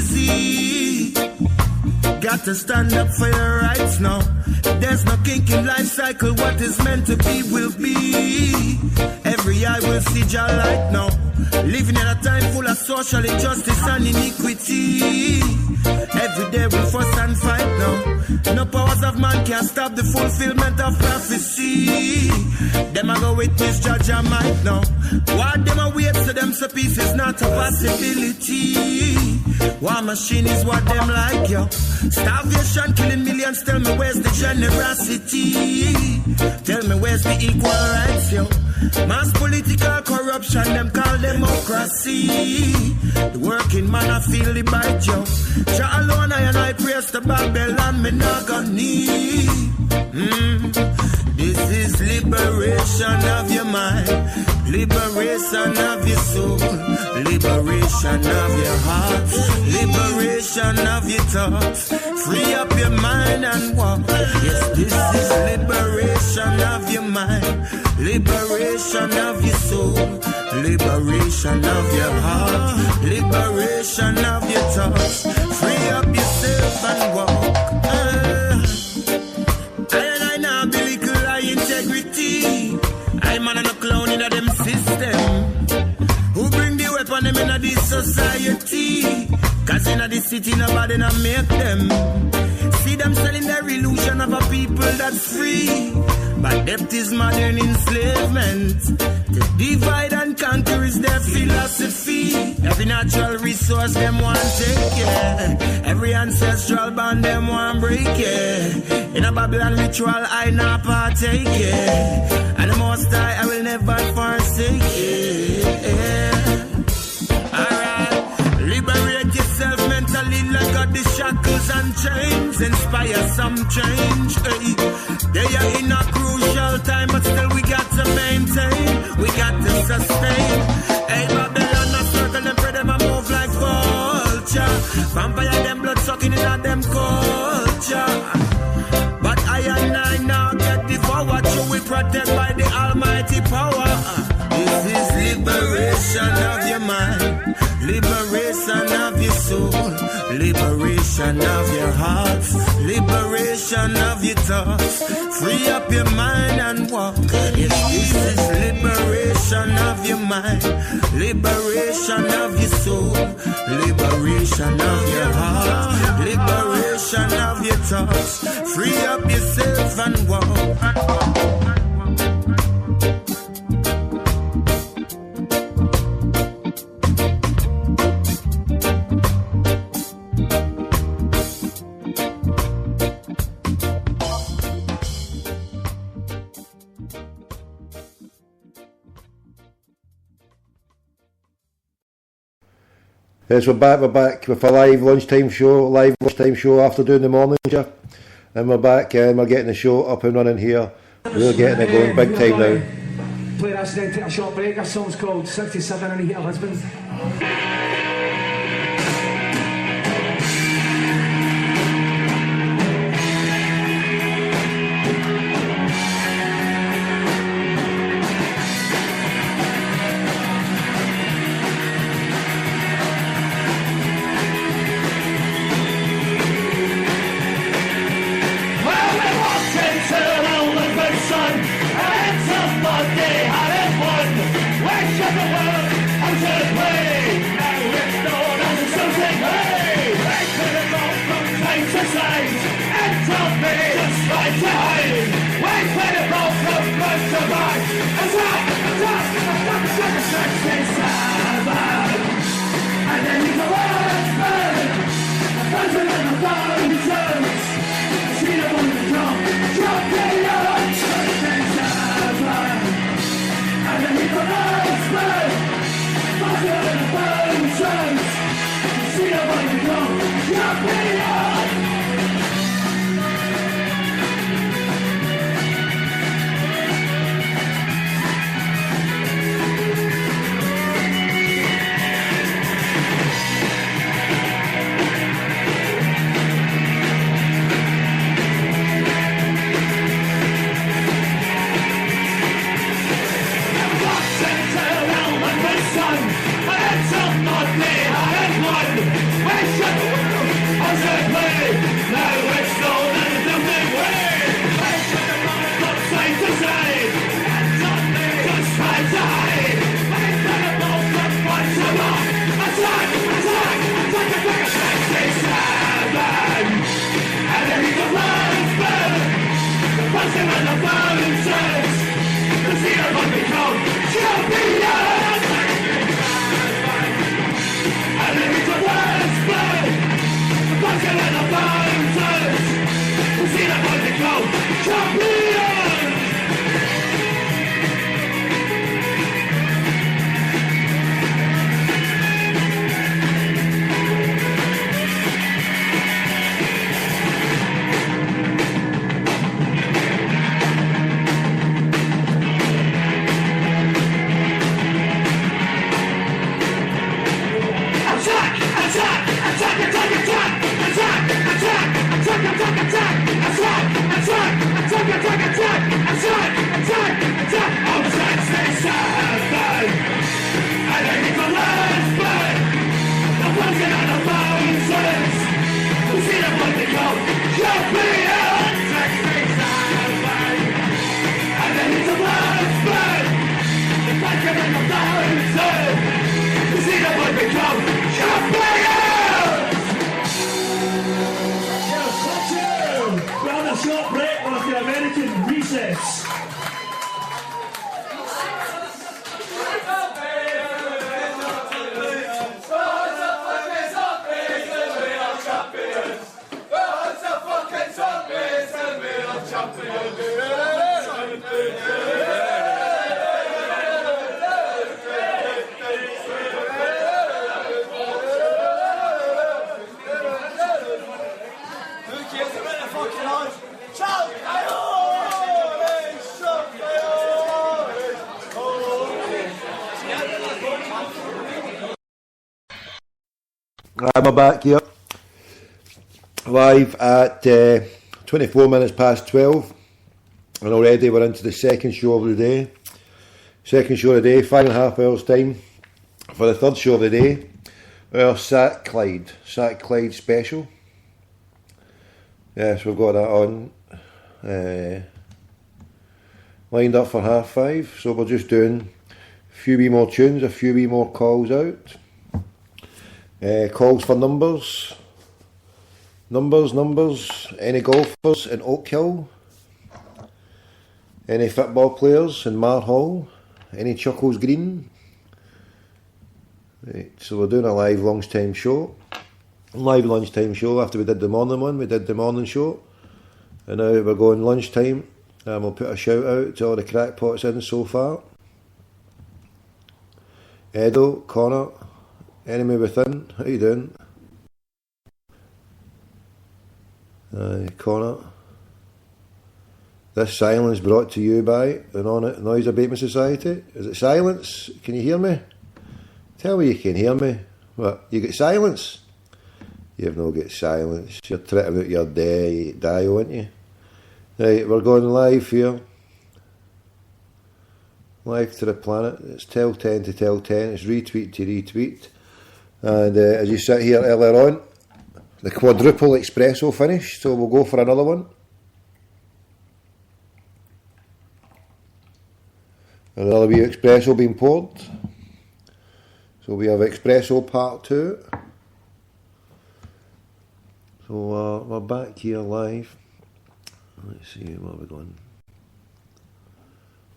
easy. Got to stand up for your rights now. There's no kink in life cycle. What is meant to be will be. Every eye will see your light now. Living in a time full of social injustice and iniquity. Every day we fuss and fight now. No powers of man can stop the fulfillment of prophecy. Them a go witness judge and might now. What them a wait to them so peace is not a possibility. War machine is what them like, yo. Starvation killing millions, tell me where's the generosity? Tell me where's the equal rights, yo? Mass political corruption, them call democracy. The working man I feel the bite, yo. Jah alone I and I praise the Babylon, me not gonna need. This is liberation of your mind, liberation of your soul, liberation of your heart, liberation of your thoughts. Free up your mind and walk. Yes, this is liberation of your mind, liberation of your soul, liberation of your heart, liberation of your thoughts. Free up yourself and walk. I now be little high integrity. I'm on a clown in a them system. Who bring the weapon them in a this society? Cause in a this city nobody not make them. See them selling their illusion of a people that's free. But debt is modern enslavement. To divide and conquer is their philosophy. Every natural resource them want take, yeah. Every ancestral bond them want break, yeah. In a Babylon ritual I not partake, yeah. And the most I will never forsake, yeah. Alright, liberate yourself mentally, let go the shackles and chains. Inspire some change, hey. They are in a crucial time, but still we got to maintain, we got to sustain. Hey, Babylon, a circle and pray them a move like vulture. Vampire them blood sucking in at them culture. But I and I now get devoured, so we protect by the almighty power. This is liberation of your mind, liberation of your soul, liberation of your heart, liberation of your thoughts. Free up your mind and walk. Yes, this is liberation of your mind, liberation of your soul, liberation of your heart, liberation of your thoughts. Free up yourself and walk. Yes, we're back with a live lunchtime show after doing the morning show. And we're back and we're getting the show up and running here. We're getting it going big time now. Play that, then take a short break. That song's called 67 and he hit a husband. Where's I'm back here live at 24 minutes past 12, and already we're into the second show of the day. Second show of the day, 5.5 hours time for the third show of the day. Our Sack Clyde special. Yes, we've got that on lined up for 5:30. So we're just doing a few wee more tunes, a few wee more calls out. Calls for numbers. Any golfers in Oak Hill? Any football players in Marhall? Any Chuckles Green? Right, so we're doing a live lunchtime show. After we did the morning one, we did the morning show. And now we're going lunchtime. And we'll put a shout out to all the crackpots in so far. Edo, Connor, Enemy Within, how you doing? Connor. This silence brought to you by the Noise Abatement Society. Is it silence? Can you hear me? Tell me you can hear me. What? You get silence? You've no get silence. You're tripping out your dial, aren't you? Right, we're going live here. Live to the planet. It's tell 10 to tell 10. It's retweet to retweet. And as you sit here earlier on, the quadruple espresso finished, so we'll go for another one. Another wee espresso being poured. So we have espresso part 2. So we're back here live. Let's see, where we're going.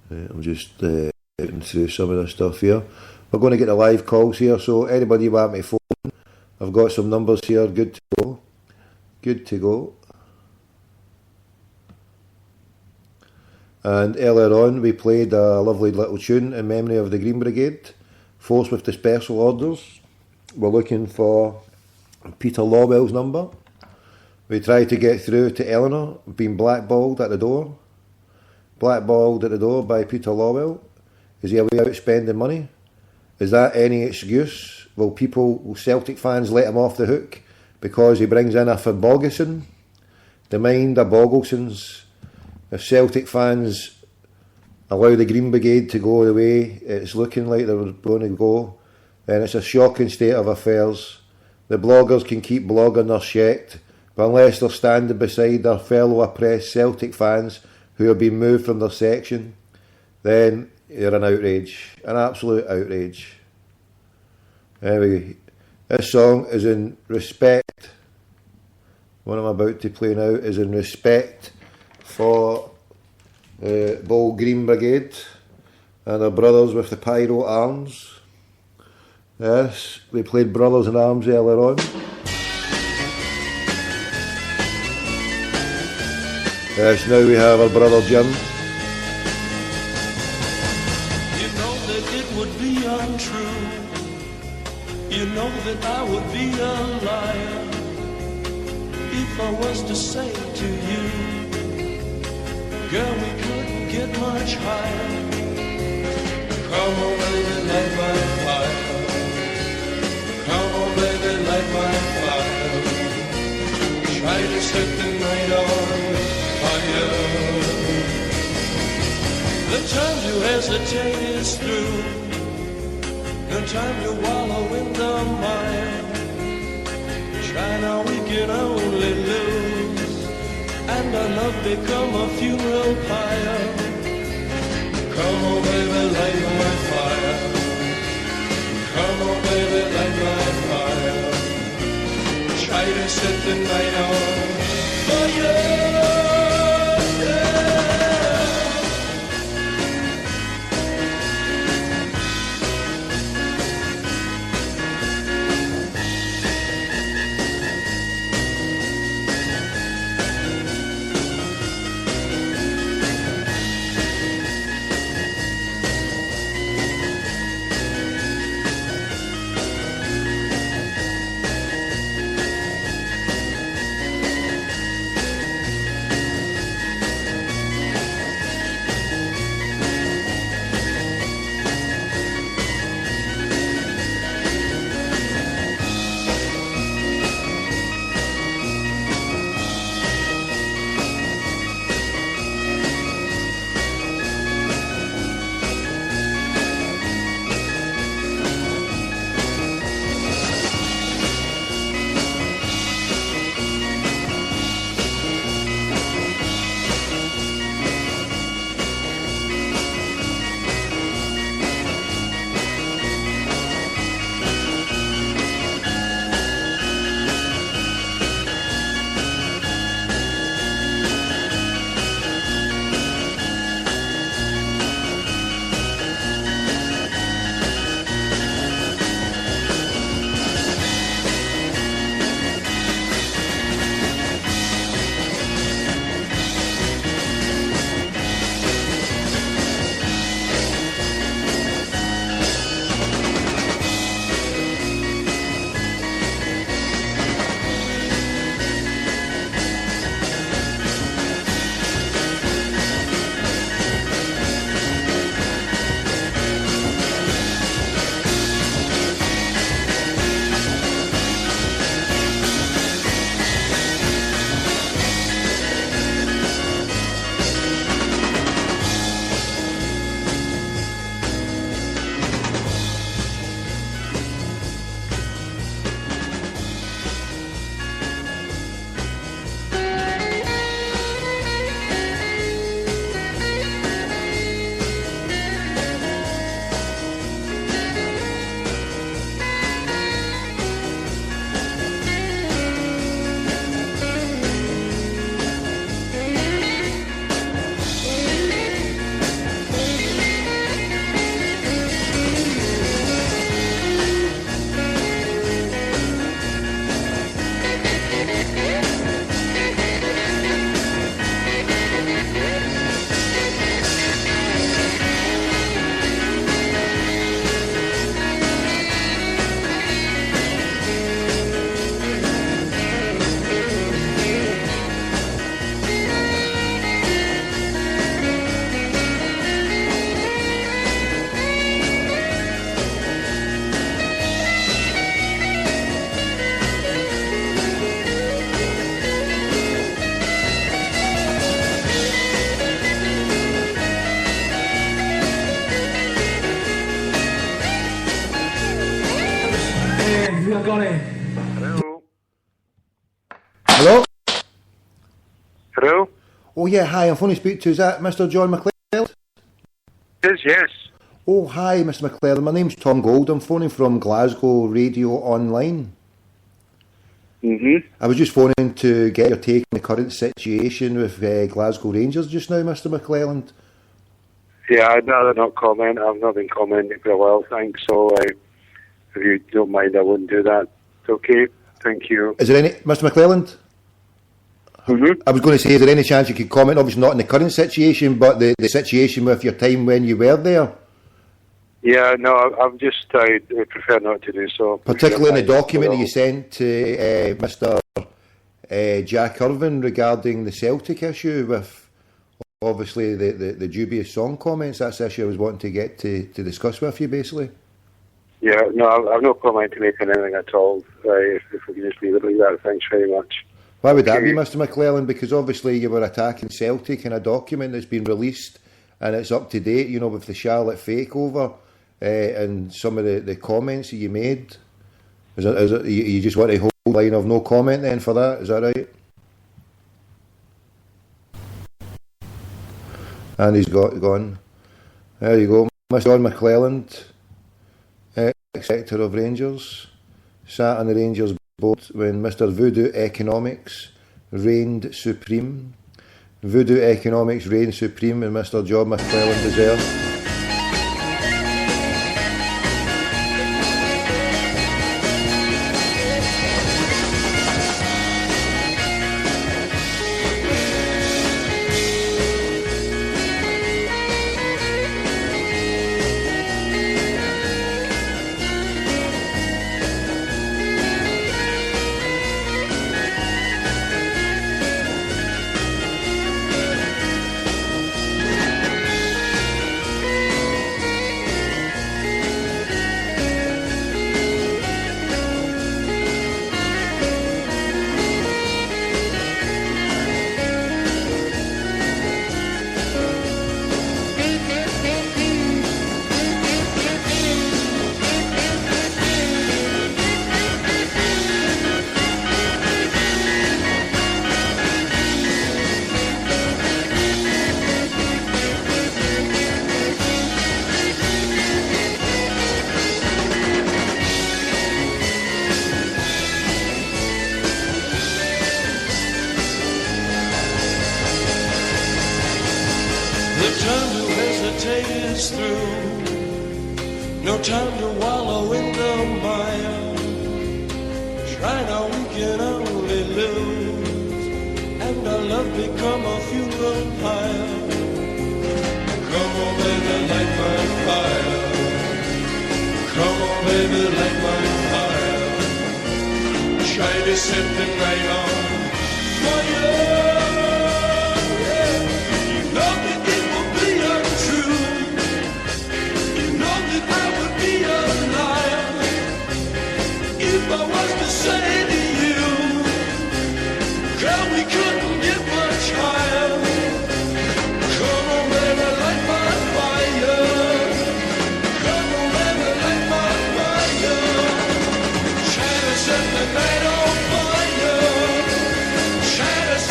I'm just getting through some of the stuff here. We're going to get the live calls here, so anybody want me phone, I've got some numbers here, good to go. And earlier on we played a lovely little tune in memory of the Green Brigade, Force with Dispersal Orders. We're looking for Peter Lawwell's number. We tried to get through to Eleanor, being blackballed at the door by Peter Lawwell. Is he away out spending money? Is that any excuse? Will Celtic fans let him off the hook because he brings in a Ferbogason? The mind of Bogglesons. If Celtic fans allow the Green Brigade to go the way it's looking like they're going to go, then it's a shocking state of affairs. The bloggers can keep blogging their shit, but unless they're standing beside their fellow oppressed Celtic fans who have been moved from their section, then you're an outrage, an absolute outrage. Anyway, this song is in respect, what I'm about to play now is in respect for Bold Green Brigade and our brothers with the pyro arms. Yes, we played Brothers in Arms earlier on. Yes, now we have our brother Jim. You know that it would be untrue. You know that I would be a liar if I was to say to you, girl, we couldn't get much higher. Come on, baby, light my fire. Come on, baby, light my fire. Try to set the night on fire. The time to hesitate is through. No time to wallow in the mire. Try now, we can only lose, and our love become a funeral pyre. Come on, baby, light my fire. Come on, baby, light my fire. Try to set the night on fire. I got it. Hello? Hello? Oh yeah, hi, I'm phoning to speak to, is that Mr. John McLeod? Yes. Oh hi Mr. McLeod, my name's Tom Gold, I'm phoning from Glasgow Radio Online. I was just phoning to get your take on the current situation with Glasgow Rangers just now, Mr. McLeod. Yeah, I'd rather not comment. I've not been commenting for a while, thanks. So if you don't mind, I wouldn't do that. It's okay. Thank you. Is there any, Mr. McLeod? I was going to say, is there any chance you could comment, obviously not in the current situation, but the situation with your time when you were there? Yeah, no, I'm just, I prefer not to do so. Particularly in the document that you sent to Mr. Jack Irvin regarding the Celtic issue with, obviously, the dubious song comments. That's the issue I was wanting to get to discuss with you, basically. Yeah, no, I've no comment to make on anything at all. If we can just leave it like that, thanks very much. Why would that be, Mr. McLellan? Because obviously you were attacking Celtic in a document that's been released and it's up to date, you know, with the Charlotte fakeover and some of the comments that you made. Is it you just want a whole line of no comment then for that? Is that right? And he's gone. There you go. Mr. John McLelland, ex-sector of Rangers, sat on the Rangers board when Mr. Voodoo Economics reigned supreme. Voodoo Economics reigned supreme and Mr. John McLelland deserved. Shadows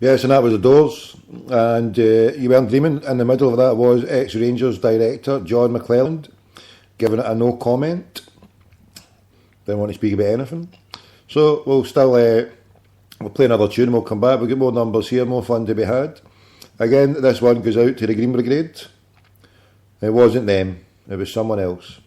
Yes, and that was the Doors. And you weren't dreaming. In the middle of that was ex-Rangers director John McClelland, giving it a no comment. Didn't want to speak about anything. So we'll still we'll play another tune and we'll come back. We'll get more numbers here, more fun to be had. Again, this one goes out to the Green Brigade. It wasn't them, it was someone else.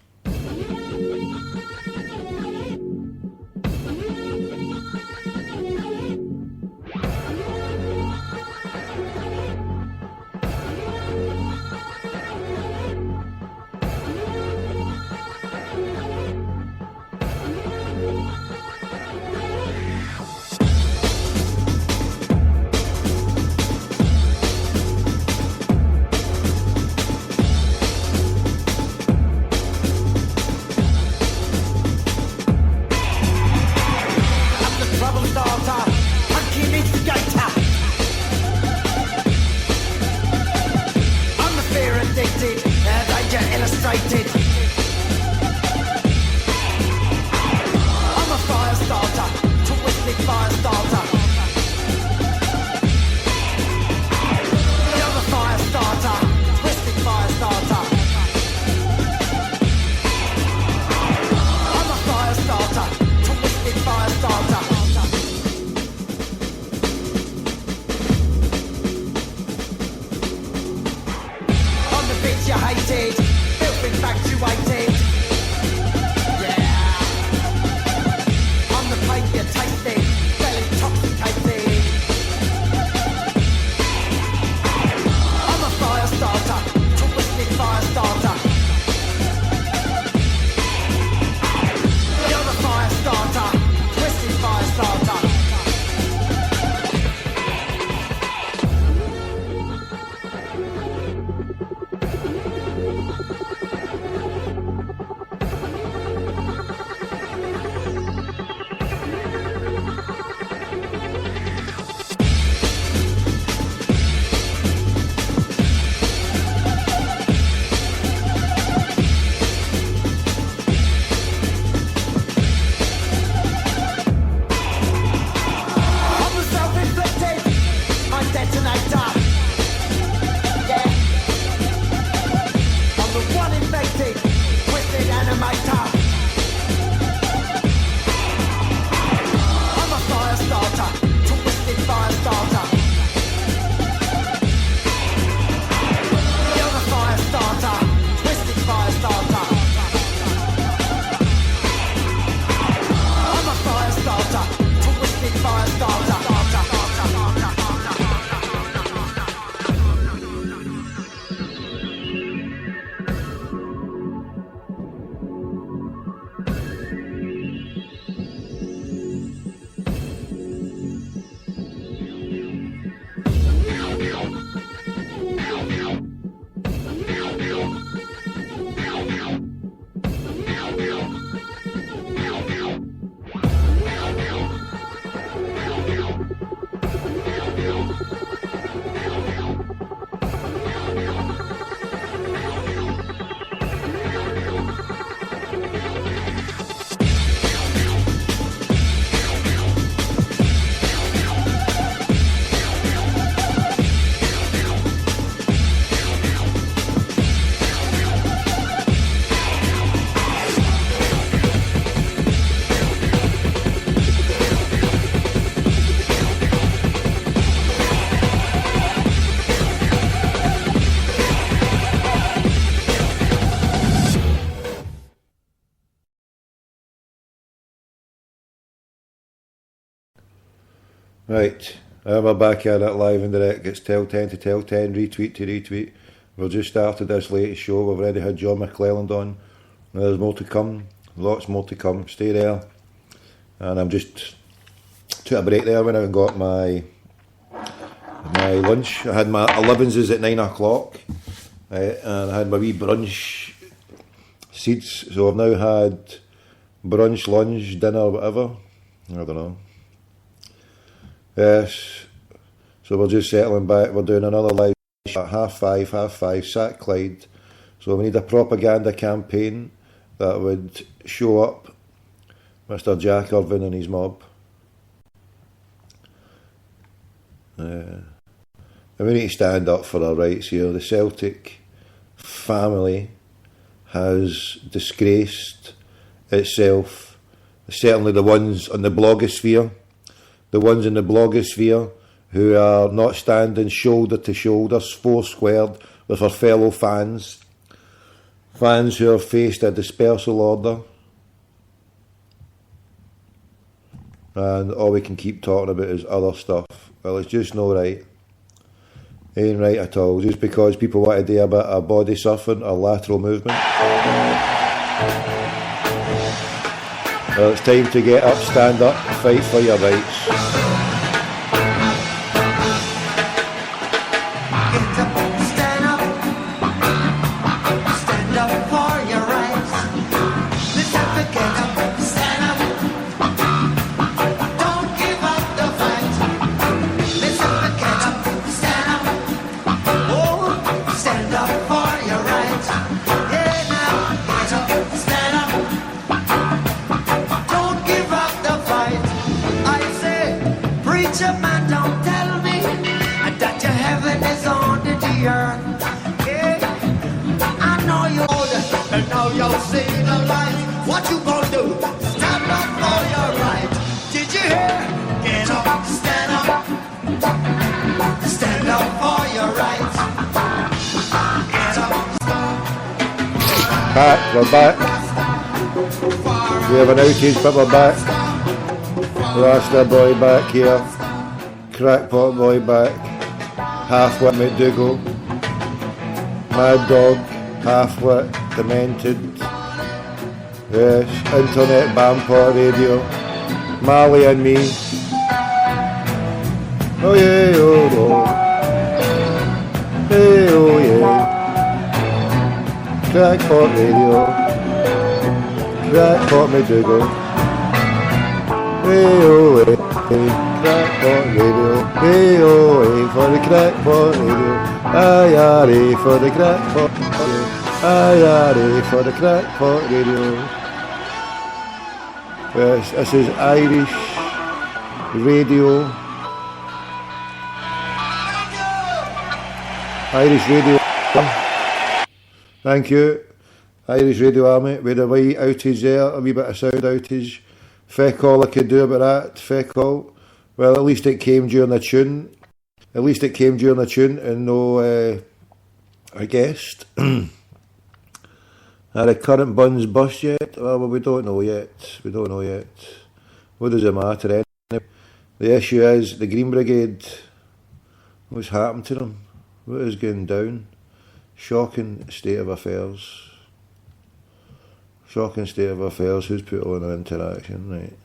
Right, we're back at it live and direct. It's tell 10 to tell 10, retweet to retweet. We've just started this latest show. We've already had John McClelland on. There's more to come, lots more to come. Stay there. And I'm just took a break there when I got my lunch. I had my 11s at 9 o'clock, and I had my wee brunch seeds. So I've now had brunch, lunch, dinner, whatever. I don't know. Yes, so we're just settling back. We're doing another live at 5:30, Sack Clyde. So we need a propaganda campaign that would show up Mr. Jack Irvine and his mob. And we need to stand up for our rights here. The Celtic family has disgraced itself, certainly the ones on the blogosphere, who are not standing shoulder to shoulder, four-squared with our fellow fans who have faced a dispersal order. And all we can keep talking about is other stuff. Well, it's just not right. Ain't right at all. Just because people want to do a bit of body surfing or lateral movement. Well, it's time to get up, stand up, fight for your rights. We're back. We have an outage, but we're back. Rasta boy back here. Crackpot boy back. Half-wit McDougall. Mad dog. Half-wit. Demented. Yes. Internet Bampot radio. Marley and me. Oh yeah, oh no. Hey, oh yeah. Crackpot radio, Crackpot McDougall, hey-oh-hey, Crackpot radio, hey-oh-hey for the Crackpot radio, aye-aye for the Crackpot radio, aye-aye for the Crackpot radio. Yes, this is Irish radio. Irish radio. Thank you, Irish Radio Army. We had a wee outage there, a wee bit of sound outage. Feck all I could do about that, feck all. Well, at least it came during the tune. And no, a guest. Are the current buns bust yet? Well, we don't know yet. What does it matter anyway? The issue is the Green Brigade. What's happened to them? What is going down? Shocking state of affairs. Who's put on an interaction, right?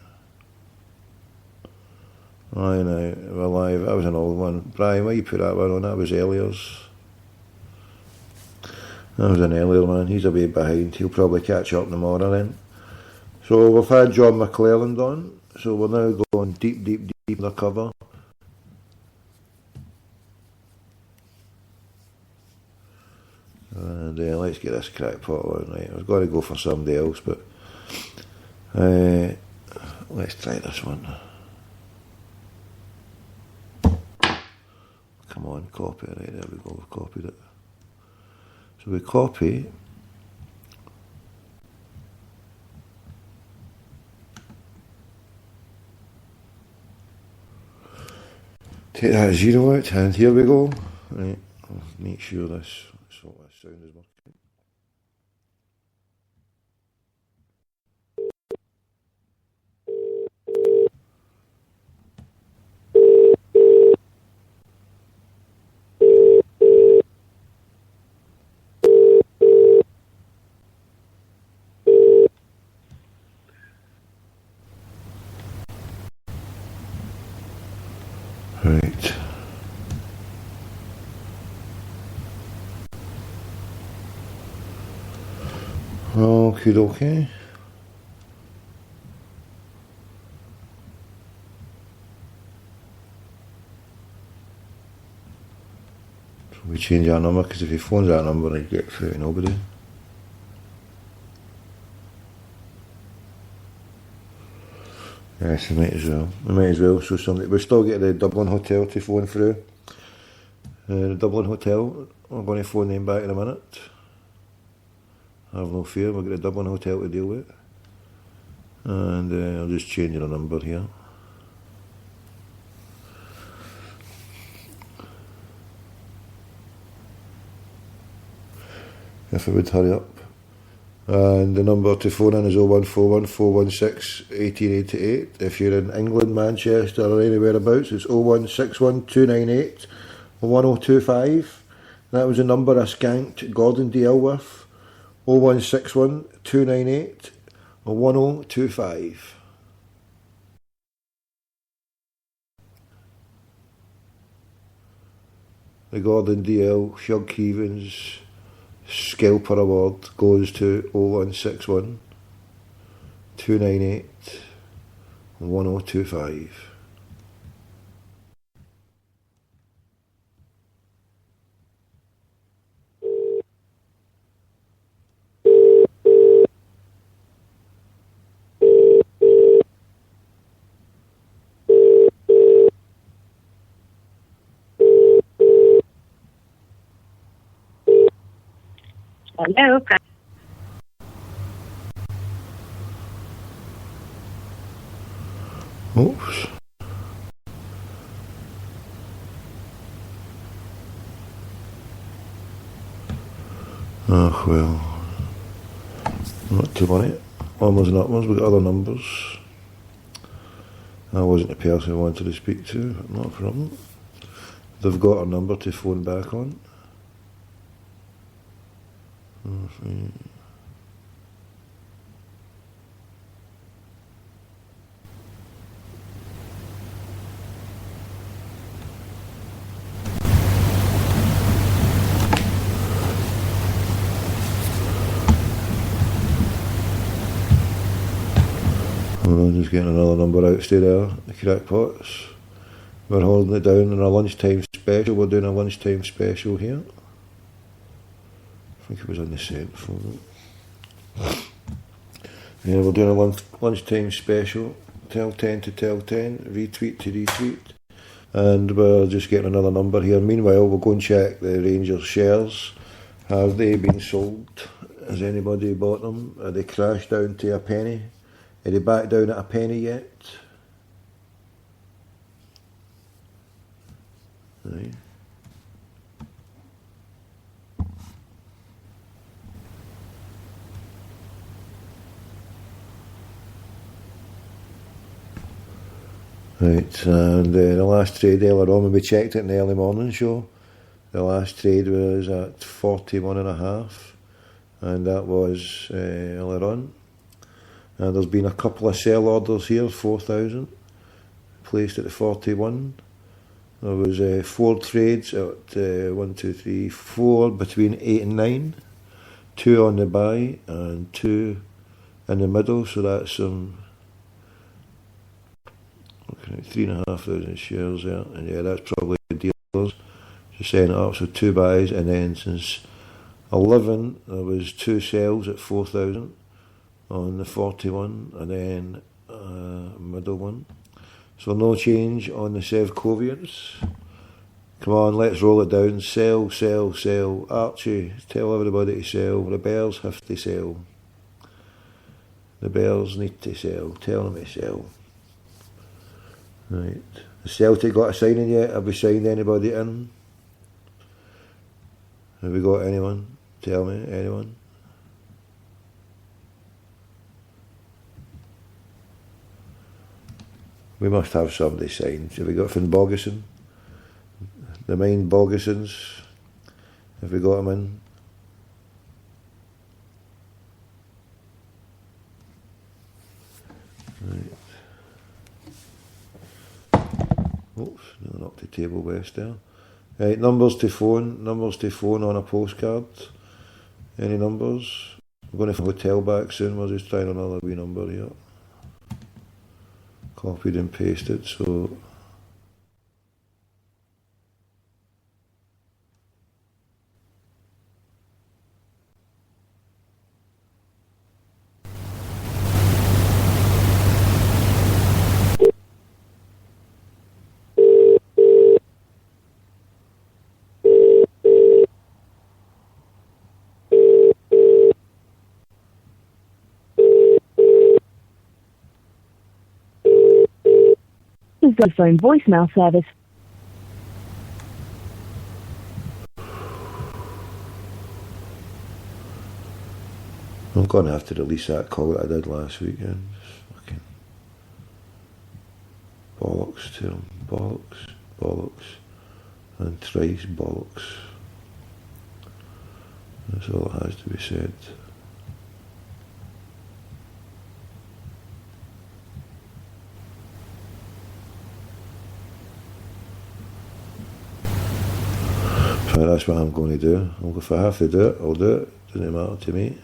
I know, we're live. That was an old one. Brian, why you put that one on? That was Elias. That was an earlier one. He's a way behind. He'll probably catch up tomorrow then. So we've had John McClelland on. So we're now going deep in the cover. And let's get this crackpot on, right? I was going to go for somebody else, but let's try this one. Come on, copy it, right? There we go, we've copied it. So we copy. Take that 0 out, and here we go. Right, I'll make sure this sound is working. Right. Okie dokie. So we change our number, because if he phones that number, I'd get through to nobody. Yes, we might as well. We might as well. So somebody, we've still got the Dublin Hotel to phone through. The Dublin Hotel, I'm going to phone them back in a minute. Have no fear, we've got the Dublin Hotel to deal with. And I'll just change the number here. If I would hurry up. And the number to phone in is 0141 416 1888. If you're in England, Manchester or anywhere abouts, it's 0161 298 1025. That was the number I skanked Gordon DL with. 0161 298 1025. The Gordon DL Shug Keevans Scalper Award goes to 0161 298 1025. Hello. Oops. Oh well. Not to worry. Onwards and upwards, we've got other numbers. I wasn't the person I wanted to speak to, but not a problem. They've got a number to phone back on. I'm just getting another number out there, the crackpots. We're holding it down in a lunchtime special. We're doing a lunchtime special here. I think it was on the cent phone. Yeah, we're doing a lunchtime special. Tell 10 to tell 10, retweet to retweet. And we're just getting another number here. Meanwhile, we'll go and check the Rangers shares. Have they been sold? Has anybody bought them? Have they crashed down to a penny? Are they back down at a penny yet? Right. Right, and the last trade earlier on, we checked it in the early morning show. The last trade was at 41.5, and that was earlier on. And there's been a couple of sell orders here, 4,000, placed at the 41. There was 4 trades at 1, 2, 3, 4 between 8 and 9, 2 on the buy and 2 in the middle, so that's some 3,500 shares there, and yeah, that's probably the dealers just setting it up. So 2 buys, and then since 11 there was 2 sells at 4,000 on the 41, and then middle one. So no change on the Sevcovians. Come on, let's roll it down. Sell, sell, sell. Archie, tell everybody to sell. The Bears have to sell. The Bears need to sell. Tell them to sell. Right. Has Celtic got a signing yet? Have we signed anybody in? Have we got anyone? Tell me, anyone? We must have somebody signed. Have we got Finn Bogerson? The main Bogersons? Have we got him in? Right. Oops, no, knocked the table west there. Right, numbers to phone on a postcard. Any numbers? I'm going to hotel back soon, we're just trying another wee number here. Copied and pasted, so The Vodafone voicemail service. I'm going to have to release that call that I did last weekend. Fucking bollocks to him. Bollocks. And thrice bollocks. That's all that has to be said. So that's what I'm going to do. If I have to do it, I'll do it. Doesn't matter to me.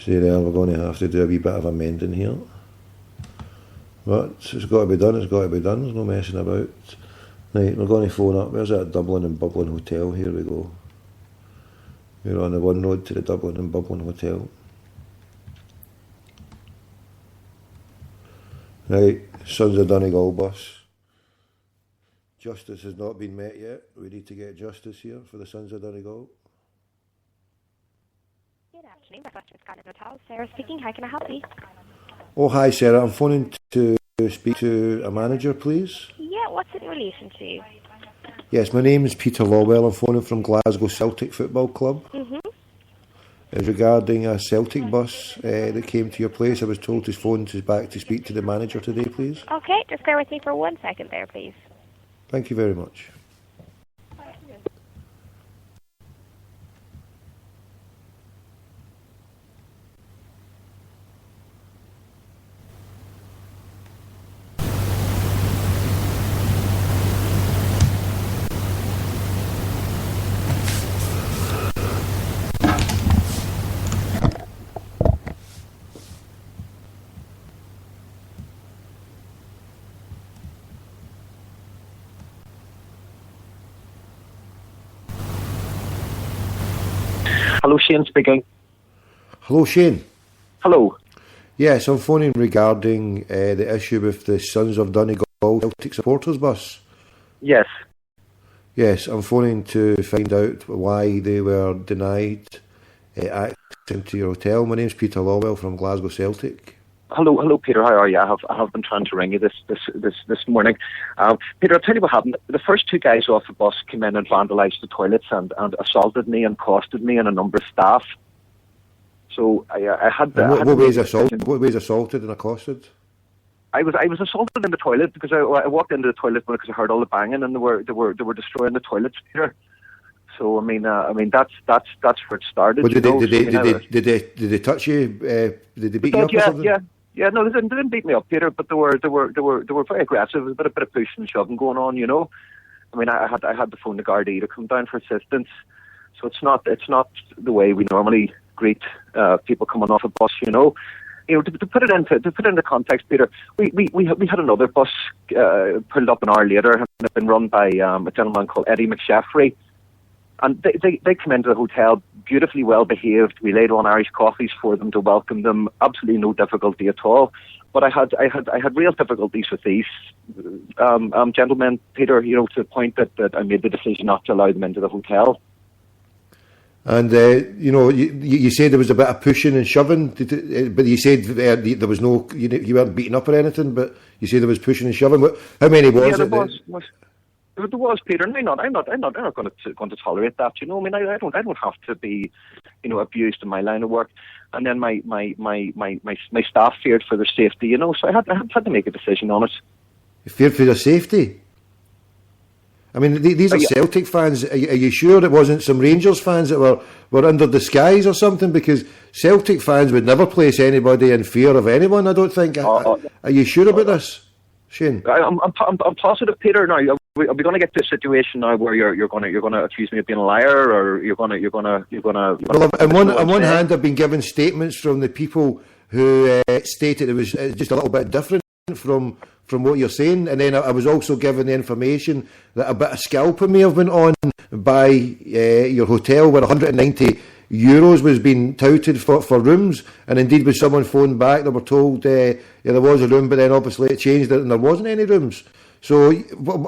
Say there, we're going to have to do a wee bit of amending here. But it's got to be done, there's no messing about. Right, we're going to phone up. Where's that Dublin and Bubbling Hotel? Here we go. We're on the one road to the Dublin and Bubbling Hotel. Right, Sons of Donegal bus. Justice has not been met yet. We need to get justice here for the Sons of Donegal. Good afternoon, Western Scotland Hotel. Sarah speaking. How can I help you? Oh, hi Sarah. I'm phoning to speak to a manager, please. Yeah, what's it in relation to? Yes, my name is Peter Lawwell. I'm phoning from Glasgow Celtic Football Club. It's regarding a Celtic bus that came to your place. I was told to phone back to speak to the manager today, please. Okay, just bear with me for 1 second there, please. Thank you very much. Hello, Shane speaking. Hello, Shane. Hello. Yes, I'm phoning regarding the issue with the Sons of Donegal Celtic supporters bus. Yes. Yes, I'm phoning to find out why they were denied access to your hotel. My name's Peter Lawwell from Glasgow Celtic. Hello, Peter. How are you? I have been trying to ring you this morning. Peter, I'll tell you what happened. The first two guys off the bus came in and vandalised the toilets and assaulted me and accosted me and a number of staff. So I had. What ways assaulted and accosted? I was assaulted in the toilet because I walked into the toilet because I heard all the banging and they were destroying the toilets, Peter. So I mean that's where it started. But did they touch you? Did they beat you up or something? Yeah. No, they didn't beat me up, Peter. But they were very aggressive. There was a bit of pushing and shoving going on. You know, I mean, I had to phone the Gardaí to come down for assistance. So it's not the way we normally greet people coming off a bus. You know, to put it into context, Peter, we had another bus pulled up an hour later and had been run by a gentleman called Eddie McSheffrey. And they came into the hotel beautifully well behaved. We laid on Irish coffees for them to welcome them. Absolutely no difficulty at all. But I had real difficulties with these gentlemen, Peter. To the point that I made the decision not to allow them into the hotel. And you said there was a bit of pushing and shoving, but you said there was no. You weren't beaten up or anything, but you said there was pushing and shoving. How many was it? There was, Peter, and I'm not going to tolerate that. I mean, I don't have to be, abused in my line of work. And then my staff feared for their safety. So I had to make a decision on it. You feared for their safety? I mean, these are Celtic fans. Are you sure it wasn't some Rangers fans that were under disguise or something? Because Celtic fans would never place anybody in fear of anyone, I don't think. Are you sure about this, Shane? I'm positive, Peter. Now, are we going to get to a situation now where you're going to accuse me of being a liar, or you're going to? Well, on one hand, I've been given statements from the people who stated it was just a little bit different from what you're saying, and then I was also given the information that a bit of scalping may have been on by your hotel, where €190 was being touted for rooms, and indeed when someone phoned back, they were told there was a room, but then obviously it changed and there wasn't any rooms. So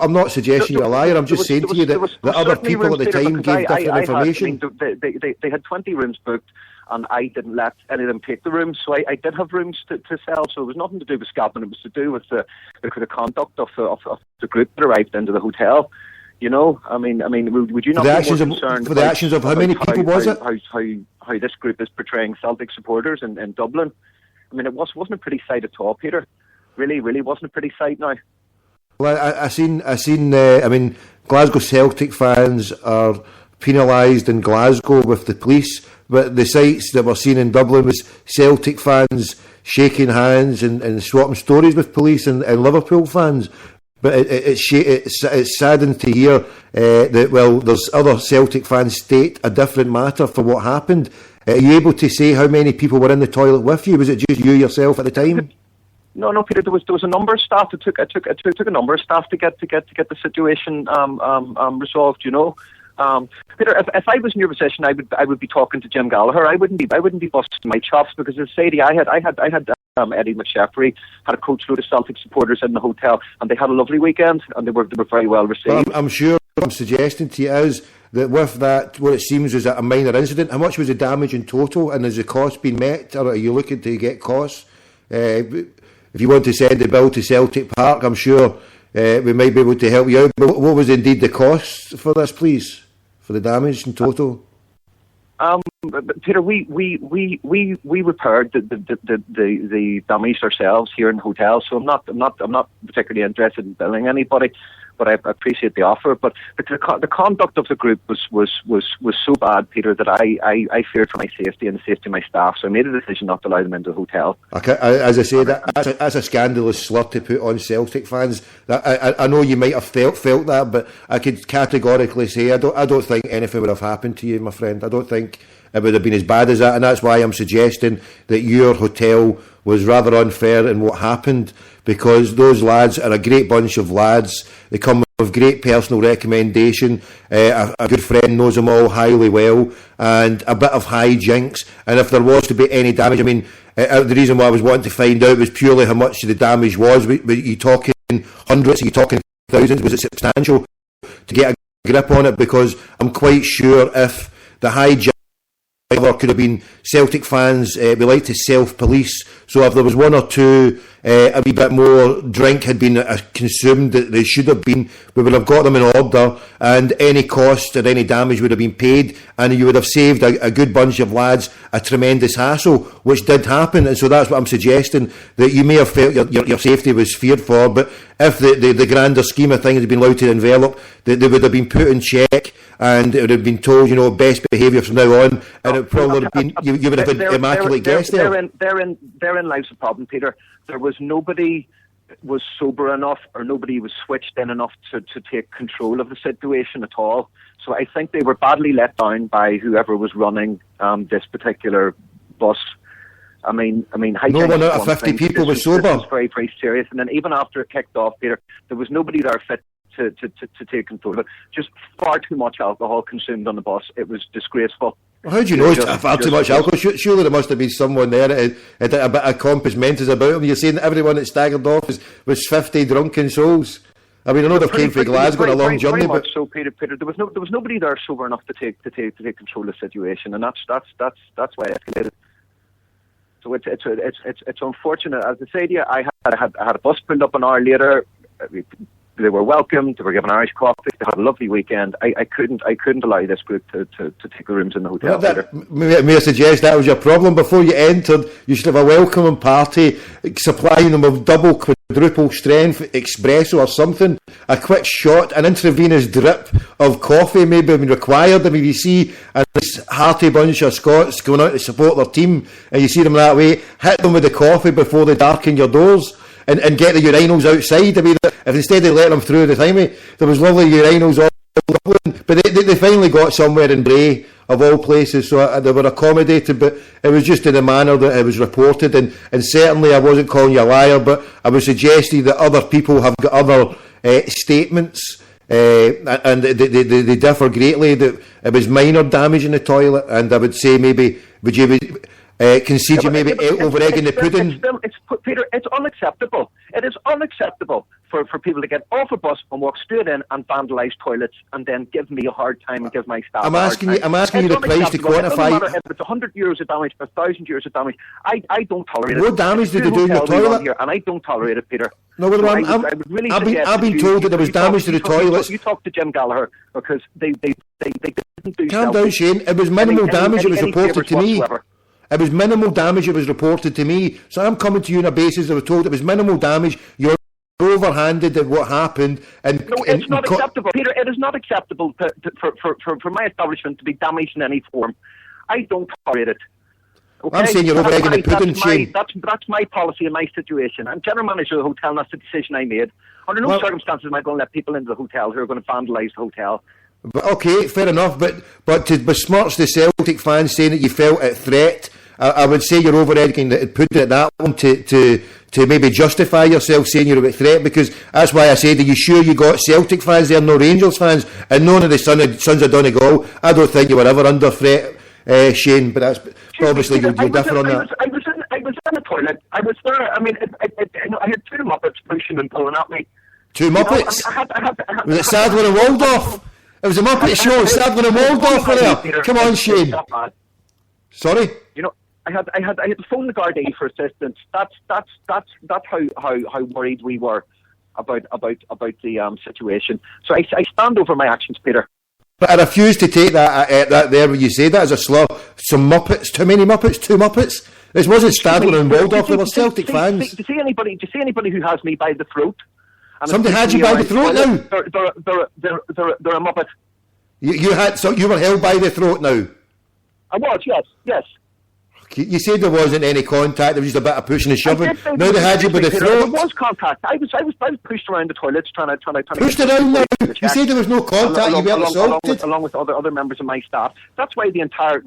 I'm not suggesting you're a liar. I'm just saying to you that other people at the time gave different information. They had 20 rooms booked, and I didn't let any of them take the rooms, so I did have rooms to sell. So it was nothing to do with scabbing; it was to do with the conduct of the group that arrived into the hotel. You know, I mean, would you not be more concerned for the actions of how many people was it? How this group is portraying Celtic supporters in Dublin? I mean, it wasn't a pretty sight at all, Peter. Really wasn't a pretty sight now. Well, I seen. I mean, Glasgow Celtic fans are penalised in Glasgow with the police, but the sights that we're seeing in Dublin was Celtic fans shaking hands and swapping stories with police and Liverpool fans. But it's saddened to hear that, well, there's other Celtic fans state a different matter for what happened. Are you able to say how many people were in the toilet with you? Was it just you yourself at the time? No, Peter. There was a number of staff. It took a number of staff to get the situation resolved. You know, Peter. If I was in your position, I would be talking to Jim Gallagher. I wouldn't be busting my chops because, as I say, I had Eddie McSheffrey had a coachload of Celtic supporters in the hotel, and they had a lovely weekend, and they were very well received. Well, I'm sure what I'm suggesting to you is that with that, what it seems is a minor incident. How much was the damage in total, and has the cost been met, or are you looking to get costs? If you want to send the bill to Celtic Park, I'm sure we might be able to help you out. But what was indeed the cost for this, please, for the damage in total? Peter, we repaired the damage ourselves here in the hotel, so I'm not particularly interested in billing anybody, but I appreciate the offer. But the conduct of the group was so bad, Peter, that I feared for my safety and the safety of my staff, so I made a decision not to allow them into the hotel. Okay, as I say, that's a scandalous slur to put on Celtic fans. I know you might have felt that, but I could categorically say I don't think anything would have happened to you, my friend. I don't think it would have been as bad as that, and that's why I'm suggesting that your hotel was rather unfair in what happened, because those lads are a great bunch of lads. They come with great personal recommendation. A good friend knows them all highly well, and a bit of hijinks. And if there was to be any damage, I mean, the reason why I was wanting to find out was purely how much the damage was. Were you talking hundreds? Are you talking thousands? Was it substantial to get a grip on it? Because I'm quite sure if the hijinks could have been Celtic fans, we like to self-police, so if there was one or two, a wee bit more drink had been consumed that they should have been, we would have got them in order, and any cost or any damage would have been paid, and you would have saved a good bunch of lads a tremendous hassle, which did happen. And so that's what I'm suggesting, that you may have felt your safety was feared for, but if the grander scheme of things had been allowed to envelop, they would have been put in check, and it would have been told, best behaviour from now on, and it probably would have been, you would have been immaculate guests there. Therein lies the problem, Peter. There was nobody was sober enough, or nobody was switched in enough to take control of the situation at all. So I think they were badly let down by whoever was running this particular bus. I mean, no one out of 50 people was sober. This was very, very serious. And then even after it kicked off, Peter, there was nobody there fit to take control of it. Just far too much alcohol consumed on the bus. It was disgraceful. Well, how do you know far too much alcohol? Surely there must have been someone there that had a bit of compos mentis about them. You're saying that everyone that staggered off was 50 drunken souls. I mean, I know they came from Glasgow on a long journey, but so Peter, there was nobody there sober enough to take control of the situation, and that's why it escalated. So it's unfortunate. As I say to you, I had a bus pulled up an hour later. They were welcomed. They were given Irish coffee. They had a lovely weekend. I couldn't allow this group to take the rooms in the hotel. May I suggest that was your problem? Before you entered, you should have a welcoming party, supplying them with double, quadruple strength espresso or something. A quick shot, an intravenous drip of coffee maybe have been required. I mean, you see this hearty bunch of Scots going out to support their team, and you see them that way, hit them with the coffee before they darken your doors. And get the urinals outside. I mean, if instead they let them through the time, there was lovely urinals all Dublin, but they finally got somewhere in Bray, of all places, so they were accommodated, but it was just in the manner that it was reported, and certainly I wasn't calling you a liar, but I was suggesting that other people have got other statements, and they differ greatly, that it was minor damage in the toilet, and I would say maybe, concede you maybe over-egging the pudding. Peter, it's unacceptable. It is unacceptable for people to get off a bus and walk straight in and vandalise toilets and then give me a hard time and give my staff I'm asking you the price to quantify. It doesn't matter if it's 100 euros of damage or 1,000 euros of damage. I don't tolerate it. What damage did they do in your toilet? Here, and I don't tolerate it, Peter. No, I've been told that there was damage to the toilets. You talk to Jim Gallagher because they didn't do. Calm down, Shane. It was minimal damage. It was reported to me. It was minimal damage. It was reported to me. So I'm coming to you on a basis. I was told it was minimal damage. You're overhanded at what happened. And no, it's not acceptable, Peter. It is not acceptable for my establishment to be damaged in any form. I don't tolerate it. Okay? I'm saying you're over-egging the pudding, Shane. That's my policy in my situation. I'm general manager of the hotel, and that's the decision I made. Under no circumstances am I going to let people into the hotel who are going to vandalise the hotel. But okay, fair enough. But to besmirch the Celtic fans saying that you felt at threat, I would say you're over-egging the pudding at that one to maybe justify yourself saying you're at threat, because that's why I said, are you sure you got Celtic fans there, no Rangers fans, and none of the Sons of Donegal? I don't think you were ever under threat, Shane, but that's obviously you'll differ on that. I was in the toilet. I was there. I mean, I had two Muppets pushing and pulling at me. Two Muppets? Was it Sadler and Waldorf? It was a Muppet show. Sadler and Waldorf were there. Come on, Shane. Sorry. You know, I had to phone the Gardaí for assistance. That's how worried we were about the situation. So I stand over my actions, Peter. But I refuse to take that there when you say that as a slur. Some Muppets, too many Muppets, two Muppets. This wasn't Stadler and Waldorf, they were Celtic fans. Do you see anybody who has me by the throat? Somebody had you by the throat now? They're a Muppet. You were held by the throat now? I was, yes. You said there wasn't any contact, there was just a bit of pushing and shoving. Now they had you by the throat. There was contact. I was pushed around the toilets trying to pushed around now? You said there was no contact, you weren't assaulted? Along with other members of my staff. That's why the entire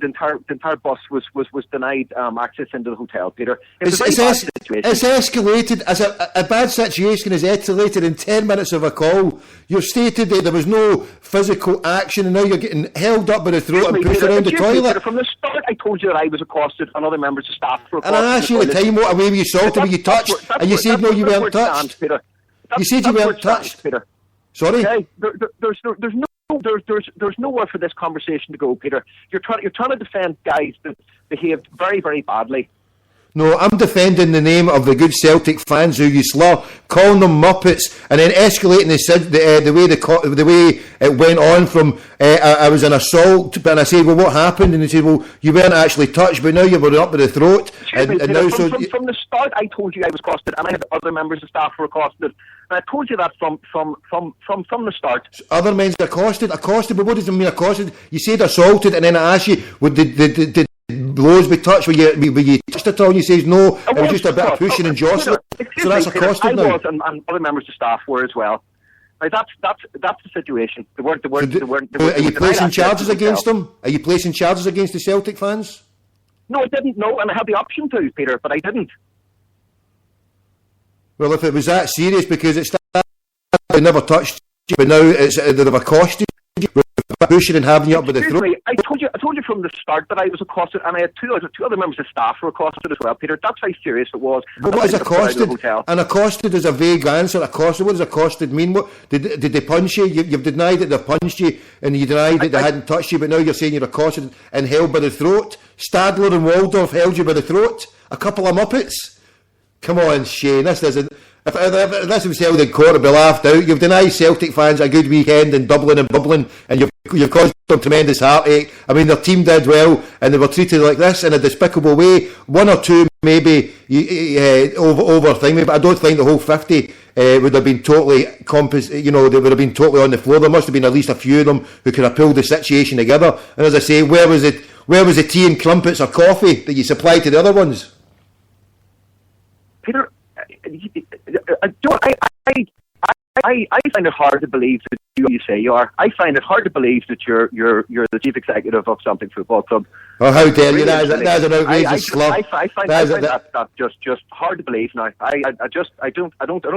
bus was denied access into the hotel, Peter. It's escalated. As a bad situation is escalated in 10 minutes of a call. You've stated that there was no physical action and now you're getting held up by the throat and pushed around the toilet. Peter, from the start I told you that I was accosted and other members of staff were accosted. And I asked you the time what way were you assaulted, were you touched? And you said no, you weren't touched. You said you weren't touched. Peter. Sorry? Okay. There's nowhere for this conversation to go, Peter. You're trying to defend guys that behaved very, very badly. No, I'm defending the name of the good Celtic fans who you slur, calling them Muppets, and then escalating the way it went on from I was an assault, and I said, well, what happened? And they said, well, you weren't actually touched, but now you were up with the throat. From the start, I told you I was accosted, and I had other members of staff were accosted. And I told you that from the start. So other men accosted, but what does it mean accosted? You said assaulted, and then I asked you, would the blows be touched? Were you touched at all? And you says no, it was just a bit of pushing and jostling. So that's accosted now. I was, and other members of staff were as well. Now that's the situation. Are you placing charges against them? Are you placing charges against the Celtic fans? No, I didn't. No, and I had the option to, Peter, but I didn't. Well, if it was that serious, because it's they never touched you, but now they've accosted you, pushing and having you up with the throat. I told you from the start that I was accosted, and I had two other members of staff who were accosted as well, Peter. That's how serious it was. But what is accosted? And accosted is a vague answer. Accosted, what does accosted mean? What did they punch you? You've denied that they've punched you, and you denied that they hadn't touched you, but now you're saying you're accosted and held by the throat. Stadler and Waldorf held you by the throat. A couple of Muppets. Come on, Shane, this isn't... If this was held in court, it'd be laughed out. You've denied Celtic fans a good weekend in Dublin and bubbling, and you've caused them tremendous heartache. I mean, their team did well, and they were treated like this in a despicable way. One or two maybe over thing, but I don't think the whole 50 would have been totally they would have been totally on the floor. There must have been at least a few of them who could have pulled the situation together. And as I say, where was the tea and crumpets or coffee that you supplied to the other ones? Peter, I find it hard to believe that you say you are. I find it hard to believe that you're the chief executive of something football club. Oh, how dare you! That's an outrageous slur. I find that just hard to believe now. I don't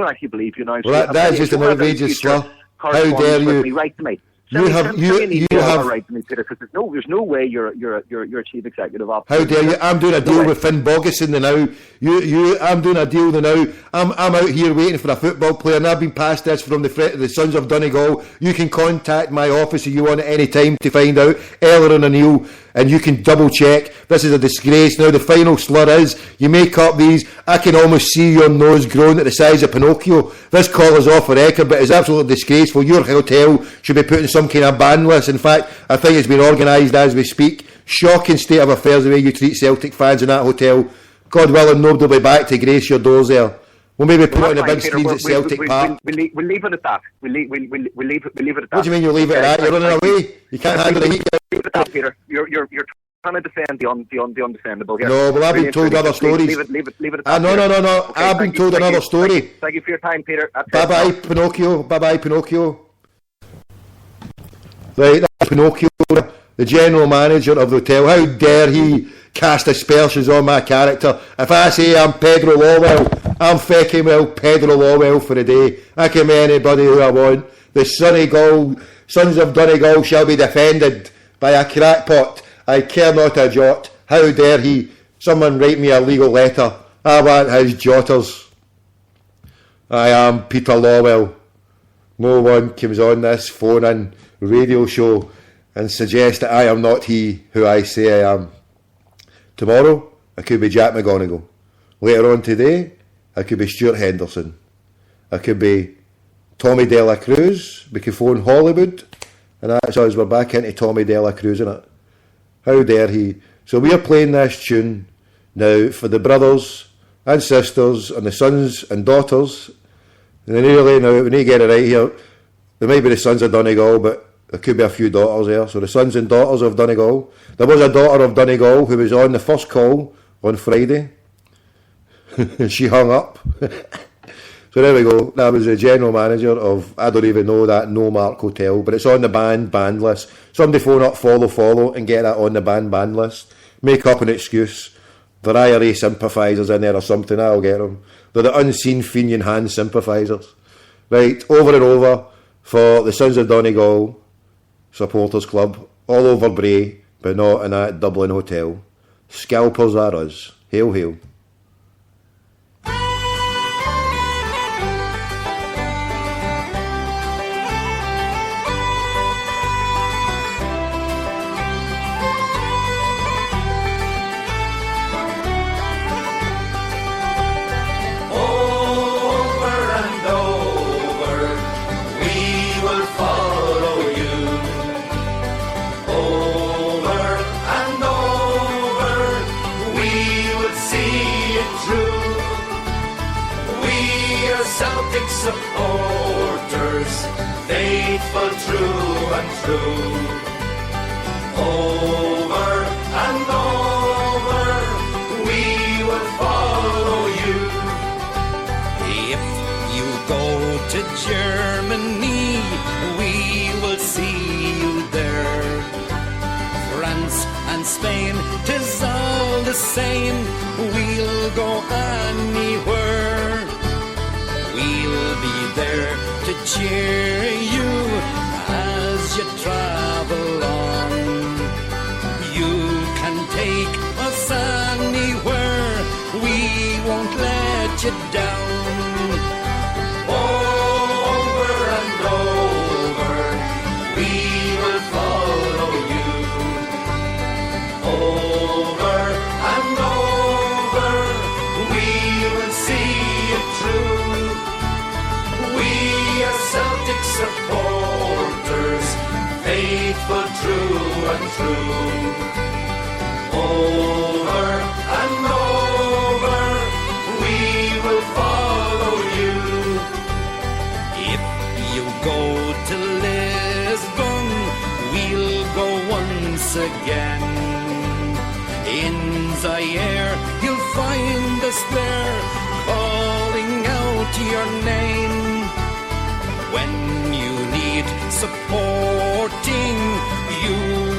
actually believe you now. Well, that's just an outrageous slur. How dare you? Write to me. You have all right to me, Peter, because there's no way you're a chief executive officer. How dare you? I'm doing a deal with Finn Bogason now. I'm doing a deal now. I'm out here waiting for a football player, and I've been passed this from the Sons of Donegal. You can contact my office if you want at any time to find out. Ella and O'Neill, and you can double check. This is a disgrace. Now the final slur is you make up these. I can almost see your nose growing at the size of Pinocchio. This call is off the record, but it's absolutely disgraceful. Your hotel should be put in some kind of ban list. In fact, I think it's been organised as we speak. Shocking state of affairs the way you treat Celtic fans in that hotel. God willing, nobody will be back to grace your doors there. We'll maybe put it on the big screens at Celtic Park. We'll leave it at that. We'll leave it at that. What do you mean you leave it at that? You're running away. You can't handle the heat. Leave it at that, Peter. You're trying to defend the undefendable here. No, well, I've been told other stories. Leave it at that. No. Okay, I've been told another story. Thank you for your time, Peter. Bye-bye, Pinocchio. Bye-bye, Pinocchio. Right, that's Pinocchio, the general manager of the hotel. How dare he cast aspersions on my character? If I say I'm Pedro Lawwell, I'm fecking well Pedro Lawwell for the day. I can be anybody who I want. The Sons of Donegal shall be defended by a crackpot. I care not a jot. How dare he? Someone write me a legal letter. I want his jotters. I am Peter Lawwell. No one comes on this phone-in radio show and suggests that I am not he who I say I am. Tomorrow, I could be Jack McGonigal. Later on today, I could be Stuart Henderson. I could be Tommy De La Cruz. We could phone Hollywood, and that's us. We're back into Tommy De La Cruz, isn't it? How dare he? So we are playing this tune now for the brothers and sisters and the sons and daughters. And nearly now, we need to get it right here. There might be the Sons of Donegal, but there could be a few daughters there. So the sons and daughters of Donegal. There was a daughter of Donegal who was on the first call on Friday. And she hung up. So there we go. That was the general manager of, I don't even know, that No Mark Hotel, but it's on the banned list. Somebody phone up, follow, and get that on the banned list. Make up an excuse. There are IRA sympathisers in there or something, I'll get them. They're the unseen Fenian hand sympathisers. Right, over and over for the Sons of Donegal supporters club, all over Bray, but not in that Dublin hotel. Scalpers are us. Hail, hail. Supporters, faithful, true and true. Over and over, we will follow you. If you go to Germany, we will see you there. France and Spain, 'tis all the same, we'll go anywhere. We'll be there to cheer you as you travel on. You can take us anywhere, we won't let you down. Over and over, we will follow you. Over and over, we will see it through. We are Celtic supporters, faithful, true and true. Over and over, we will follow you. If you go to Lisbon, we'll go once again. In Zaire, you'll find us there, calling out your name. When you need supporting, you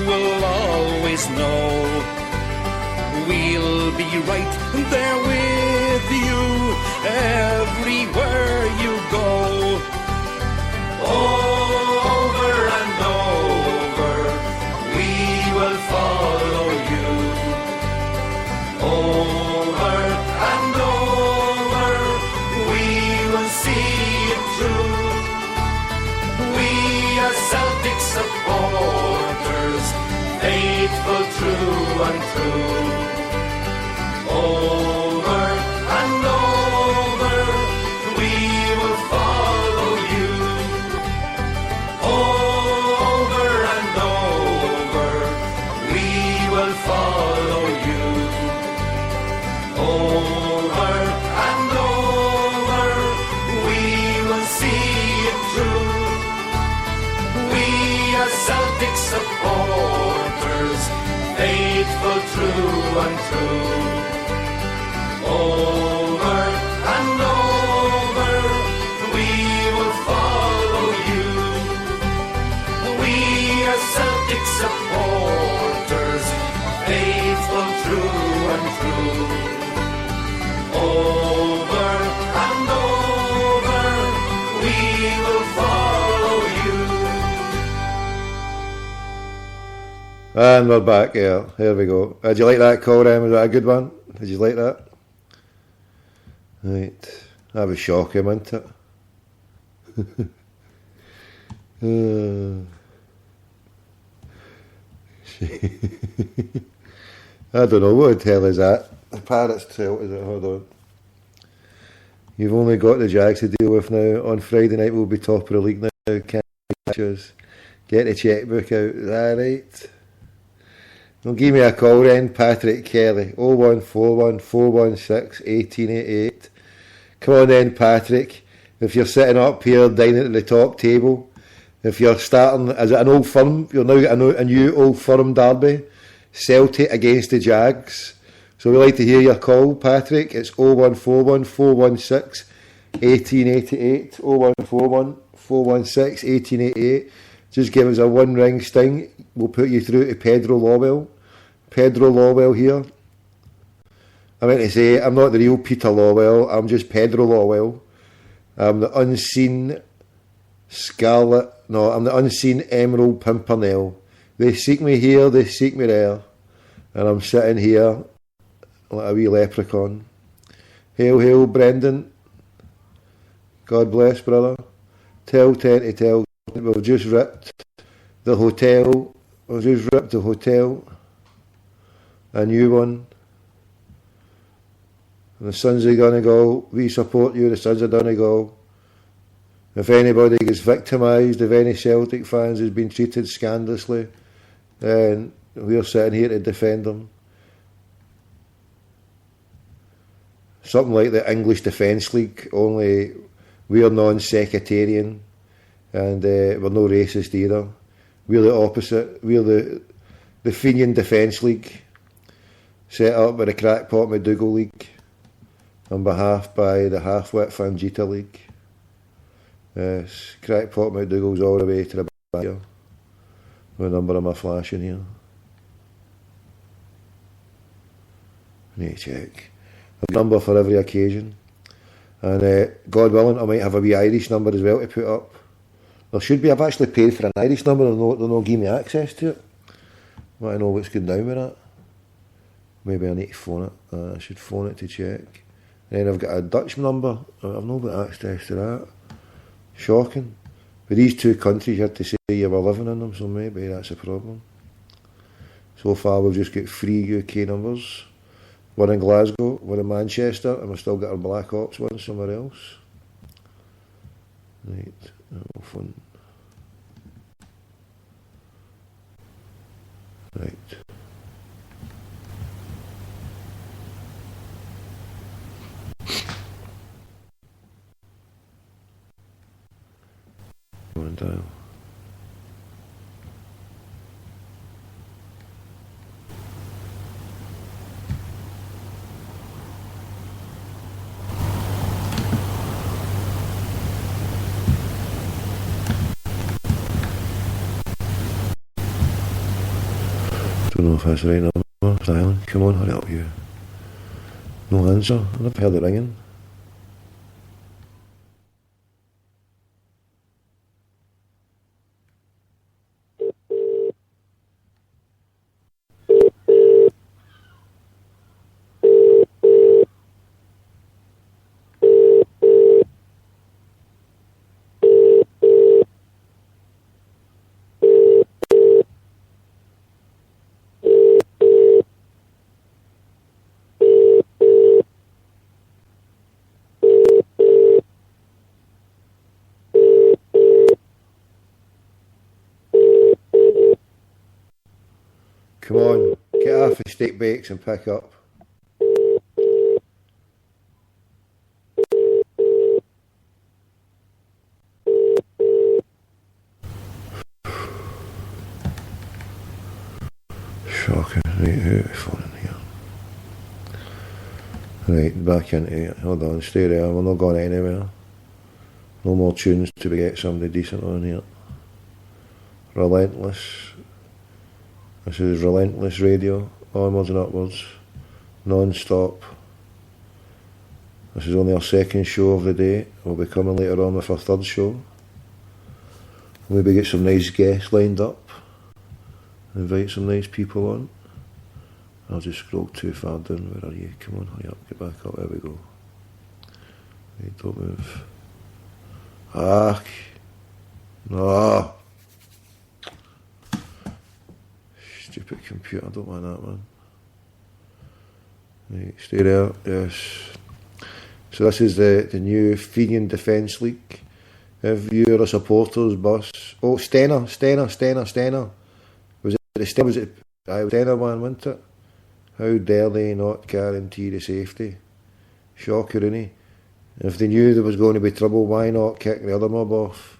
will always know. We'll be right there with you everywhere you go. Over and over. true and true. Over and over we will follow you. Over and over we will follow you. Over and over we will see it through. We are Celtic supporters, faithful, true and true. Over and over we will follow you. We are Celtic supporters, faithful, true and true. Over and over we will follow you. And we're back, yeah. Here we go. Did you like that call, Em? Was that a good one? Did you like that? Right. That was shocking, wasn't it? I don't know, what the hell is that? The parrot's tail, is it? Hold on. You've only got the Jags to deal with now. On Friday night we'll be top of the league now. Can't catch us. Get the chequebook out. Is that right? Well, give me a call then, Patrick Kelly. 0141 416 1888. Come on then, Patrick. If you're sitting up here dining at the top table, if you're starting, is it an Old Firm? You're now getting a new Old Firm derby. Celtic against the Jags. So we'd like to hear your call, Patrick. It's 0141 416 1888. 0141 416 1888. Just give us a one ring sting. We'll put you through to Pedro Lawwell. Pedro Lawwell here. I meant to say, I'm not the real Peter Lawwell. I'm just Pedro Lawwell. I'm the unseen Scarlet. No, I'm the unseen Emerald Pimpernel. They seek me here, they seek me there. And I'm sitting here like a wee leprechaun. Hail, hail, Brendan. God bless, brother. Tell 10 to tell. We've just ripped the hotel. We've just ripped the hotel. A new one. And the Suns are going to go. We support you. The Suns are going to go. If anybody gets victimised, if any Celtic fans has been treated scandalously, then we're sitting here to defend them. Something like the English Defence League, only we're non-sectarian and we're no racist either. We're the opposite. We're the Fenian Defence League, set up by the Crackpot McDougall League, on behalf by the Half-Wit Fangita League. Yes, Crackpot McDougall's all the way to the back here. What number am I flashing here? I need to check. A number for every occasion. And God willing, I might have a wee Irish number as well to put up. There should be, I've actually paid for an Irish number, they'll not give me access to it. I want to know what's going down with that. Maybe I need to phone it. I should phone it to check. And then I've got a Dutch number. I've not got access to that. Shocking. But these two countries, you had to say you were living in them, so maybe that's a problem. So far we've just got 3 UK numbers. One in Glasgow, one in Manchester, and we've still got our Black Ops one somewhere else. Right, that'll phone. Right. Go and dial. Don't know if that's the right number. Dialing. Come on, hurry up, you. No answer. I've never heard it ringing. Come on, get off the steak bakes and pick up. Shocking. Right, who are we phoning here? Right, back into it. Hold on, stay there. We're not going anywhere. No more tunes till we get somebody decent on here. Relentless. This is Relentless Radio. Onwards and upwards. Non-stop. This is only our second show of the day. We'll be coming later on with our third show. Maybe get some nice guests lined up. Invite some nice people on. I'll just scroll too far down. Where are you? Come on, hurry up, get back up. There we go. Wait, don't move. Ah, no. Stupid computer, I don't want that, man. Right, stay there. Yes. So this is the new Fenian Defence League. If you're a supporters bus, Stenner. Was it Stenner one, wasn't it? How dare they not guarantee the safety? Shocker, innit? If they knew there was going to be trouble, why not kick the other mob off?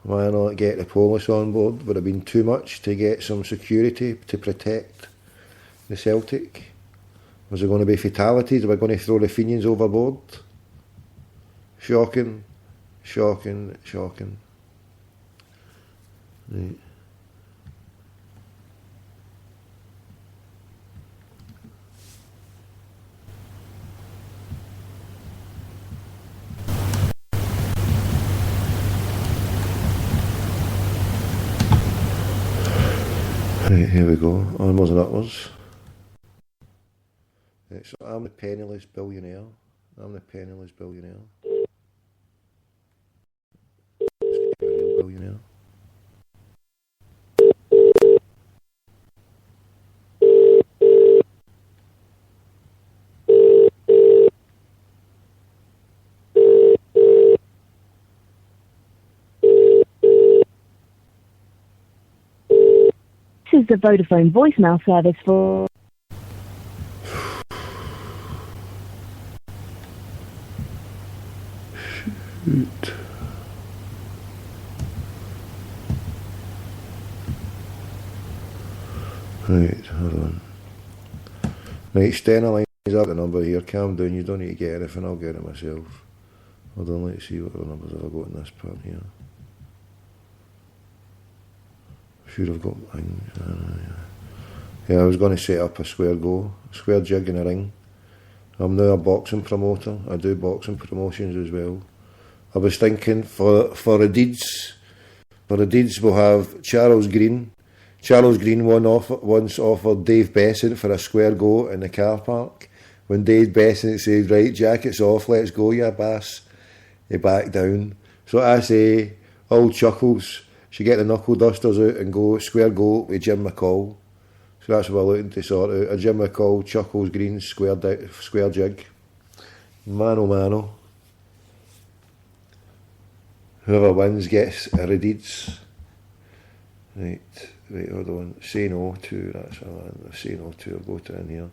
Why not get the police on board? Would have been too much to get some security to protect the Celtic. Was there going to be fatalities? Are we going to throw the Fenians overboard? Shocking. Right. Right, here we go. Onwards and upwards. Right, so I'm the penniless billionaire. Billionaire. This is the Vodafone voicemail service for... Shoot. Right, hold on. Right, Stenner lines up the number here. Calm down, you don't need to get anything, I'll get it myself. Hold on, let's see what the numbers have I got in this part here. Should have got... Yeah, I was going to set up a square jig in a ring. I'm now a boxing promoter. I do boxing promotions as well. I was thinking for the deeds we'll have Charles Green. Charles Green once offered Dave Besant for a square go in the car park. When Dave Besant said, right, jackets off, let's go, you bass, he backed down. So I say, old Chuckles should get the knuckle dusters out and go square go with Jim McCall. So that's what we're looking to sort out. A Jim McCall, Chuckles Green square jig. Mano. Whoever wins gets a Redids. Right, hold on. Say no to, that's a one. Say no to, I'll go to in here.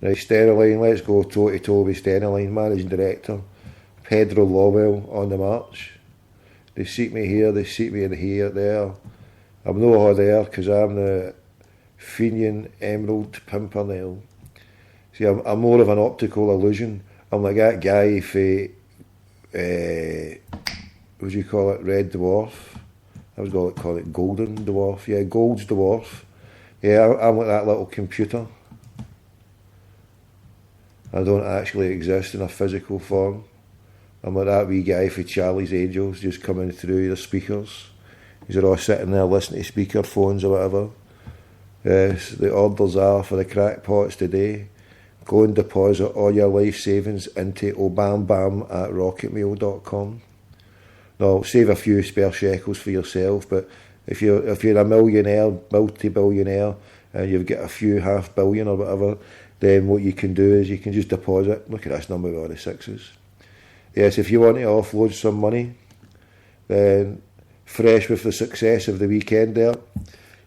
Right, Sterling, let's go toe to toe with Sterling, Managing Director. Pedro Lawwell on the march. They seat me here, they seat me in here, there. I'm no there because I'm the Fenian Emerald Pimpernel. See, I'm more of an optical illusion. I'm like that guy for, what do you call it, Red Dwarf? I was going to call it Golden Dwarf. Yeah, Gold's Dwarf. Yeah, I'm like that little computer. I don't actually exist in a physical form. I'm like that wee guy for Charlie's Angels just coming through the speakers. He's all sitting there listening to speaker phones or whatever. Yes, the orders are for the crackpots today. Go and deposit all your life savings into obambam@rocketmail.com. Now, save a few spare shekels for yourself, but if you're a millionaire, multi-billionaire, and you've got a few $500 million or whatever, then what you can do is you can just deposit. Look at this number with all the sixes. Yes, if you want to offload some money, then fresh with the success of the weekend there,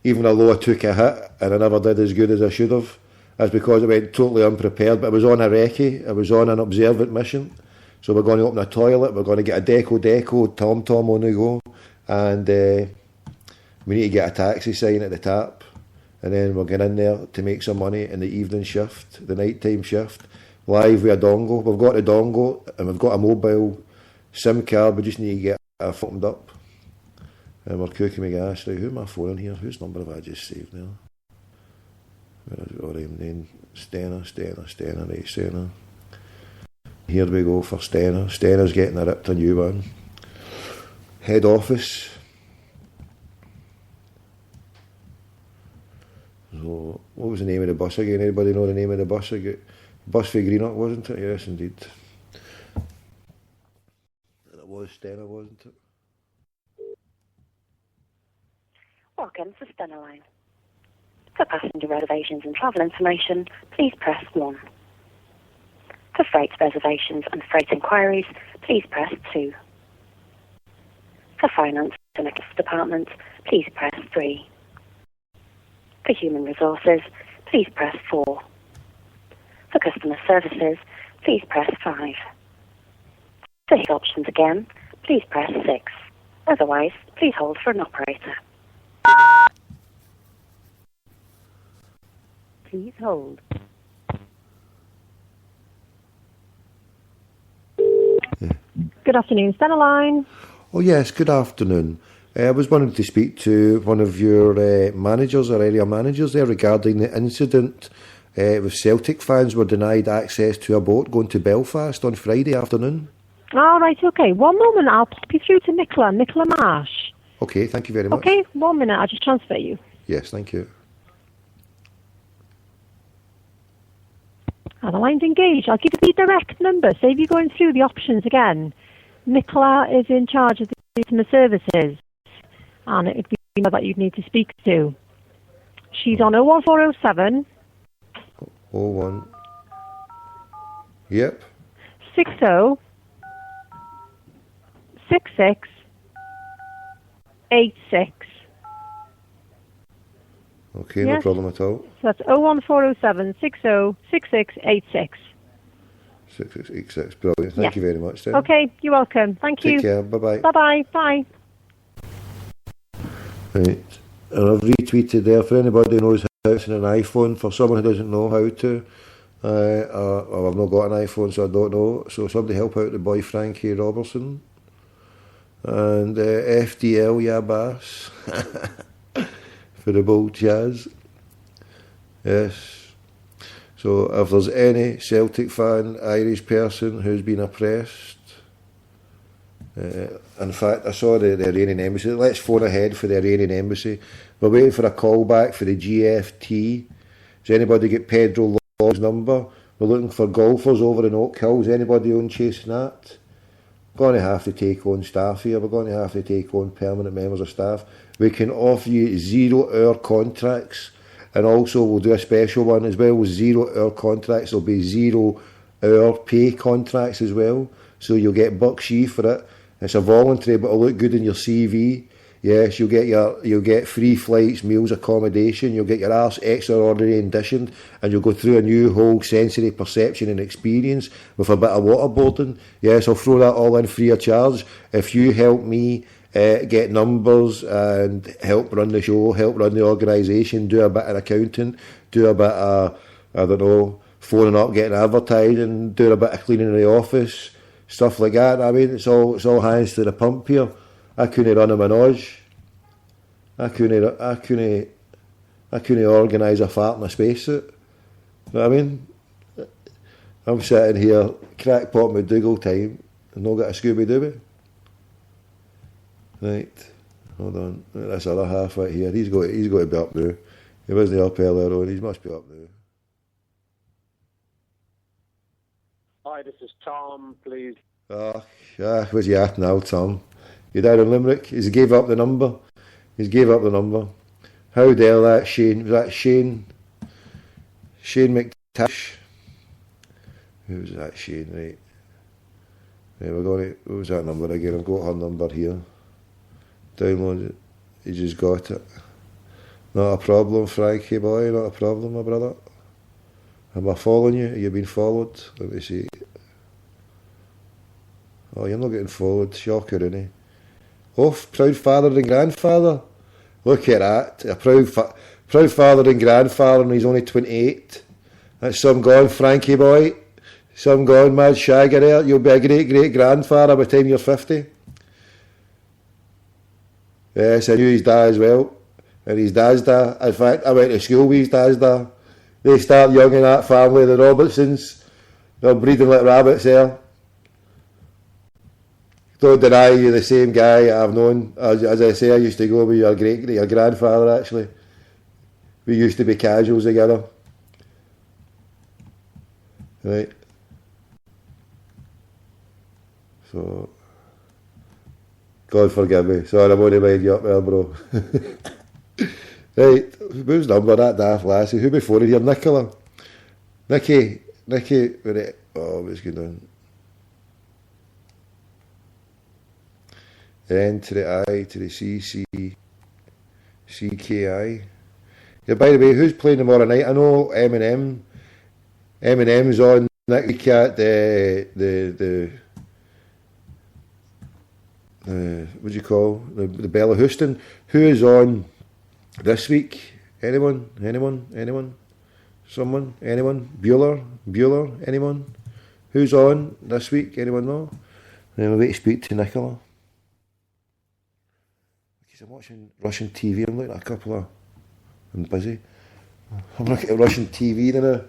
even though I took a hit and I never did as good as I should have, that's because I went totally unprepared. But I was on a recce, I was on an observant mission. So we're going to open a toilet, we're going to get a deco tom-tom on the go, and we need to get a taxi sign at the tap, and then we're going in there to make some money in the evening shift, the nighttime shift, live with a dongle. We've got a dongle, and we've got a mobile SIM card, we just need to get it phoned up. And we're cooking my gas. Right, who am I phoning here? Whose number have I just saved now? Where is it? All right, then Stena, right, Stena. Here we go for Stena. Stena's getting a ripped a new one. Head office. So, what was the name of the bus again? Anybody know the name of the bus again? Bus for Greenock, wasn't it? Yes, indeed. And it was Stena, wasn't it? Welcome to Stena Line. For passenger reservations and travel information, please press 1. For freight reservations and freight inquiries, please press 2. For finance and accounts department, please press 3. For human resources, please press 4. For customer services, please press 5. For his options again, please press 6. Otherwise, please hold for an operator. Please hold. Good afternoon, Stena Line. Oh yes, good afternoon. I was wanting to speak to one of your managers or area managers there regarding the incident with Celtic fans were denied access to a boat going to Belfast on Friday afternoon. All right, okay. 1 moment, I'll pop you through to Nicola Marsh. Okay, thank you very much. Okay, 1 minute, I'll just transfer you. Yes, thank you. The line's engaged. I'll give you the direct number. Save you going through the options again. Nicola is in charge of the customer services, and it would be her that you'd need to speak to. She's on 01407 01. Yep. 60 66 86. Okay, yes. No problem at all. So that's 01407 60 66 86. 6686, brilliant. Thank you very much then. Okay, you're welcome. Thank you. Take care, bye-bye. Bye-bye, bye. Right, and I've retweeted there for anybody who knows how to use an iPhone, for someone who doesn't know how to. I've not got an iPhone, so I don't know. So somebody help out the boy Frankie Robertson. And FDL Yabas for the Bull Jazz. Yes. So if there's any Celtic fan, Irish person who's been oppressed, in fact I saw the Iranian embassy, let's phone ahead for the Iranian embassy. We're waiting for a call back for the GFT. Does anybody get Pedro Law's number? We're looking for golfers over in Oak Hill. Is anybody on chasing that? We're going to have to take on staff here. We're going to have to take on permanent members of staff. We can offer you 0-hour contracts, and also we'll do a special one as well with 0-hour contracts. There'll be 0-hour pay contracts as well, so you'll get bucksheaf for it. It's a voluntary, but it'll look good in your CV. Yes, you'll get free flights, meals, accommodation. You'll get your arse extraordinary conditioned, and you'll go through a new whole sensory perception and experience with a bit of waterboarding. Yes, I'll throw that all in free of charge if you help me get numbers and help run the show, help run the organisation, do a bit of accounting, do a bit of, I don't know, phoning up, getting advertising, do a bit of cleaning in the office, stuff like that. I mean, it's all hands to the pump here. I couldn't run a menage. I couldn't organise a fart in a spacesuit. You know what I mean? I'm sitting here, crackpot McDougall time, and not got a Scooby-Dooby. Right, hold on. This other half right here. He's got to be up now. He wasn't up earlier on. He must be up now. Hi, this is Tom. Please. Where's you at now, Tom? You died in Limerick. He's gave up the number. How dare that Shane? Was that Shane? Shane McTash. Who was that Shane? Right. We're going to. What was that number again? I've got her number here. Download it. You just got it. Not a problem, Frankie boy, not a problem, my brother. Am I following you? Are you being followed? Let me see. Oh, you're not getting followed. Shocker, innit? Oh, proud father and grandfather. Look at that. A proud father and grandfather, and he's only 28. That's some gone, Frankie boy. Some gone, mad shagger there. You'll be a great-great-grandfather by the time you're 50. Yes, I knew his dad as well. And his dad's dad. In fact, I went to school with his dad's dad. They start young in that family, the Robertsons. They're breeding like rabbits there. Don't deny you're the same guy I've known. As I say, I used to go with your grandfather, actually. We used to be casuals together. Right. So, God forgive me. Sorry, I'm only mind you up there, bro. Right, whose number that daft lassie? Who before here? Nicola? Nicky, right. Oh, what's going on? N to the I to the C, CKI. Yeah, by the way, who's playing tomorrow night? I know Eminem. Eminem's on. Nicky Cat, the what do you call the Bella Houston? Who is on this week? Anyone? Someone? Anyone? Bueller? Anyone? Who's on this week? Anyone know? Then we'll wait to speak to Nicola. I'm watching Russian TV. I'm looking at a couple of... I'm busy. I'm looking at Russian TV then.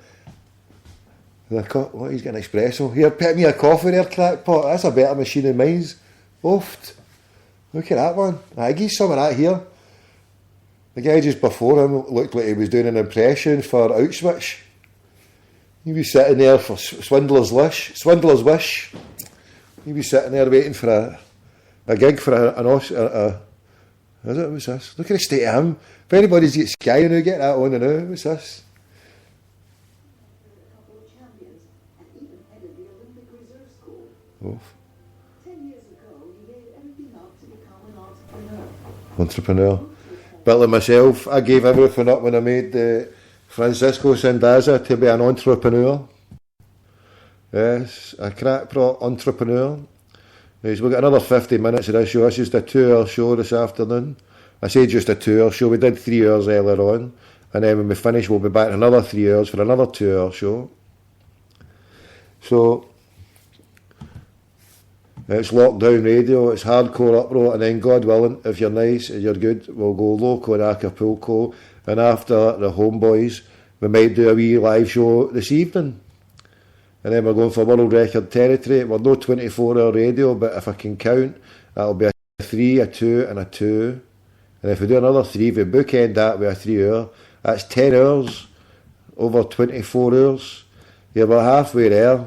What, he's getting an espresso. Here, pet me a coffee there, crackpot. That's a better machine than mine's. Oft. Look at that one. I give some of that here. The guy just before him looked like he was doing an impression for Auschwitz. He'd be sitting there for Swindler's Wish. He'd be sitting there waiting for a gig for is it? What's this? Look at the state of him. If anybody's got Sky now, get that on now. What's this? Oh. 10 years ago, he gave everything up to become an entrepreneur. But like myself, I gave everything up when I made Francisco Sandaza to be an entrepreneur. Yes, a crackpot entrepreneur. We've got another 50 minutes of this show. It's just a 2-hour show this afternoon. I say just a 2-hour show. We did 3 hours earlier on. And then when we finish, we'll be back in another 3 hours for another 2-hour show. So, it's lockdown radio, it's hardcore uproar, and then God willing, if you're nice and you're good, we'll go loco in Acapulco. And after the Homeboys, we might do a wee live show this evening. And then we're going for world record territory. We're no 24-hour radio, but if I can count, that'll be a 3, a 2, and a 2. And if we do another 3, if we bookend that with a 3-hour, that's 10 hours over 24 hours. Yeah, we're halfway there.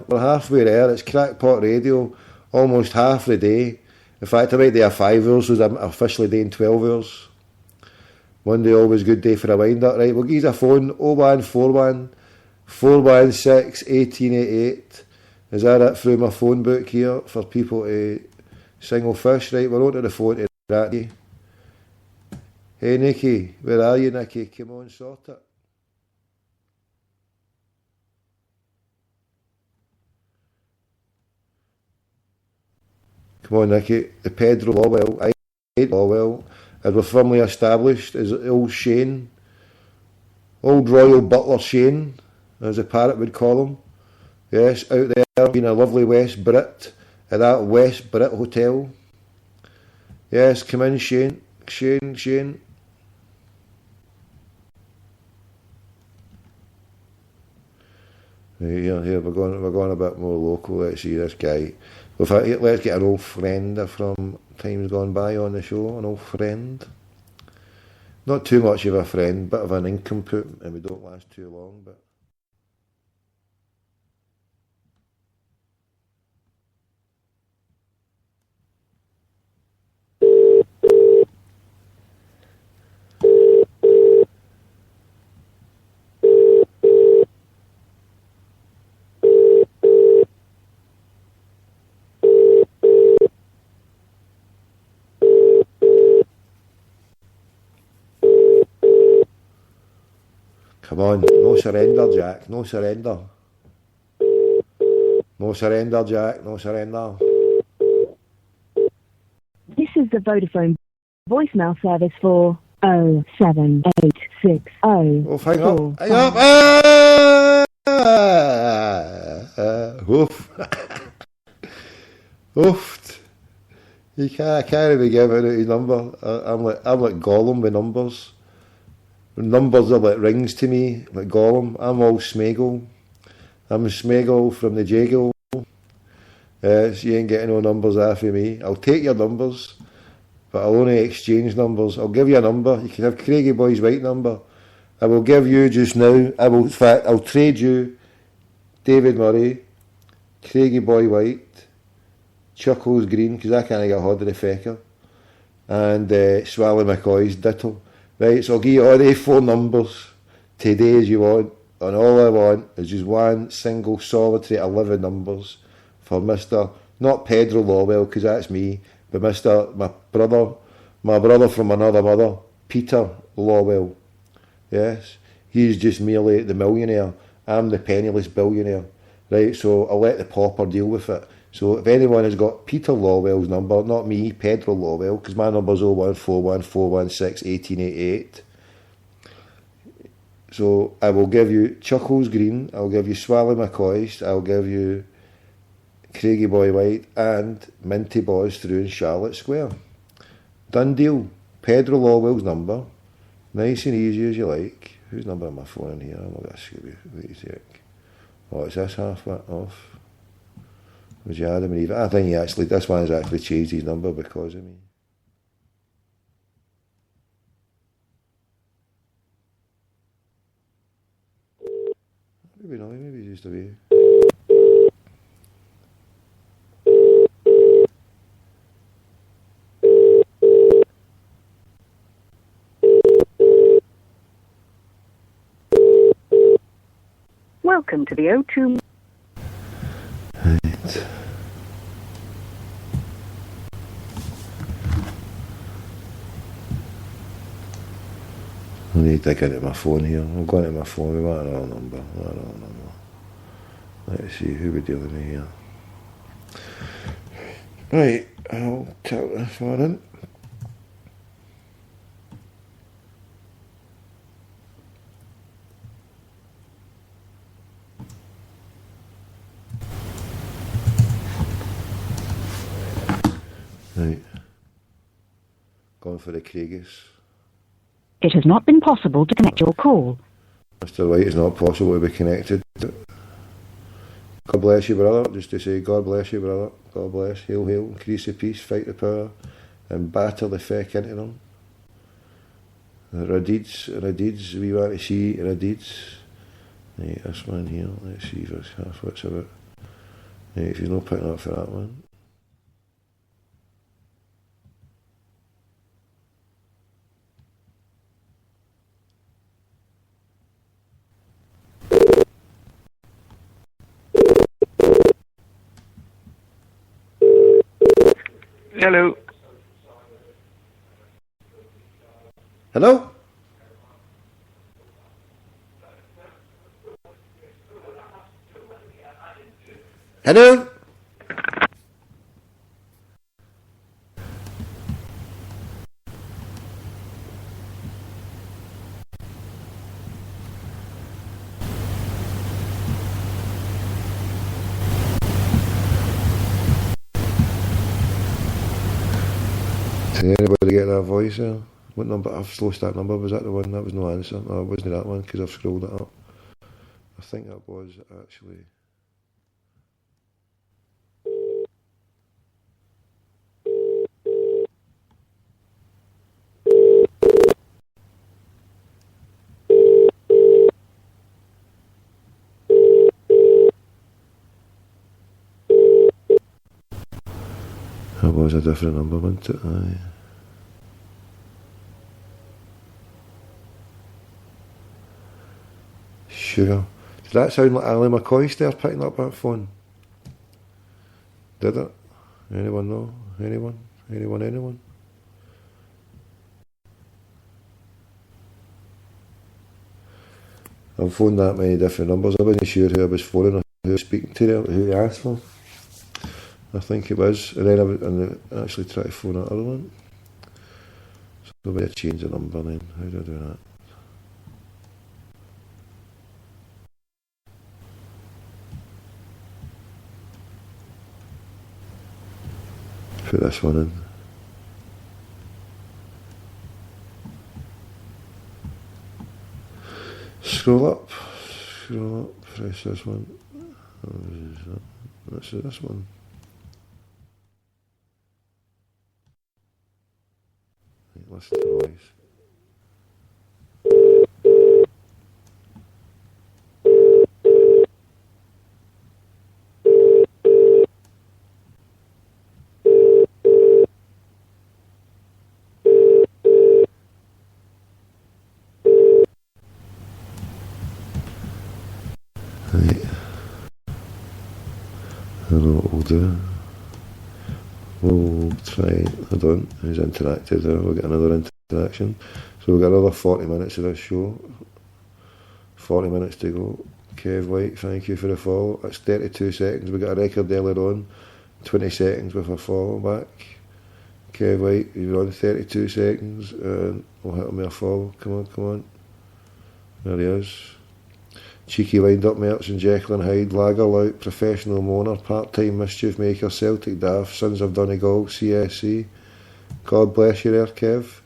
It's crackpot radio, almost half the day. In fact, I might do a 5 hours, so I'm officially doing 12 hours. One day, always good day for a wind-up. Right, we'll give you a phone, 0141 416 1888. Is that it through my phone book here for people to single fish? Right, we're on to the phone to that day. Hey Nicky, where are you, Nicky? Come on, sort it. Come on, Nicky. The Pedro Lawwell, Lawwell, as we're firmly established, is old Shane, old Royal Butler Shane, as the parrot would call him. Yes, out there being a lovely West Brit at that West Brit Hotel. Yes, come in, Shane. Shane. Here, we're going a bit more local. Let's see this guy. Let's get an old friend from times gone by on the show. An old friend. Not too much of a friend, bit of an incomplete, and we don't last too long, but. Come on, no surrender, Jack, no surrender. No surrender, Jack, no surrender. This is the Vodafone voicemail service for 07860. Oh, hang up, hang up! Oof. Oof. I can't even give out his number. I'm like Gollum with numbers. Numbers are like rings to me, like Gollum. I'm all Smeagol. I'm Smeagol from the Jago. Yes, you ain't getting no numbers after me. I'll take your numbers, but I'll only exchange numbers. I'll give you a number. You can have Craigie Boy's White number. I will give you just now. In fact, I'll trade you David Murray, Craigie Boy White, Chuckles Green, because I can't get hold of the fecker, and Swally McCoy's ditto. Right, so I'll give you all the 4 numbers today as you want, and all I want is just one single solitary 11 numbers for Mr. not Pedro Lawwell, because that's me, but my brother from another mother, Peter Lawwell. Yes, he's just merely the millionaire. I'm the penniless billionaire. Right, so I'll let the pauper deal with it. So if anyone has got Peter Lawwell's number, not me, Pedro Lawwell, because my number's 01414161888. So I will give you Chuckles Green, I'll give you Swally McCoy, I'll give you Craigie Boy White and Minty Boys through in Charlotte Square. Done deal. Pedro Lawwell's number. Nice and easy as you like. Whose number am I phoning here? I'm not going to Scooby. Wait a sec. Oh, is this half off? Was you Adam and Eve? I think this one has actually changed his number because of me. Maybe not, maybe he's just away. Welcome to the O2. Right. I need to get into my phone here. I'm going to my phone. We want another number. Let's see who we're dealing with here. Right, I'll tell this one in. Right. Going for the Craigies. It has not been possible to connect your call. Mr. White, it's not possible to be connected. God bless you, brother. Just to say, God bless you, brother. God bless. Hail, hail. Increase the peace, fight the power, and batter the feck into them. Radids, we want to see Radids. Right, this one here. Let's see if it's half what's about. Right, if you're not picking up for that one. Hello. Hello? Hello? Did anybody get that voice there? What number? I've lost that number. Was that the one? That was no answer. No, it wasn't that one because I've scrolled it up. I think that was actually. That was a different number, wasn't it? Aye. Sugar. Did that sound like Ali McCoy there picking up that phone? Did it? Anyone know? Anyone? Anyone? I've phoned that many different numbers. I wasn't sure who I was phoning or who I was speaking to there, who he asked for. I think it was, and then I actually tried to phone that other one. So I better change the number then. How do I do that? Put this one in. Scroll up, press this one. That's this one. List of voice. Right. I don't know what we'll do. We'll try, hold on, who's interacted there? We'll get another interaction. So we've got another 40 minutes of this show. 40 minutes to go. Kev White, thank you for the follow. That's 32 seconds. We got a record earlier on. 20 seconds with a follow back. Kev White, you're on 32 seconds. And we'll hit him with a follow. Come on. There he is. Cheeky wind-up Merchant, Jekyll and Hyde, Lagerlout, Professional Moaner, Part-Time Mischief Maker, Celtic Daft, Sons of Donegal, CSC. God bless you there, Kev.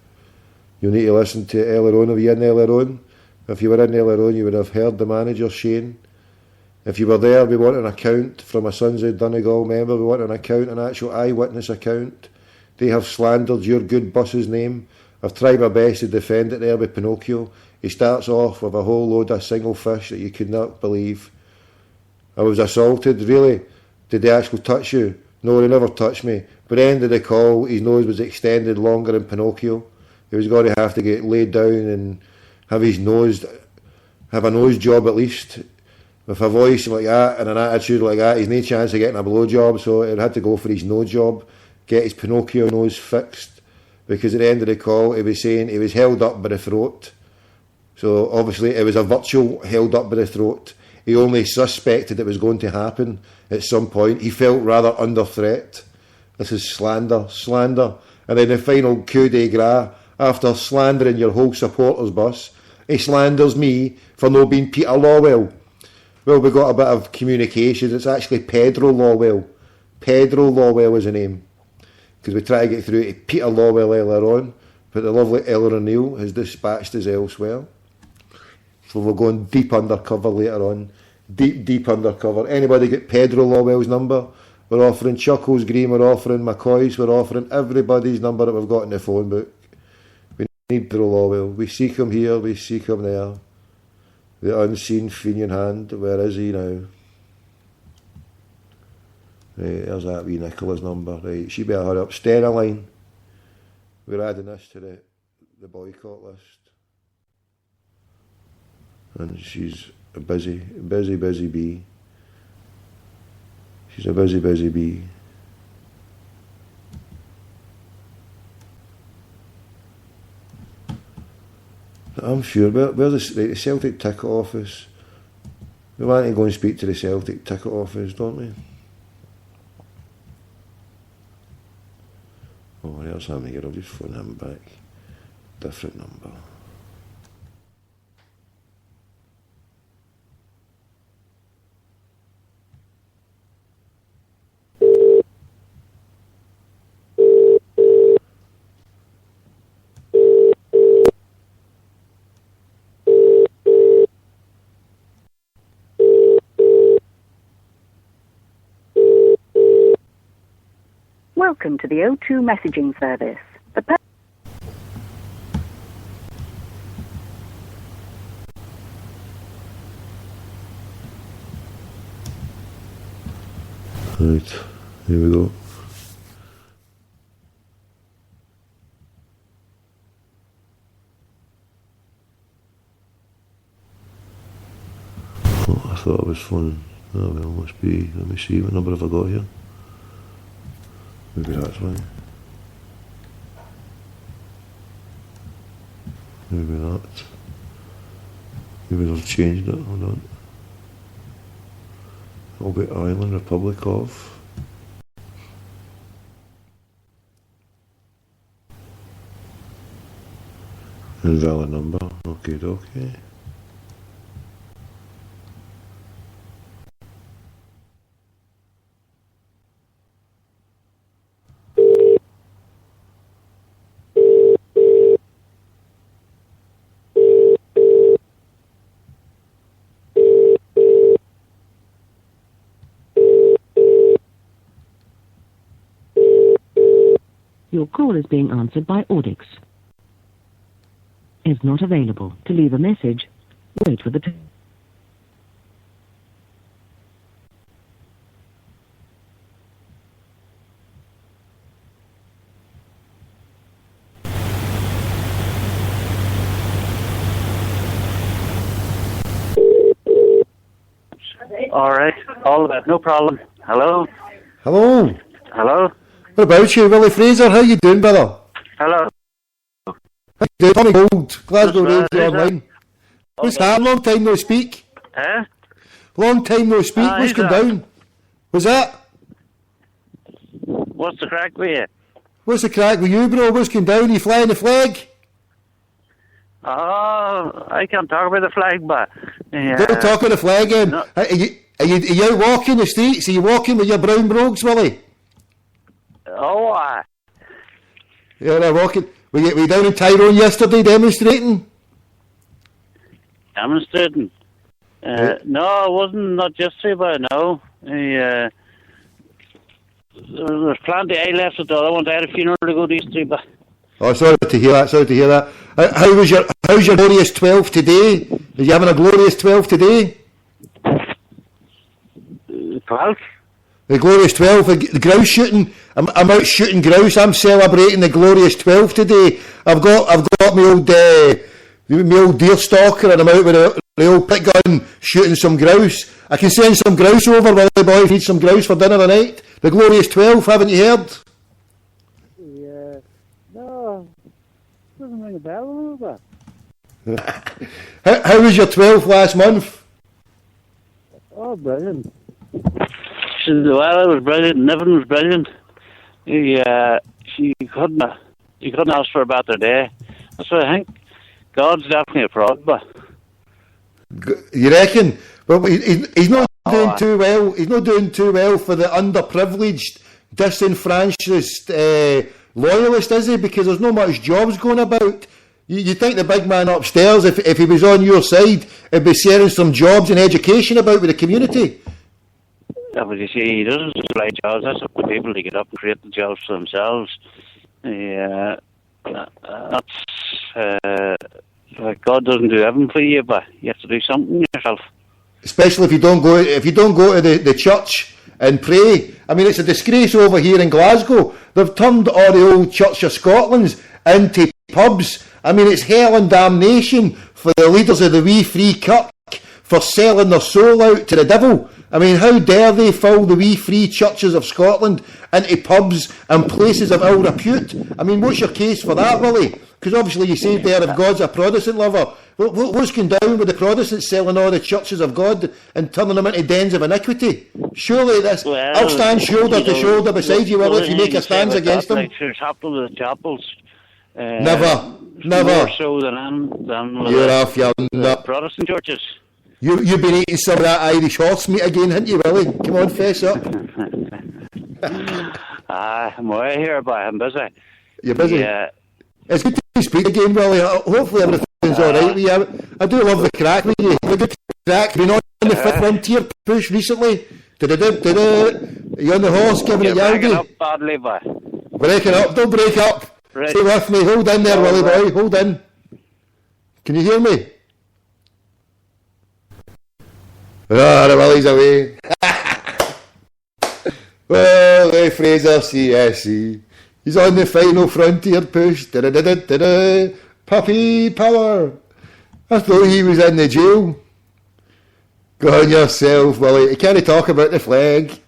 You need to listen to earlier on. Were you in earlier on? If you were in earlier on, you would have heard the manager, Shane. If you were there, we want an account from a Sons of Donegal member. We want an account, an actual eyewitness account. They have slandered your good boss's name. I've tried my best to defend it there with Pinocchio. He starts off with a whole load of single fish that you could not believe. I was assaulted, really? Did they actually touch you? No, they never touched me. But at the end of the call, his nose was extended longer than Pinocchio. He was going to have to get laid down and have a nose job at least. With a voice like that and an attitude like that, he's no chance of getting a blow job, so he had to go for his nose job, get his Pinocchio nose fixed. Because at the end of the call, he was saying he was held up by the throat. So obviously it was a virtual held up by the throat. He only suspected it was going to happen at some point. He felt rather under threat. This is slander. And then the final coup de grace, after slandering your whole supporters bus, he slanders me for not being Peter Lawwell. Well, we got a bit of communication. It's actually Pedro Lawwell. Pedro Lawwell is the name. Because we try to get through to Peter Lawwell earlier on, but the lovely Eleanor Neal has dispatched us elsewhere. So we're going deep undercover later on. Deep undercover. Anybody get Pedro Lawwell's number? We're offering Chuckles Green, we're offering McCoy's, we're offering everybody's number that we've got in the phone book. We need Pedro Lawwell. We seek him here, we seek him there. The unseen Fenian hand, where is he now? Right, there's that wee Nicola's number. Right, she better hurry up. Sterilline. We're adding this to the boycott list. And she's a busy bee. She's a busy bee. I'm sure, where's the Celtic ticket office? We want to go and speak to the Celtic ticket office, don't we? Oh, there's him here. I'll just phone him back. Different number. Welcome to the O2 messaging service. Right, here we go. Oh, I thought I was phoning. Oh well, must be. Let me see, what number have I got here? Maybe that's right. Maybe that. Maybe they've changed it. Hold on. It'll be Island Republic of. Invalid number. Okay, okay. Your call is being answered by Audix. Is not available. To leave a message, wait for the tone. All right, all of that, no problem. Hello? Hello. Hello? What about you, Willie Fraser? How you doing, brother? Hello? How you doing? Tommy Gold, Glasgow What's Radio that? Online. What's that? Long time no speak. Eh? Long time no speak. What's who's going that? down? What's that? What's the crack with you? What's the crack with you, bro? What's going down? You flying the flag? Oh, I can't talk about the flag, but... Don't talk about the flag, No. Are you out walking the streets? Are you walking with your brown brogues, Willie? Oh, Yeah, they're walking. Were you down in Tyrone yesterday demonstrating? demonstrating. No, I wasn't, not yesterday, but no. There's plenty I left at the other ones. I had a funeral to go to yesterday, but... Oh, sorry to hear that. Sorry to hear that. How's your glorious 12 today? Are you having a glorious 12 today? 12? The glorious 12, the grouse shooting. I'm out shooting grouse. I'm celebrating the glorious 12 today. I've got my old deer stalker, and I'm out with the old pick gun shooting some grouse. I can send some grouse over, Willie boy, if you need some grouse for dinner tonight. The glorious 12, haven't you heard? Yeah. No. Doesn't ring a bell a little bit. How was your 12 last month? Oh, brilliant. The weather was brilliant, and everything was brilliant. You couldn't ask for a better day. So I think God's definitely a fraud, but... You reckon? Well, he's not doing too well. He's not doing too well for the underprivileged, disenfranchised loyalist, is he? Because there's not much jobs going about. You think the big man upstairs, if he was on your side, he'd be sharing some jobs and education about with the community. Yeah, but you see, he doesn't supply jobs. That's up to people to get up and create the jobs for themselves. God doesn't do everything for you, but you have to do something yourself. Especially if you don't go to the church and pray. I mean, it's a disgrace over here in Glasgow. They've turned all the old Church of Scotland's into pubs. I mean, it's hell and damnation for the leaders of the wee free kirk for selling their soul out to the devil. I mean, how dare they fill the wee free churches of Scotland into pubs and places of ill repute? I mean, what's your case for that, Willie? Because obviously you said there, if God's a Protestant lover, what's going down with the Protestants selling all the churches of God and turning them into dens of iniquity? Surely this, I'll stand shoulder to shoulder beside you, Willie, if you make a stand against them. Like there's happened with the chapels. Never. More so than with You're off your the Protestant churches. You've been eating some of that Irish horse meat again, haven't you, Willie? Come on, fess up. I'm away here, but I'm busy. You're busy? Yeah. It's good to speak again, Willie. Hopefully everything's alright with you. I do love the crack with you. The good crack. Been on the fifth frontier push recently. Are you on the horse giving it You're breaking yaldy? up badly, but... Breaking up. Don't break up. Right. Stay with me. Hold in there, Willie boy. Hold in. Can you hear me? The Willie's away. Well, Fraser, CSC. He's on the final frontier push. Da-da-da-da-da-da. Puppy power. I thought he was in the jail. Go on yourself, Willie. You can't talk about the flag.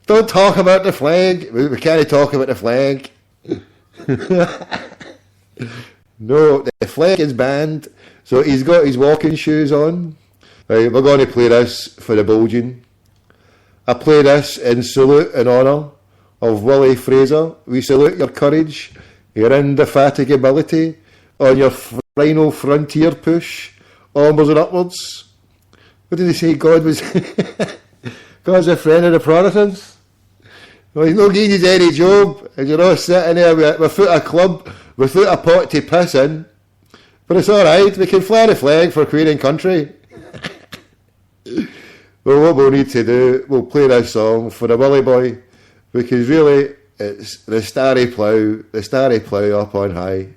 Don't talk about the flag. We can't talk about the flag. No, the flag is banned. So he's got his walking shoes on. Right, we're going to play this for the Belgian. I play this in salute and honour of Willie Fraser. We salute your courage, your indefatigability on your final frontier push, onwards and upwards. What did he say? God was God's a friend of the Protestants. Well, he's not giving you any job, and you're all sitting there without a club, without a pot to piss in. But it's alright, we can fly the flag for Queen and country. Well, what we'll need to do, we'll play this song for the Willie Boy, because really, it's the starry plough up on high.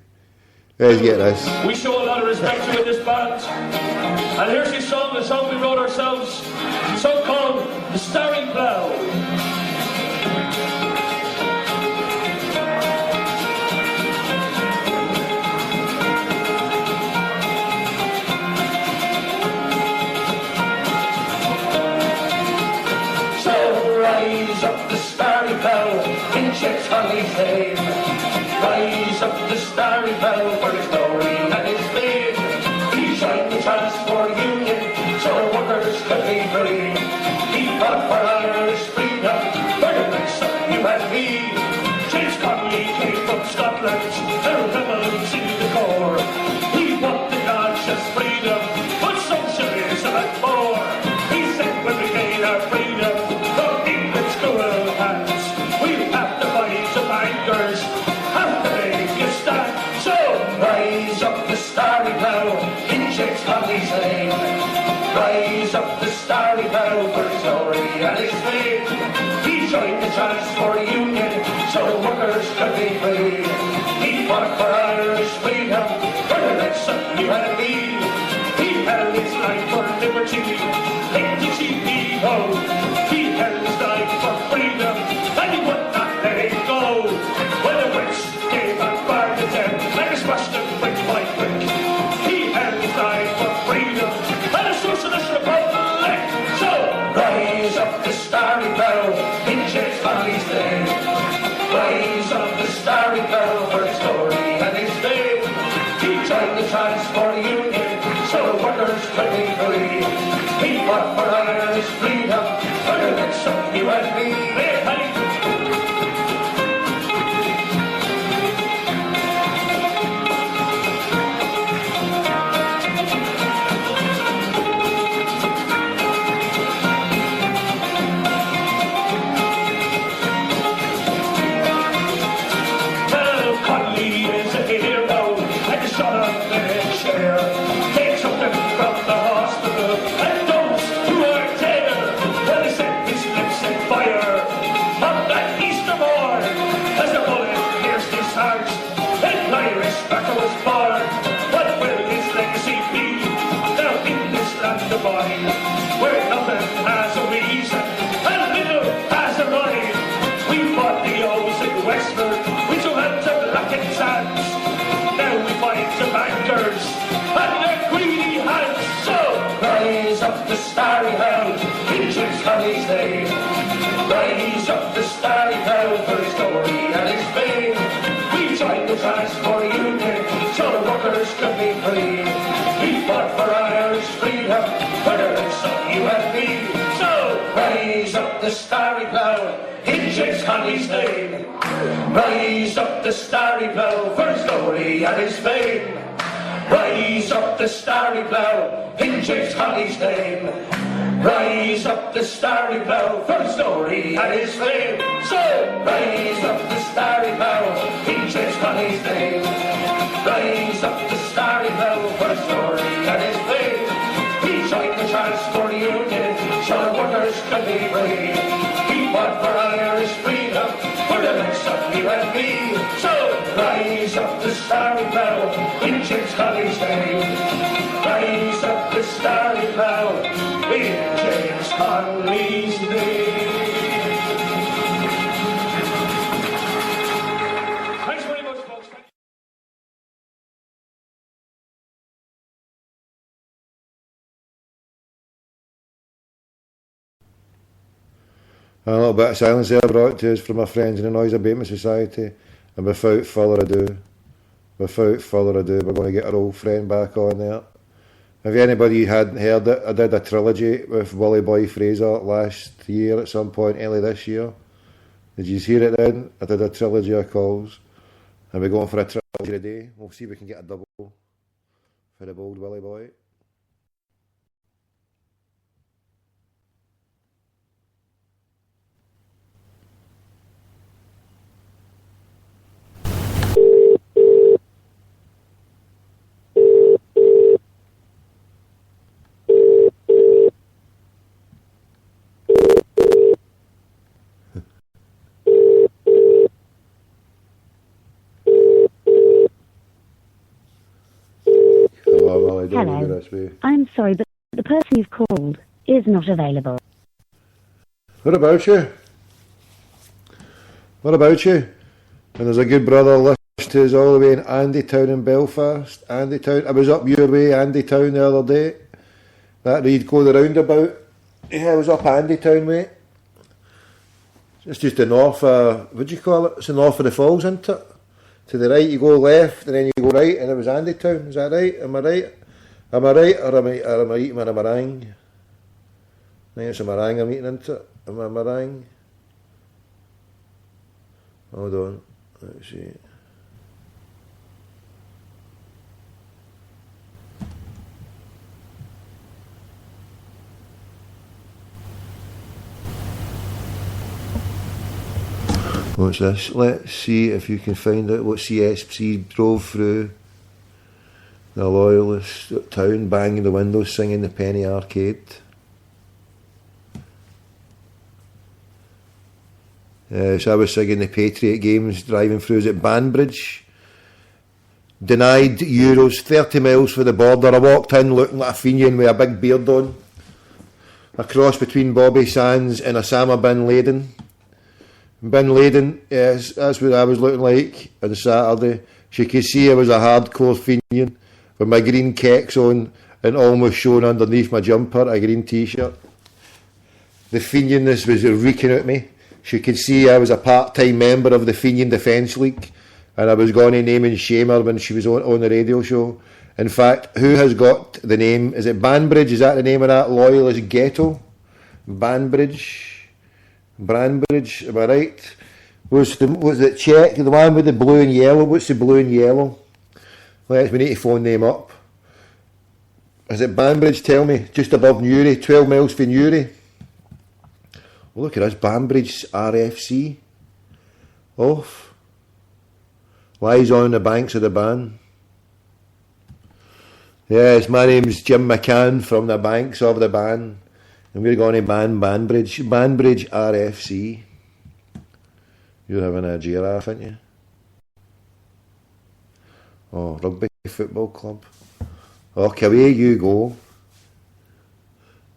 Let's get this. We show a lot of respect to in this band. And here's his song, the song we wrote ourselves. A song called The Starry Plough. Rise up the starry plough in Chet's Holly's name. Rise up the starry plough for his glory and his fame. He shined the transport union so workers could be free. He fought for Irish freedom, for the rights of you and me. James Connolly came from Scotland, the rebels in the core. He wanted not just freedom, but socialism and more. He said when we gain our freedom, starry plough in James Conley's name. Rise up the starry plough for his glory and his fame. He joined the Transport Union so workers could be free. He fought for Irish freedom, for the rights of you and me. He held his life for liberty, like the GPO. He held his life for freedom, and he would not let it go. When the Brits gave up bar to them, like a smashed them brick by brick. He held his life for freedom, and a socialist republic. So rise up the starry plough in James Conley's name. Rise up the starry plough for his glory and his fame. He joined the Transport Union so workers could be free. He fought for Irish freedom, for the rights of you and me. Where nothing has a reason and little has a rhyme. We fought the O's in Westford, we took hands of black and sands. Now we fight the bankers and their greedy hands. So rise up the starry plough in James Conley's name. Rise up the starry plough for his glory and his fame. We joined the Transport Union so the workers could be free. We fought for Irish freedom, for the rights of you and me. So rise up the starry plough in James Conley's name. Rise up the starry plough for his glory and his fame. Rise up the starry plough in James Conley's name. Rise up the starry plough for his glory and his fame. So rise up the starry plough in James Conley's name. Rise up the starry plough for his glory and his fame. He joined the Transport Union so the workers could be free. He fought for Irish freedom, for the rights of you and me. So rise up the starry plough in James Conley's name. Rise up the starry plough in James Conley's name. Thanks very much, folks. A little bit of silence there brought to us from our friends in the Noise Abatement Society, and without further ado, we're going to get our old friend back on there. Have anybody hadn't heard it? I did a trilogy with Willie Boy Fraser last year at some point, early this year. Did you hear it then? I did a trilogy of calls. And we're going for a trilogy today. We'll see if we can get a double for the bold Willie Boy. Hello. I'm sorry, but the person you've called is not available. What about you? What about you? And there's a good brother listening to us all the way in Andytown in Belfast. Andytown. I was up your way, Andytown, the other day. That you'd go the roundabout. Yeah, I was up Andytown, mate. It's just the north, what do you call it? It's the north of the falls, isn't it? To the right you go left and then you go right and it was Andytown. Is that right? Am I right? Am I right or am I eating a meringue? I think it's a meringue I'm eating, isn't it? Am I a meringue? Hold on. Let's see. What's this? Let's see if you can find out what CSC drove through the loyalist town, banging the windows, singing the Penny Arcade. So I was singing the Patriot games, driving through, is it Banbridge? Denied Euros, 30 miles for the border. I walked in looking like a Fenian with a big beard on. A cross between Bobby Sands and Osama bin Laden. Bin Laden, yes, that's what I was looking like on Saturday. She could see I was a hardcore Fenian with my green kecks on and almost showing underneath my jumper, a green t-shirt. The Fenianness was reeking at me. She could see I was a part-time member of the Fenian Defence League and I was going to name and shame her when she was on the radio show. In fact, who has got the name? Is it Banbridge? Is that the name of that loyalist ghetto? Banbridge? Branbridge, am I right? Was it Czech, the one with the blue and yellow? What's the blue and yellow? We need to phone them up. Is it Banbridge? Tell me, just above Newry, 12 miles from Newry. Well, look at us, Banbridge RFC. Off. Lies on the banks of the Ban. Yes, my name's Jim McCann from the banks of the Ban. And we're going to Banbridge RFC. You're having a giraffe, aren't you? Oh, rugby football club. Okay, away you go.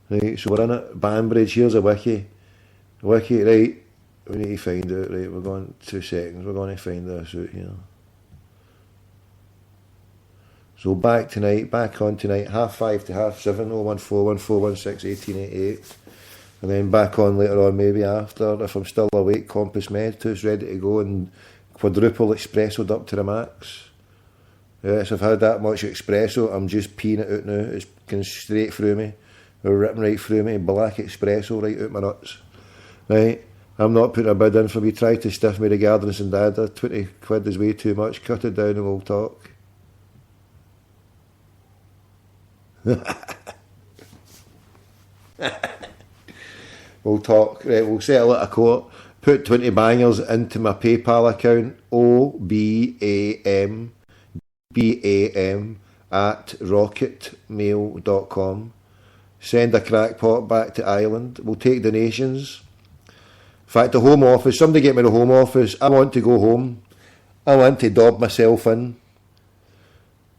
Right, so we're in it. Banbridge, here's a wiki. Wiki, right. We need to find out, right, we're going 2 seconds. We're going to find this out here. So back on tonight, 5:30 to 7:30, 01414161888. And then back on later on, maybe after, if I'm still awake, Compass Mentos, ready to go and quadruple espressoed up to the max. Yes, I've had that much espresso, I'm just peeing it out now. It's going straight through me, or ripping right through me, black espresso right out my nuts. Right, I'm not putting a bid in for me, try to stiff me regarding and dada, 20 quid is way too much, cut it down and we'll talk. We'll talk, right, we'll settle at a court, put 20 bangers into my PayPal account, obambam@rocketmail.com. Send a crackpot back to Ireland, we'll take donations. In fact, the Home Office, somebody get me the Home Office, I want to go home, I want to dob myself in.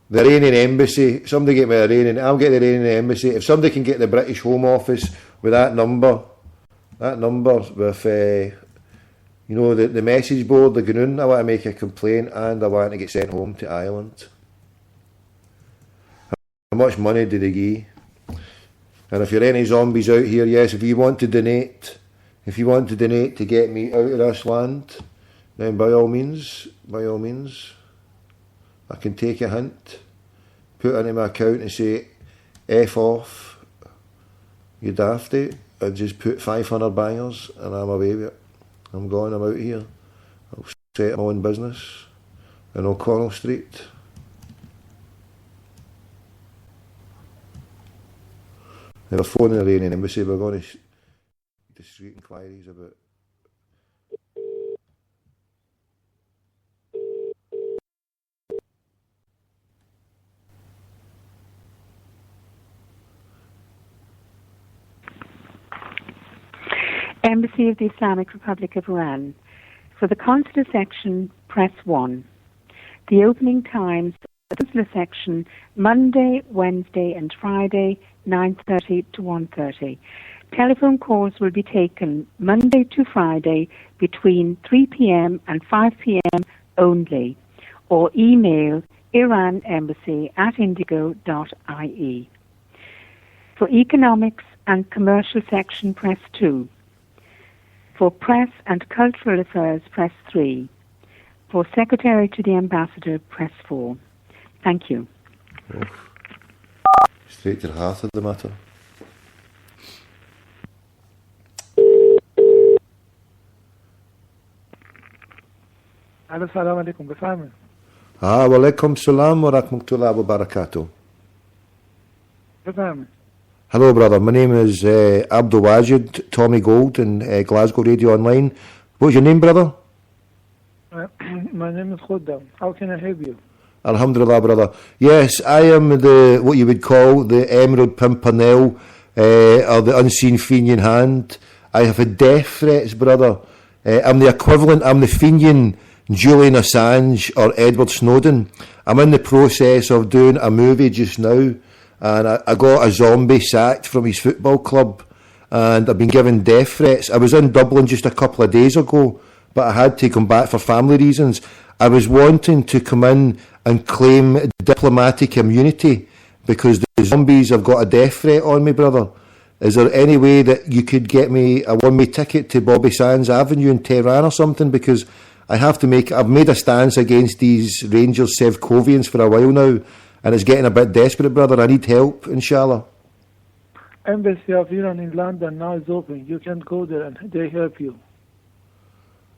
The reigning embassy, somebody get me a reigning, I'll get the reigning embassy. If somebody can get the British Home Office with that number with, the message board, the Ganoon, I want to make a complaint and I want to get sent home to Ireland. How much money do they give? And if you're any zombies out here, yes, if you want to donate to get me out of this land, then by all means, I can take a hint, put it into my account and say, F off, you dafty, and just put 500 bangers, and I'm away with it. I'm gone, I'm out here. I'll set my own business in O'Connell Street. They were phoning the Iranian embassy. We're going to the street inquiries about. Embassy of the Islamic Republic of Iran. For the consular section, press 1. The opening times, the consular section, Monday, Wednesday and Friday, 9:30 to 1:30. Telephone calls will be taken Monday to Friday between 3 p.m. and 5 p.m. only, or email iranembassy@indigo.ie. For economics and commercial section, press 2. For press and cultural affairs, press 3. For secretary to the ambassador, press 4. Thank you. Straight to the heart of the matter. السلام علیکم بفرمایید. وعلیکم السلام wa rahmatullahi wa barakatuh. بفرمایید. Hello, brother. My name is Abdul Wajid, Tommy Gold, in Glasgow Radio Online. What's your name, brother? My name is Khuddam. How can I help you? Alhamdulillah, brother. Yes, I am what you would call the Emerald Pimpernel, or the unseen Fenian hand. I have had death threats, brother. I'm the equivalent, I'm the Fenian Julian Assange or Edward Snowden. I'm in the process of doing a movie just now, and I got a zombie sacked from his football club, and I've been given death threats. I was in Dublin just a couple of days ago, but I had to come back for family reasons. I was wanting to come in and claim diplomatic immunity because the zombies have got a death threat on me, brother. Is there any way that you could get me a one-way ticket to Bobby Sands Avenue in Tehran or something? Because I've made a stance against these Rangers Sevcovians for a while now, and it's getting a bit desperate, brother. I need help, inshallah. Embassy of Iran in London now is open. You can go there and they help you.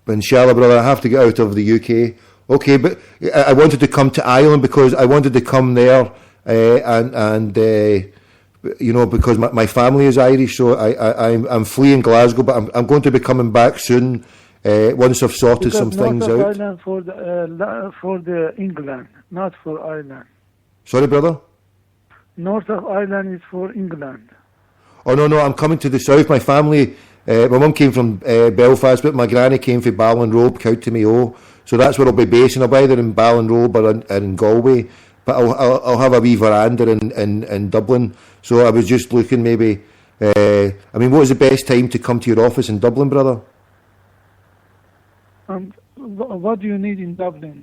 But inshallah, brother, I have to get out of the UK. Okay, but I wanted to come to Ireland because I wanted to come there because my family is Irish, so I'm fleeing Glasgow, but I'm going to be coming back soon once I've sorted some things out. Ireland for the England, not for Ireland. Sorry, brother? North of Ireland is for England. Oh, no, I'm coming to the south. My family, my mum came from Belfast, but my granny came from Ballinrobe, County Mayo. So that's where I'll be basing. I'll be either in Ballinrobe or in Galway. But I'll have a wee veranda in Dublin. So I was just looking maybe... what was the best time to come to your office in Dublin, brother? What do you need in Dublin?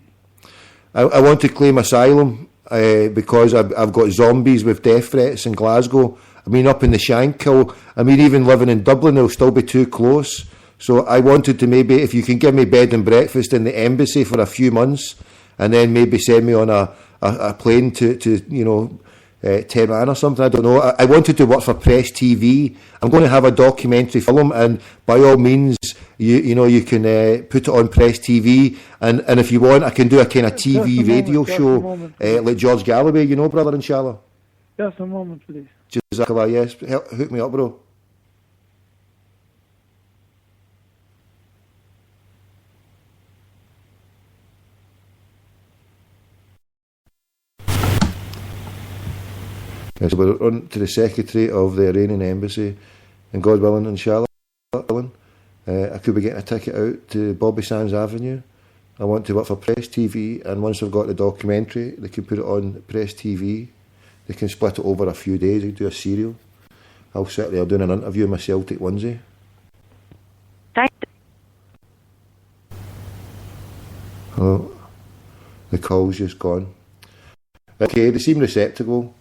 I want to claim asylum because I've got zombies with death threats in Glasgow. Up in the Shankill. Even living in Dublin, it'll still be too close. So I wanted to maybe, if you can give me bed and breakfast in the embassy for a few months, and then maybe send me on a plane to Tehran or something. I don't know. I wanted to work for Press TV. I'm going to have a documentary film, and by all means, you can put it on Press TV, and if you want, I can do a kind of TV radio show like George Galloway, brother, inshallah. Just a moment, please. Jazakallah, yes. Hook me up, bro. Yes, we're on to the secretary of the Iranian embassy, and God willing, inshallah, I could be getting a ticket out to Bobby Sands Avenue. I want to work for Press TV, and once I've got the documentary, they can put it on Press TV. They can split it over a few days. They do a serial. I'll sit there doing an interview in my Celtic onesie. Oh, the call's just gone. Okay, they seem receptacle.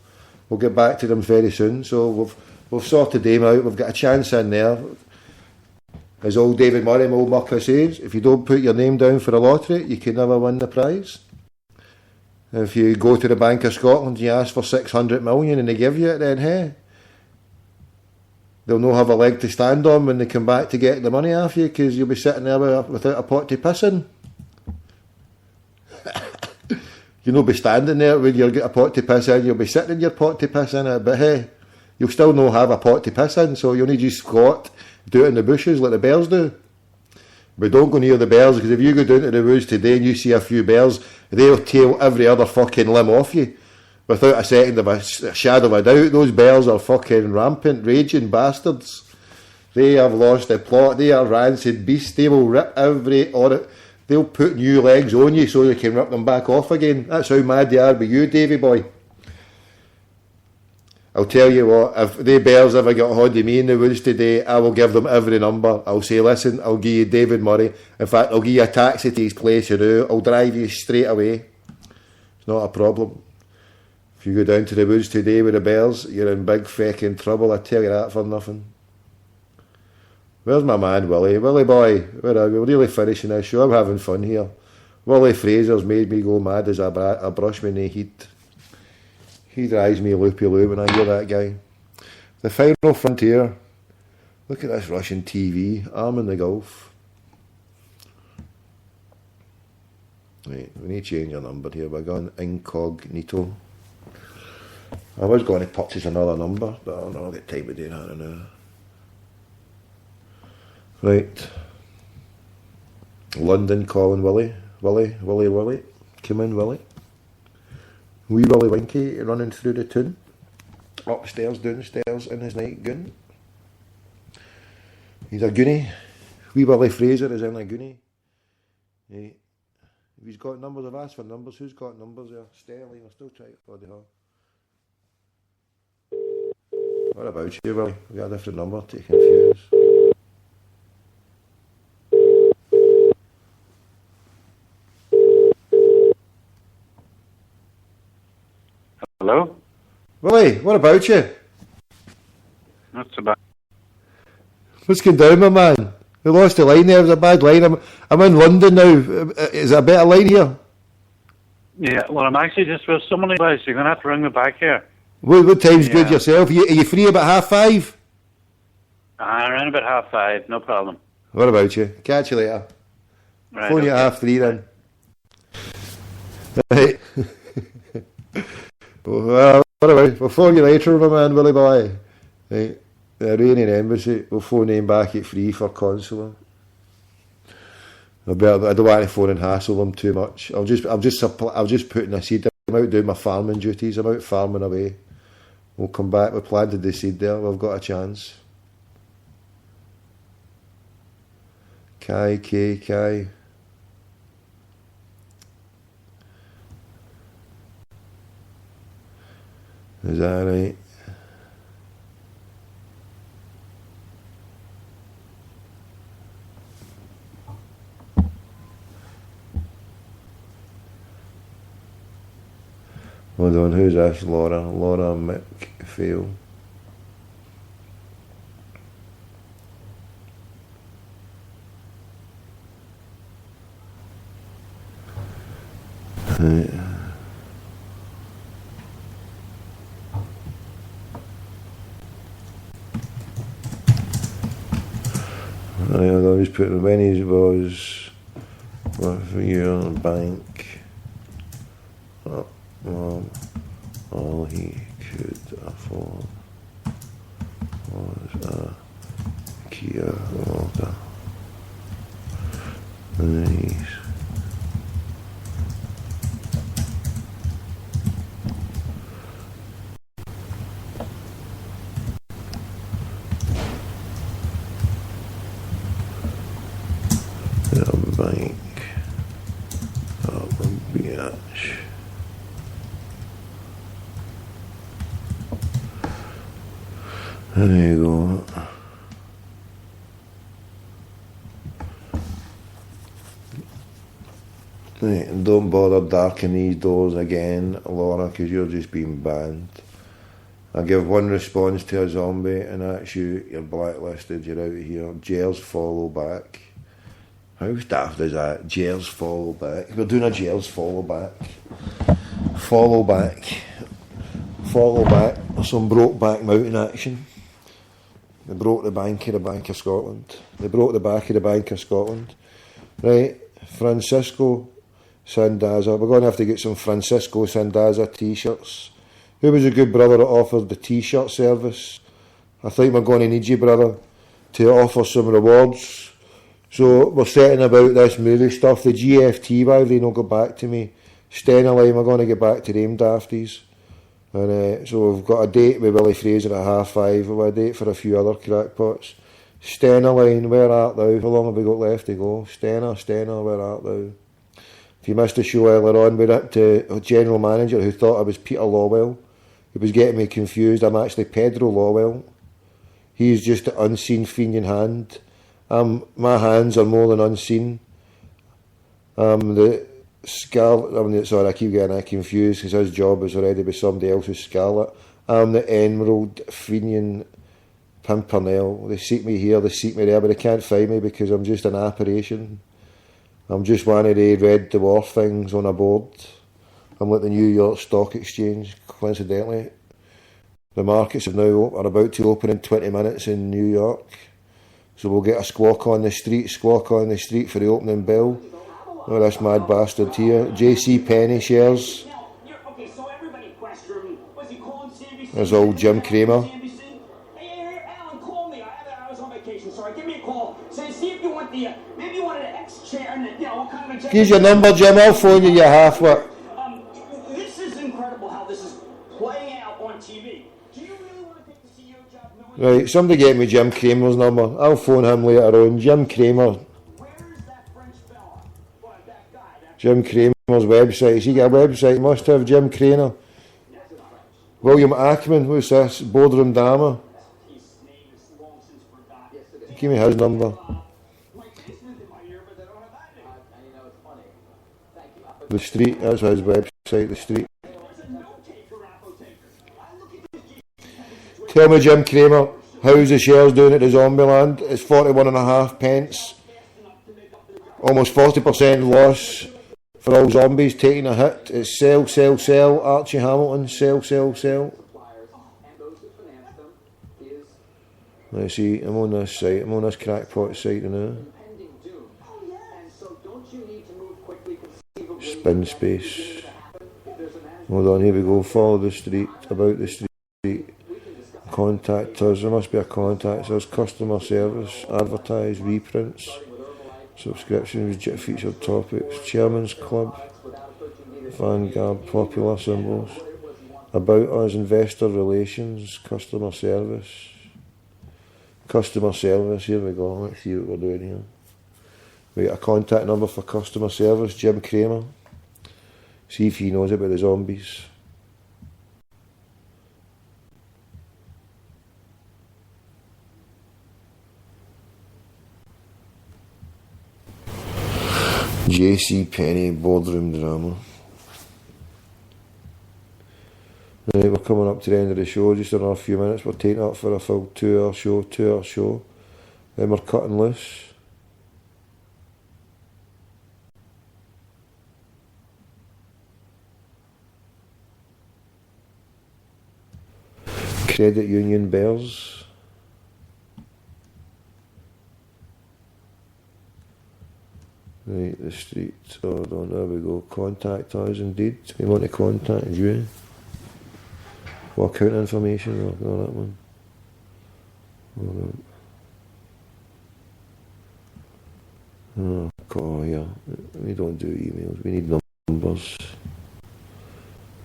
We'll get back to them very soon. So we've sorted them out. We've got a chance in there. As old David Murray, my old mucker, says, if you don't put your name down for a lottery, you can never win the prize. If you go to the Bank of Scotland, you ask for 600 million and they give you it, then hey, they'll no have a leg to stand on when they come back to get the money off you, because you'll be sitting there without a pot to piss in. You'll not be standing there when you'll get a pot to piss in, you'll be sitting in your pot to piss in it, but hey, you'll still not have a pot to piss in, so you'll need to squat, do it in the bushes like the bears do. But don't go near the bears, because if you go down to the woods today and you see a few bears, they'll tail every other fucking limb off you. Without a second of a shadow of a doubt, those bears are fucking rampant, raging bastards. They have lost the plot, they are rancid beasts, they will rip every order. They'll put new legs on you so you can rip them back off again. That's how mad they are with you, Davy boy. I'll tell you what, if the bears ever get hold of me in the woods today, I will give them every number. I'll say, listen, I'll give you David Murray. In fact, I'll give you a taxi to his place, I'll drive you straight away. It's not a problem. If you go down to the woods today with the bears, you're in big fucking trouble, I tell you that for nothing. Where's my man, Willie? Willie boy, where are we? We're really finishing this show. I'm having fun here. Willie Fraser's made me go mad as a brush with no heat. He drives me loopy-loo when I hear that guy. The Final Frontier. Look at this Russian TV. Arm in the Gulf. Right, we need to change our number here. We're going incognito. I was going to purchase another number, but I don't know the time of day that now. Right. London calling Willie. Willie. Come in, Willie. Wee Willie Winky running through the town. Upstairs, downstairs in his nightgown. He's a goonie. Wee Willie Fraser is in a goonie. Hey. If he's got numbers, I've asked for numbers. Who's got numbers there? Sterling, we're still trying to bloody hell. What about you, Willie? We got a different number to confuse. Hello? Willie, what about you? Not so bad. What's going down, my man? We lost the line there, it was a bad line. I'm in London now. Is there a better line here? Yeah, well, I'm actually just with someone else. You're going to have to ring me back here. What time's good yourself? Are you free about 5:30? Around about 5:30, no problem. What about you? Catch you later. Right, Phone you at 3:30 then. Right. Well, what about? We'll phone you later, my man, Willie boy. Right. The Iranian embassy, we'll phone him back at 3 for consular. I don't want to phone and hassle them too much. I'll just putting a seed. I'm out doing my farming duties. I'm out farming away. We'll come back. We planted the seed there. We've got a chance. Kai. Is that right? Hold on, who's this? Laura McPhail. I was putting when he was for year in the bank. All he could afford was a Kia Mortar. And he's bank of a bitch. There you go. Right, don't bother darkening these doors again, Laura, because you're just being banned. I give one response to a zombie, and that's you. You're blacklisted. You're out of here. Jails follow back. How daft is that? Gers follow back. We're doing a Gers follow back. Follow back. Follow back. Some broke back mountain action. They broke the Bank of Scotland. They broke the back of the Bank of Scotland. Right, Francisco Sandaza. We're going to have to get some Francisco Sandaza t-shirts. Who was a good brother that offered the t-shirt service? I think we're going to need you, brother, to offer some rewards. So we're setting about this movie stuff. The GFT, why they don't go back to me? Stenaline, we're going to get back to them dafties. And so we've got a date with Willie Fraser at 5:30. We've got a date for a few other crackpots. Stenaline, where art thou? How long have we got left to go? Stena, where art thou? If you missed the show earlier on, we went to a general manager who thought I was Peter Lawwell. He was getting me confused. I'm actually Pedro Lawwell. He's just the unseen fiending hand. My hands are more than unseen. The Scarlet, sorry, I keep getting that confused because his job is already with somebody else's Scarlet. I'm the Emerald Fenian Pimpernel. They seek me here, they seek me there, but they can't find me because I'm just an apparition. I'm just one of the red dwarf things on a board. I'm like the New York Stock Exchange, coincidentally. The markets are about to open in 20 minutes in New York. So we'll get a squawk on the street for the opening bell. Oh, this mad bastard here. JC Penny shares. There's old Jim Cramer. Here's your number, Jim. I'll phone you, you half-wit. This is incredible how this is playing out on TV. Do you really want to take the CEO job? Right, somebody get me Jim Cramer's number. I'll phone him later on. Jim Cramer. Jim Cramer's website. Has he got a website? Must have Jim Cramer. William Ackman. Who's this? Boardroom Dama. Give me his number. The Street. That's his website. The Street. Tell me, Jim Cramer, how's the shares doing at the Zombieland? It's 41.5 pence. Almost 40% loss for all zombies taking a hit. It's sell, sell, sell. Archie Hamilton, sell, sell, sell. Let's see, I'm on this site. I'm on this crackpot site now. Spin space. Hold on, here we go. Follow the street, about the street. Contact us. There must be a contact us. Customer service, advertise, reprints, subscriptions, featured topics, Chairman's Club, Vanguard, popular symbols, about us, investor relations, customer service. Customer service, here we go. Let's see what we're doing here. We got a contact number for customer service, Jim Cramer. See if he knows about the zombies. JC Penny boardroom drama. Right, we're coming up to the end of the show, just another few minutes. We're taking up for a full 2 hour show. Then we're cutting loose. Credit Union Bears. Right, the street. Hold on, there we go. Contact us indeed. We want to contact you. What account information? Oh, that one. Hold on. Oh, God, yeah. We don't do emails. We need numbers.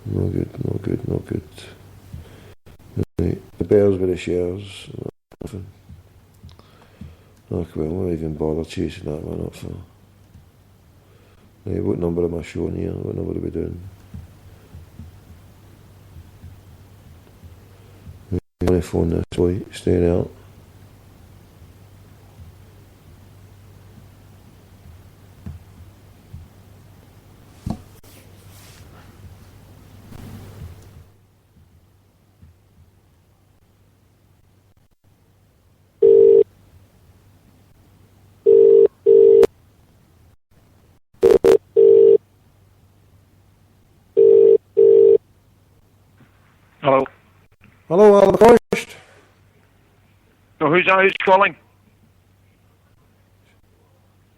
No good. Right. The bears with the shares. Nothing. Okay, well, we'll even bother chasing that one up for. Right, what number am I showing here? What number are we doing? I'm going to phone this boy, staying out. Hello. Hello, Alan McCoist. No, who's that? Who's calling?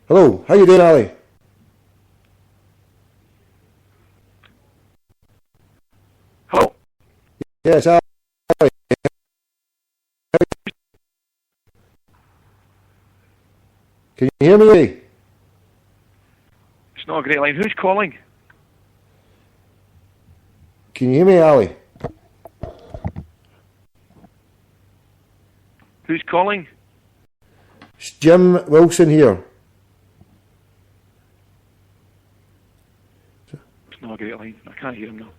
Hello, how you doing, Ali? Hello. Yes, Ali. Can you hear me, Ali? It's not a great line. Who's calling? Can you hear me, Ali? Who's calling? It's Jim Wilson here. It's not a great line. I can't hear him now.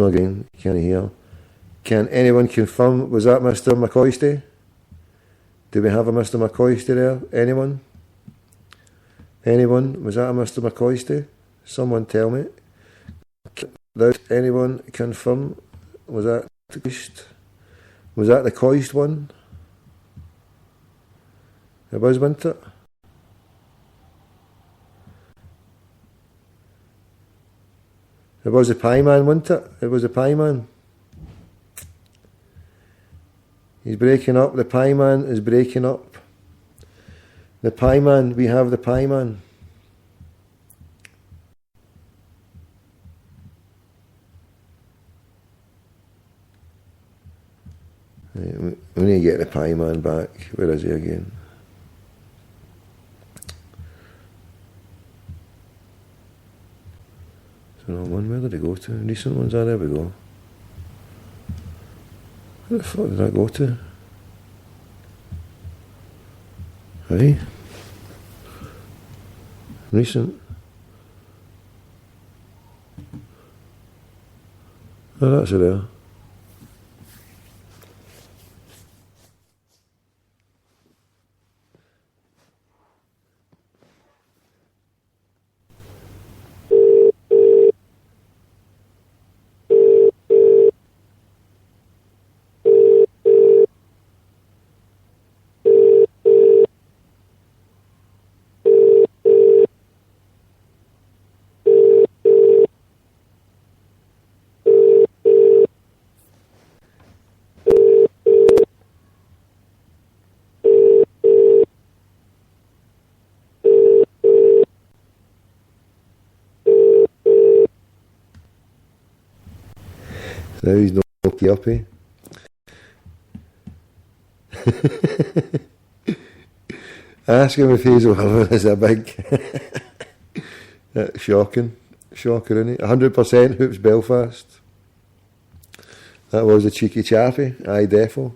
Again, can't hear. Can anyone confirm, was that Mr. McCoisty? Do we have a Mr. McCoisty there? Anyone? Anyone? Was that a Mr. McCoisty? Someone tell me. Does anyone confirm? Was that the Coist? Was that the Coist one? It was, wasn't it? It was a pie man, wasn't it? It was a pie man. He's breaking up. The pie man is breaking up. The pie man, we have the pie man. We need to get the pie man back. Where is he again? So no one, where did it go to? Recent ones, there we go. Where the fuck did that go to? Hey? Recent. Oh, that's it there. Now he's not uppy. Ask him if Hazel Hiller is a big. Shocking, isn't it? 100% Hoops Belfast. That was a cheeky chappy. Aye, defo.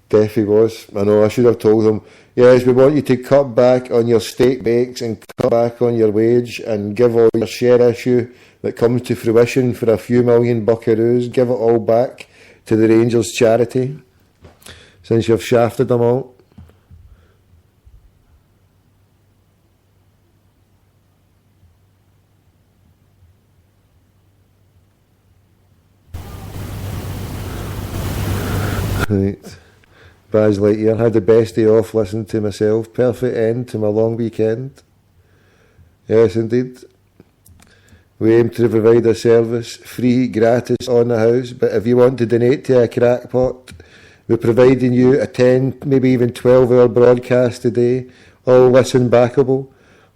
Defy was. I know, I should have told him, yes, we want you to cut back on your steak bakes and cut back on your wage and give all your share issue that comes to fruition for a few million buckaroos, give it all back to the Rangers charity, since you've shafted them all. Right. Baz Lightyear, had the best day off listening to myself. Perfect end to my long weekend. Yes, indeed. We aim to provide a service, free, gratis, on the house, but if you want to donate to a crackpot, we're providing you a 10, maybe even 12-hour broadcast today, all listen backable,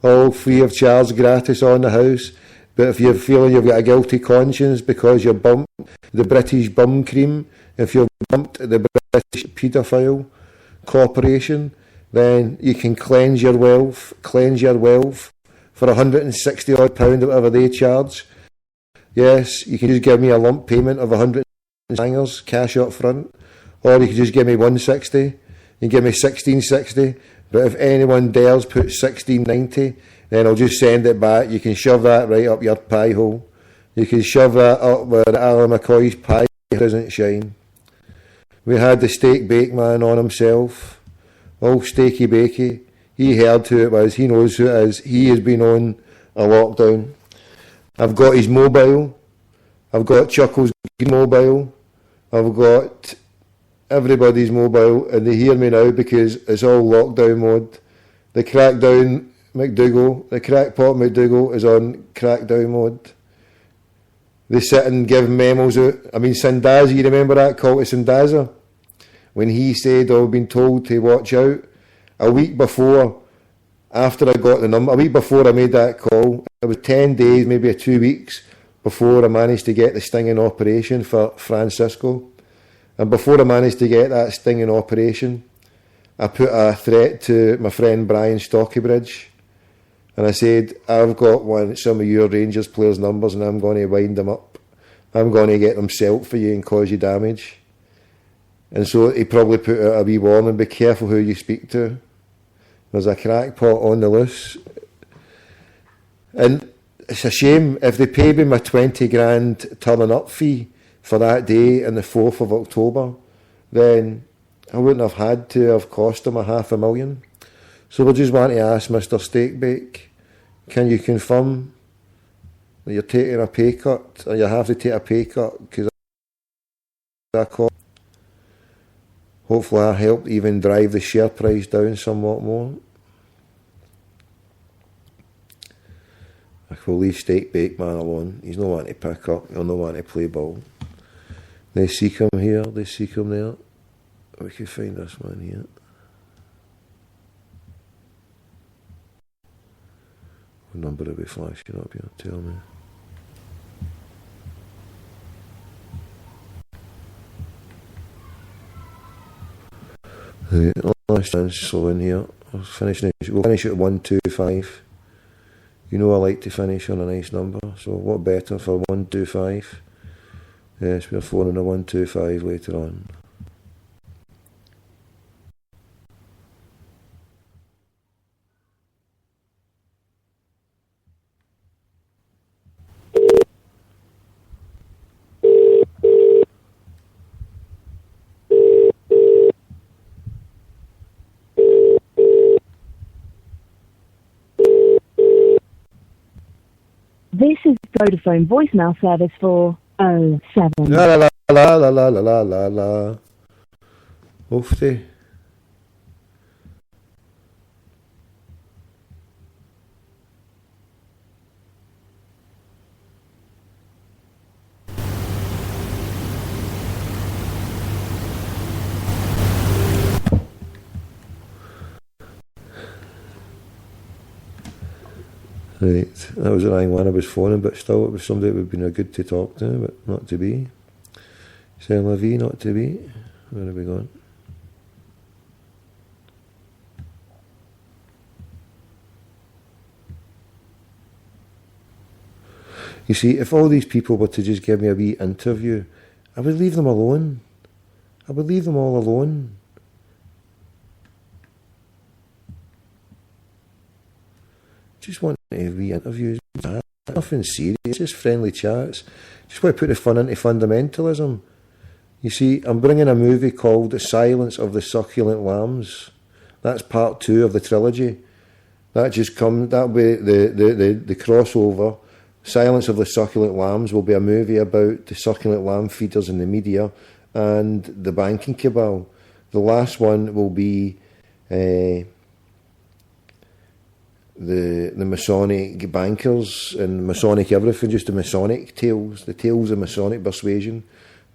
all free of charge, gratis, on the house. But if you're feeling you've got a guilty conscience because you bumped the British bum cream, if you've bumped the British paedophile corporation, then you can cleanse your wealth for £160 odd, whatever they charge. Yes, you can just give me a lump payment of 100 bangers, cash up front, or you can just give me 160. You can give me 1660, but if anyone dares put 1690, then I'll just send it back. You can shove that right up your pie hole. You can shove that up where Alan McCoy's pie doesn't shine. We had the steak bake man on himself, all steaky bakey. He heard who it was, he knows who it is. He has been on a lockdown. I've got his mobile, I've got Chuckle's mobile, I've got everybody's mobile, and they hear me now because it's all lockdown mode. The crackdown McDougall, the crackpot McDougall is on crackdown mode. They sit and give memos out. I mean, Sandaza, you remember that call to Sandaza? When he said, I've been told to watch out. A week before, after I got the number, a week before I made that call, it was 10 days, maybe 2 weeks, before I managed to get the stinging operation for Francisco. And before I managed to get that stinging operation, I put a threat to my friend Brian Stockybridge. And I said, I've got some of your Rangers players' numbers and I'm going to wind them up. I'm going to get them sold for you and cause you damage. And so he probably put out a wee warning, be careful who you speak to. There's a crackpot on the loose. And it's a shame, if they paid me my 20 grand turning up fee for that day on the 4th of October, then I wouldn't have had to have cost them $500,000. So we just want to ask Mr. Steakbake, can you confirm that you're taking a pay cut, or you have to take a pay cut because that cost? Hopefully I helped even drive the share price down somewhat more. I will leave Steakbake man alone. He's no one to pick up, he'll no one to play ball. They seek him here, they seek him there. We can find this one here. What number are we flashing up here? Tell me. The last chance slow in here. We'll finish at 125. You know I like to finish on a nice number, so what better for 125? Yes, we're phoning a 125 later on. This is Vodafone voicemail service for 07. La la la la la la la la la. Oofty. Right, that was the wrong one I was phoning, but still it was somebody that would have been good to talk to, but not to be. C'est la vie, not to be. Where have we gone? You see, if all these people were to just give me a wee interview, I would leave them alone. I would leave them all alone. Just want a wee interviews, nothing serious, just friendly chats. Just want to put the fun into fundamentalism. You see, I'm bringing a movie called The Silence of the Succulent Lambs. That's part 2 of the trilogy. That'll be the crossover. Silence of the Succulent Lambs will be a movie about the succulent lamb feeders in the media and the banking cabal. The last one will be the Masonic bankers and Masonic everything, just the Masonic tales, the tales of Masonic persuasion.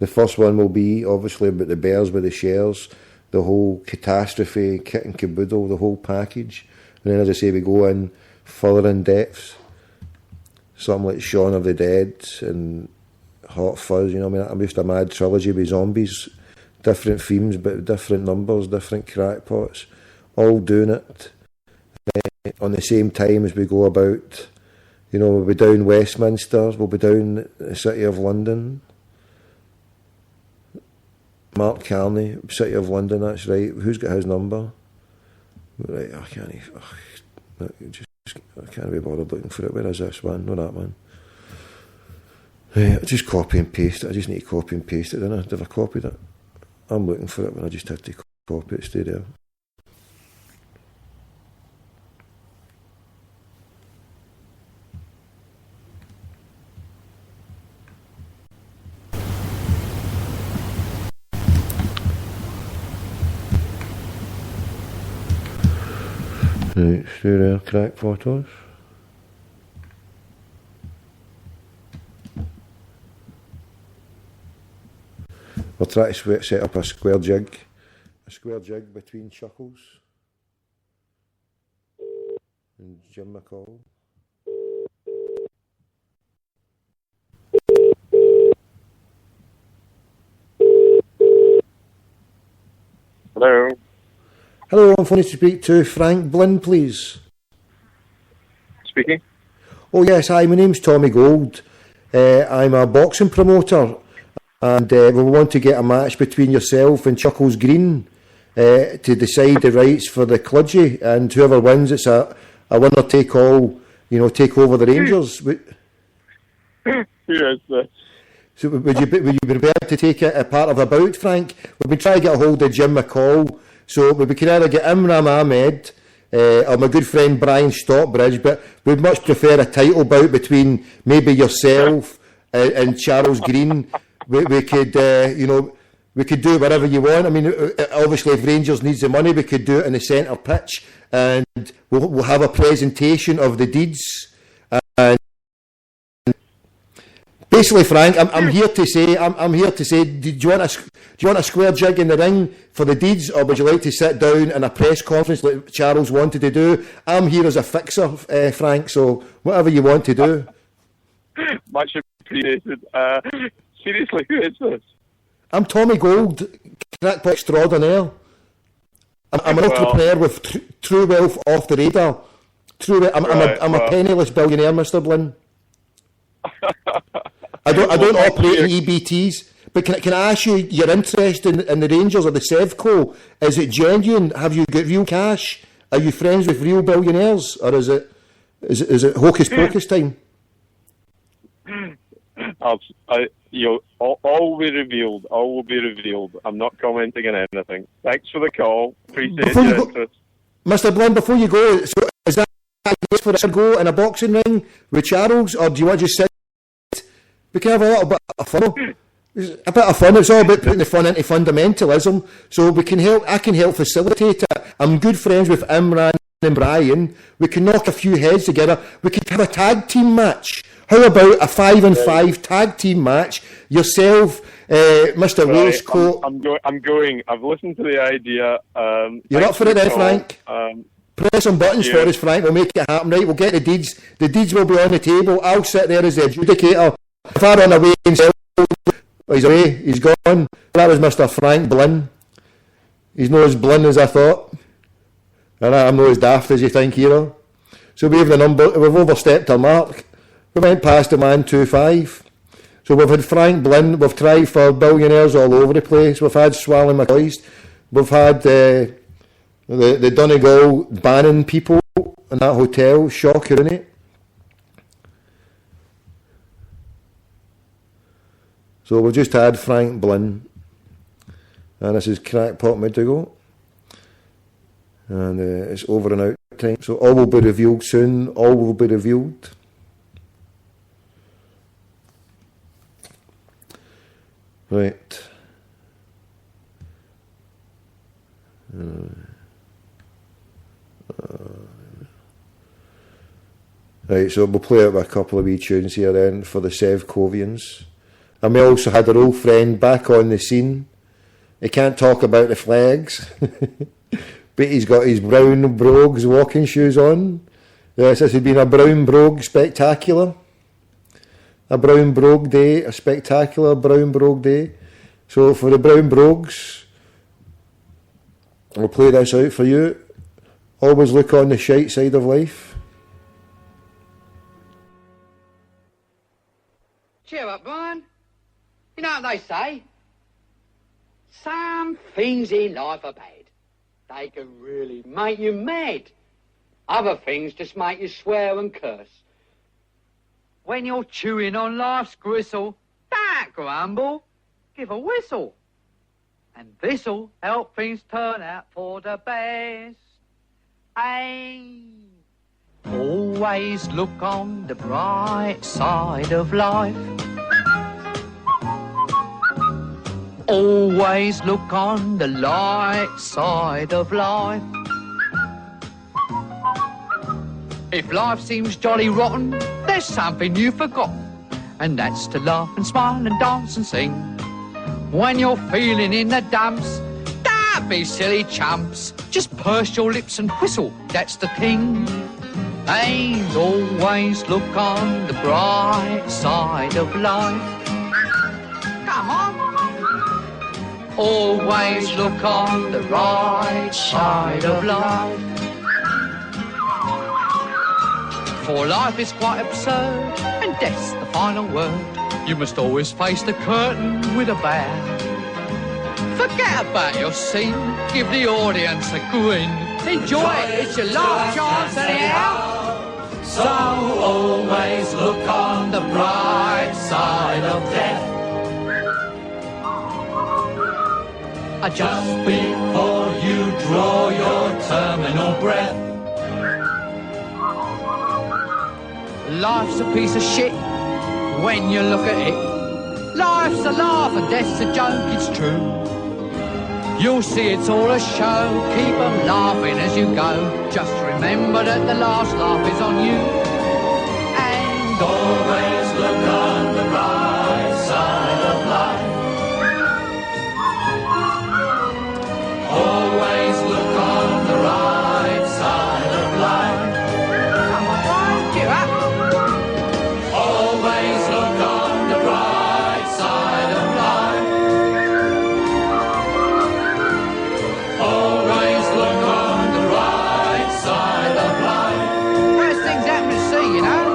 The first one will be obviously about the bears with the shares, the whole catastrophe, kit and caboodle, the whole package. And then, as I say, we go in further in depth, something like Shaun of the Dead and Hot Fuzz. You know, I mean, I'm just a mad trilogy with zombies, different themes, but different numbers, different crackpots, all doing it on the same time as we go about. You know, we'll be down Westminster, we'll be down the City of London. Mark Carney, City of London, that's right. Who's got his number? Right, I can't be bothered looking for it. Where is this one? No, that one. Right, I just copy and paste it. I just need to copy and paste it, don't I? Have I copied it? I'm looking for it, but I just had to copy it, stay there. Right, stay there, crack photos. We'll try to set up a square jig between Chuckles and Jim McCall. Hello. Hello, I'm phoning to speak to Frank Blinn, please. Speaking. Oh yes, hi, my name's Tommy Gold. I'm a boxing promoter, and we want to get a match between yourself and Chuckles Green to decide the rights for the clergy, and whoever wins, it's a winner take all, take over the Rangers. Who is this? So would you be prepared to take it a part of a bout, Frank? We've been trying to get a hold of Jim McCall, so we can either get Imran Ahmed or my good friend Brian Stockbridge, but we'd much prefer a title bout between maybe yourself and Charles Green. We could, we could do whatever you want. I mean, obviously, if Rangers needs the money, we could do it in the centre pitch, and we'll have a presentation of the deeds. And basically, Frank, I'm here to say, do you want a square jig in the ring for the deeds, or would you like to sit down in a press conference like Charles wanted to do? I'm here as a fixer, Frank. So whatever you want to do. Much appreciated. Seriously, who is this? I'm Tommy Gold, crackpot extraordinaire. I'm an entrepreneur with true wealth off the radar. I'm a penniless billionaire, Mr. Blinn. I don't operate in EBTs, but can I ask you your interest in the Rangers or the Sevco? Is it genuine? Have you got real cash? Are you friends with real billionaires, or is it hocus pocus time? All will be revealed. All will be revealed. I'm not commenting on anything. Thanks for the call. Appreciate your interest. Mr. Blinn, before you go, so is that for a go in a boxing ring with Charles, or do you want to just sit? We can have a little bit of fun. A bit of fun. It's all about putting the fun into fundamentalism. So we can help. I can help facilitate it. I'm good friends with Imran and Brian. We can knock a few heads together. We could have a tag team match. How about a 5-on-5 tag team match? Yourself, Mr. Waistcoat. I'm going. I've listened to the idea. You're up for it then, Frank? Press some buttons for us, Frank. We'll make it happen, right? We'll get the deeds. The deeds will be on the table. I'll sit there as the adjudicator. If I run away himself, he's away, he's gone. That was Mr. Frank Blinn. He's not as Blinn as I thought. And I'm not as daft as you think either. So we have the number, we've overstepped our mark. We went past the man 2-5. So we've had Frank Blinn, we've tried for billionaires all over the place. We've had Swalley McCoist. We've had the Donegal banning people in that hotel. Shocker, isn't it? So we've just had Frank Blinn, and this is Crackpot Midigo, and it's over and out time. So all will be revealed soon. All will be revealed. Right. Right. So we'll play out with a couple of wee tunes here then for the Sevcovians. And we also had our old friend back on the scene. He can't talk about the flags, but he's got his brown brogues walking shoes on. Yes, this has been a brown brogue spectacular. A brown brogue day, a spectacular brown brogue day. So for the brown brogues, I'll play this out for you. Always look on the shite side of life. Cheer up, Brian. You know what they say? Some things in life are bad. They can really make you mad. Other things just make you swear and curse. When you're chewing on life's gristle, don't grumble, give a whistle. And this'll help things turn out for the best. Aye. Always look on the bright side of life. Always look on the light side of life. If life seems jolly rotten, there's something you've forgotten, and that's to laugh and smile and dance and sing. When you're feeling in the dumps, don't be silly chumps. Just purse your lips and whistle, that's the thing. And always look on the bright side of life. Come on. Always look on the right side of life. For life is quite absurd, and death's the final word. You must always face the curtain with a bow. Forget about your scene, give the audience a grin. Enjoy it, it's your last chance anyhow. So always look on the bright side of death. Just before you draw your terminal breath. Life's a piece of shit when you look at it. Life's a laugh and death's a joke, it's true. You'll see it's all a show, keep 'em laughing as you go. Just remember that the last laugh is on you. And always look on the bright side of life. Always look on the right side of life. Come on, Brian, cheer up. Always look on the bright side of life. Always look on the right side of life. First things happen to see, you know.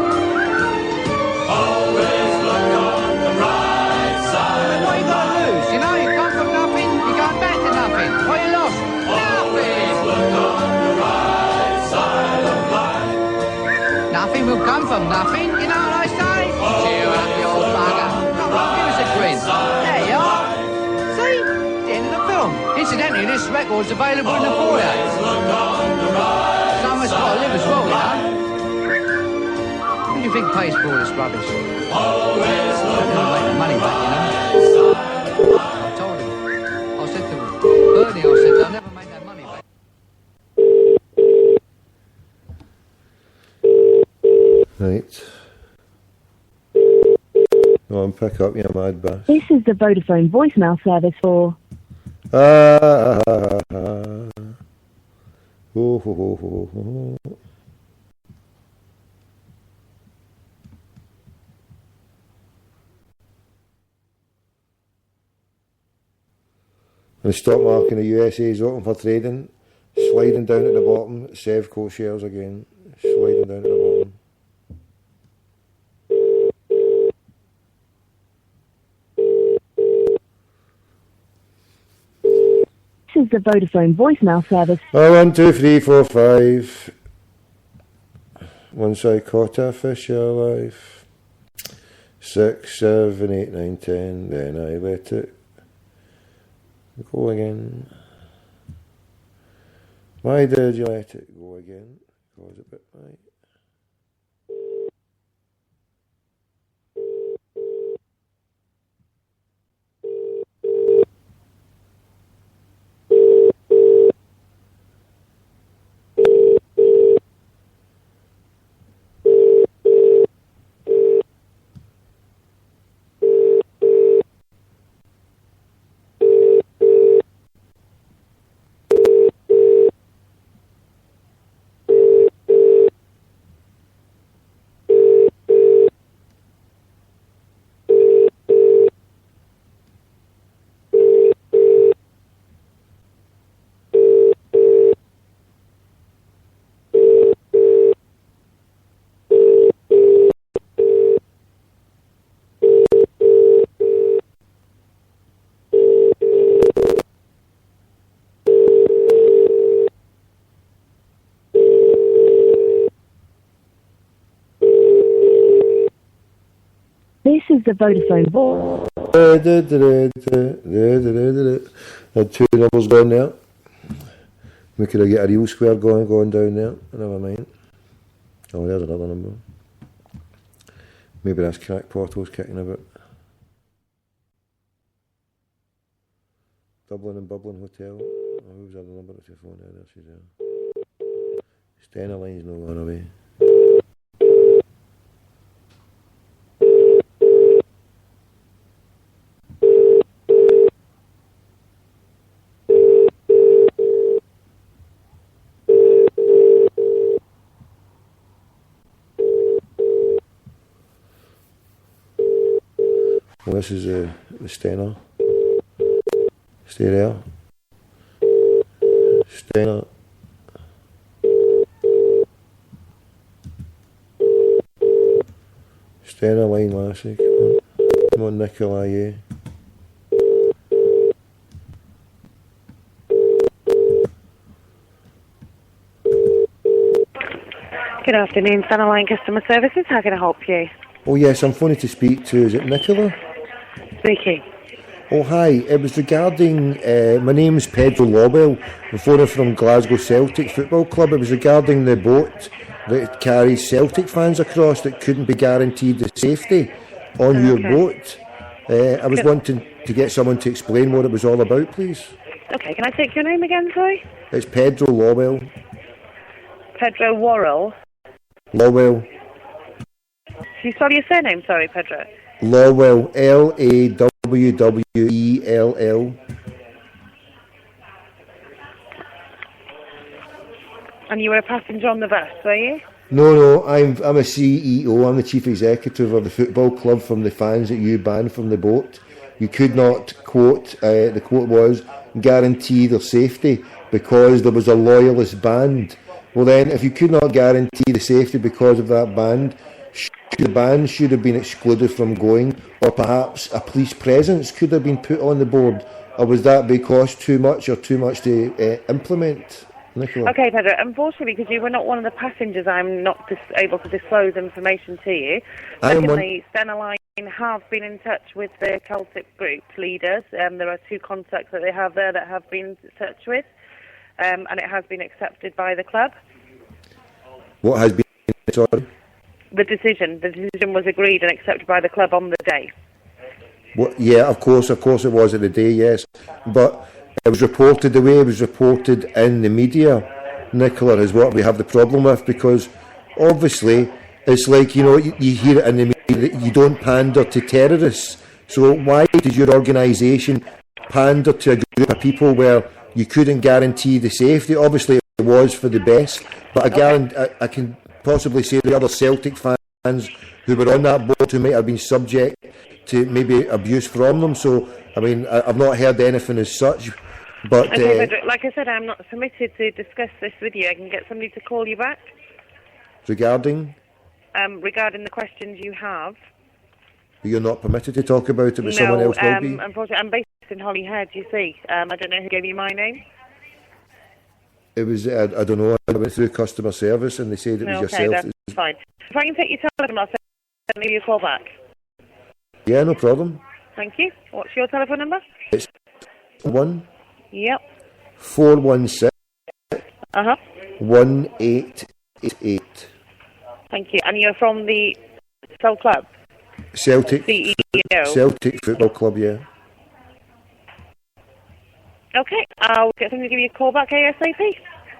Always look on the right side. What you got to lose? You know, you come from nothing, you're going back to nothing. What you lost? Nothing. Look on the right side of life. Nothing will come from nothing, you know what I say? Cheer up, you old bugger. Come on, give us a grin. There you are. See? The end of the film. Incidentally, this record's available in the foyer. Someone's got to live as well, you know. Who do you think pays for all this rubbish? Always look on make the money back, you know. I told him. I said to Bernie, I said, they'll never make that money back. Right. Go on, pick up your mad bass. This is the Vodafone voicemail service for... Ho, ho, ho, ho, ho. And stock market in the USA is open for trading. Sliding down at the bottom. Sevco shares again. Sliding down at the bottom. This is the Vodafone voicemail service. 1, 2, 3, 4, 5. Once I caught a fish alive. 6, 7, 8, 9, 10. Then I let it go again. Why did you let it go again? Because a bit right. This is the Vodafone voice. Had two numbers down there. We could have got a real square going down there. Never mind. Oh, there's another number. Maybe that's crackpot kicking a bit. Dublin and Bublin Hotel. Oh, who's the other number? That's your phone there. There she's there. Stena line's no going away. Well, this is the Stenner. Stay there. Stenner. Stenner line Lassie. Come on, Nicola, yeah. Good afternoon, Sunderline Customer Services. How can I help you? Oh yes, I'm phoning to speak to, is it Nicola? Speaking. Oh hi, it was regarding, my name's Pedro Lobwell, I'm phoning from Glasgow Celtic Football Club. It was regarding the boat that carries Celtic fans across that couldn't be guaranteed the safety on your boat. I was wanting to get someone to explain what it was all about, please. Okay, can I take your name again, sorry? It's Pedro Lobwell. Pedro Worrell. Lowell. Can you spell your surname, sorry, Pedro? Lowell, Lawwell. And you were a passenger on the bus, were you? No, I'm a CEO, I'm the chief executive of the football club from the fans that you banned from the boat. You could not, quote, the quote was, guarantee their safety because there was a loyalist band. Well then, if you could not guarantee the safety because of that band, the band should have been excluded from going, or perhaps a police presence could have been put on the board, or was that because too much to implement, Nicola? Okay, Pedro, unfortunately, because you were not one of the passengers, I'm not able to disclose information to you. Secondly, Stena Line have been in touch with the Celtic group leaders. There are 2 contacts that they have there that have been in touch with. And it has been accepted by the club. What has been, sorry? The decision was agreed and accepted by the club on the day. What, yeah, of course it was at the day, yes. But it was reported, the way it was reported in the media, Nicola, is what we have the problem with, because obviously it's like, you hear it in the media that you don't pander to terrorists. So why did your organisation pander to a group of people where you couldn't guarantee the safety? Obviously it was for the best, but I can possibly say the other Celtic fans who were on that boat who might have been subject to maybe abuse from them. So, I mean, I've not heard anything as such. But okay, but like I said, I'm not permitted to discuss this with you. I can get somebody to call you back. Regarding the questions you have. You're not permitted to talk about it, but someone else will be? Unfortunately, I'm based in Holyhead, you see. I don't know who gave you my name. It was, I don't know, I went through customer service and they said it was yourself. Okay, that's fine. If I can take your telephone, I'll send you a call back. Yeah, no problem. Thank you. What's your telephone number? It's 1 Yep. 416 Uh-huh. 1888. Thank you. And you're from the Soul Club? Celtic Football Club, yeah. Okay, I'll get somebody to give you a call back ASAP.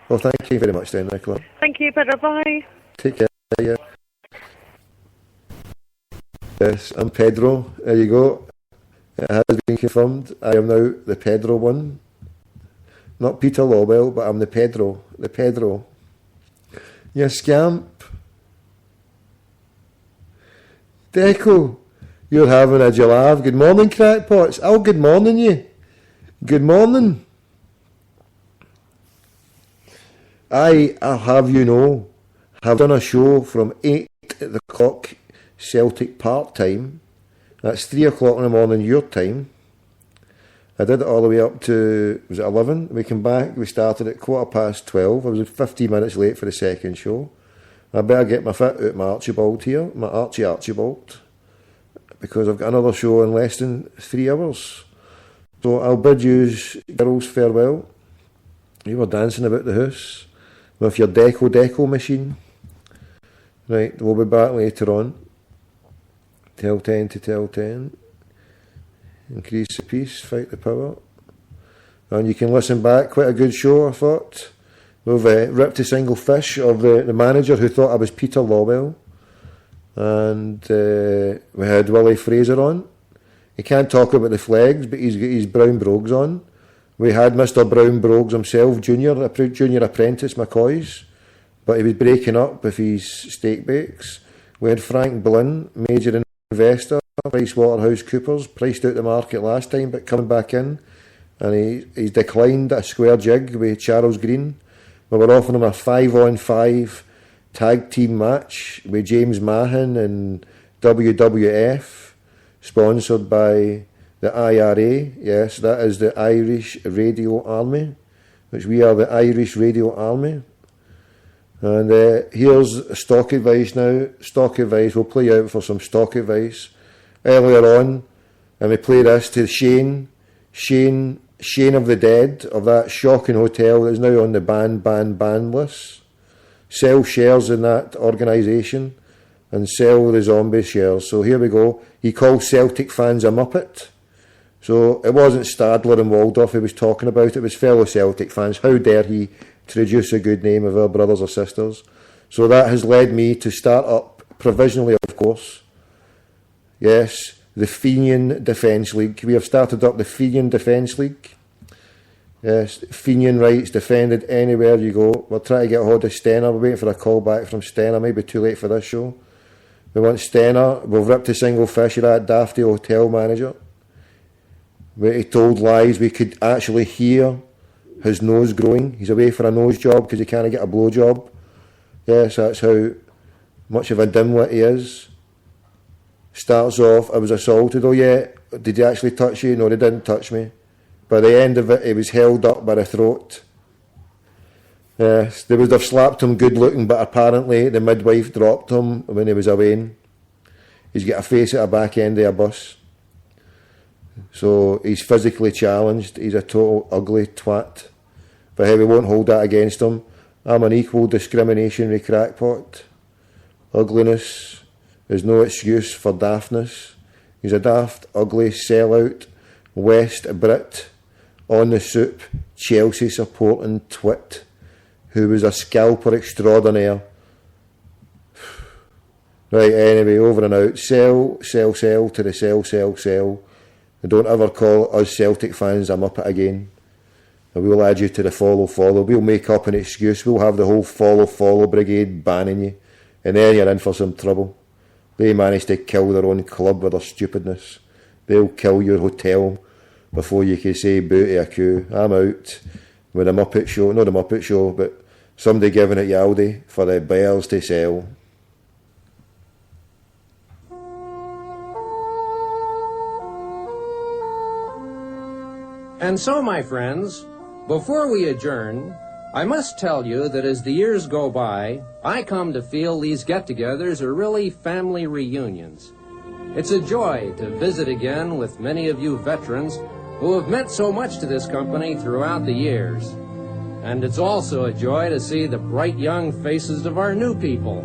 Well, thank you very much then, Nicola. Thank you, Pedro. Bye. Take care, yeah. Yes, I'm Pedro. There you go. It has been confirmed. I am now the Pedro one. Not Peter Lowell, but I'm the Pedro. The Pedro. You scamp. Deco, you're having a jalav. Good morning, crackpots. Oh, good morning, you. Good morning. I'll have you know, have done a show from 8 o'clock Celtic part-time. That's 3 o'clock in the morning your time. I did it all the way up to, was it 11? We came back, we started at 12:15. I was 15 minutes late for the second show. I better get my foot out my Archibald here, my Archibald, because I've got another show in less than 3 hours. So I'll bid you girls farewell. You were dancing about the house with your deco machine. Right, we'll be back later on. Tell 10 to tell 10. Increase the peace, fight the power. And you can listen back, quite a good show I thought. We've ripped a single fish of the manager who thought I was Peter Lowell. And we had Willie Fraser on. He can't talk about the flags, but he's got his brown brogues on. We had Mr. Brown Brogues himself, junior apprentice McCoy's, but he was breaking up with his steak bakes. We had Frank Blinn, major investor, PricewaterhouseCoopers, priced out the market last time, but coming back in, and he's declined a square jig with Charles Green. We were offering him a 5-on-5 tag team match with James Mahan and WWF, sponsored by the IRA. Yes, that is the Irish Radio Army, which we are the Irish Radio Army. And here's stock advice now. Stock advice. We'll play out for some stock advice earlier on, and we play this to Shane of the Dead, of that shocking hotel that is now on the ban list. Sell shares in that organisation and sell the zombie shares. So here we go. He calls Celtic fans a muppet. So it wasn't Stadler and Waldorf he was talking about, it was fellow Celtic fans. How dare he traduce a good name of our brothers or sisters? So that has led me to start up, provisionally of course, yes, the Fenian Defence League. We have started up the Fenian Defence League. Yes, Fenian rights defended anywhere you go. We're trying to get a hold of Stenner. We're waiting for a call back from Stenner. Maybe too late for this show. We want Stenner. We've ripped a single fish of that dafty hotel manager. He told lies. We could actually hear his nose growing. He's away for a nose job because he can't get a blow job. Yes, that's how much of a dimwit he is. Starts off, I was assaulted. Oh yeah, did he actually touch you? No, they didn't touch me. By the end of it, he was held up by the throat. Yes, they would have slapped him good looking, but apparently the midwife dropped him when he was away. He's got a face at a back end of a bus. So he's physically challenged. He's a total ugly twat. But hey, we won't hold that against him. I'm an equal discriminatory crackpot. Ugliness is no excuse for daftness. He's a daft, ugly, sellout, West Brit, on the soup, Chelsea supporting twit, who was a scalper extraordinaire. Right, anyway, over and out. Sell to the sell. And don't ever call us Celtic fans a muppet again. And we'll add you to the follow. We'll make up an excuse. We'll have the whole follow brigade banning you. And then you're in for some trouble. They managed to kill their own club with their stupidness. They'll kill your hotel before you can say boo to a coup. I'm out with a Muppet Show. Not a Muppet Show, but somebody giving it Yaldi for the bears to sell. And so, my friends, before we adjourn, I must tell you that as the years go by, I come to feel these get-togethers are really family reunions. It's a joy to visit again with many of you veterans who have meant so much to this company throughout the years. And it's also a joy to see the bright young faces of our new people.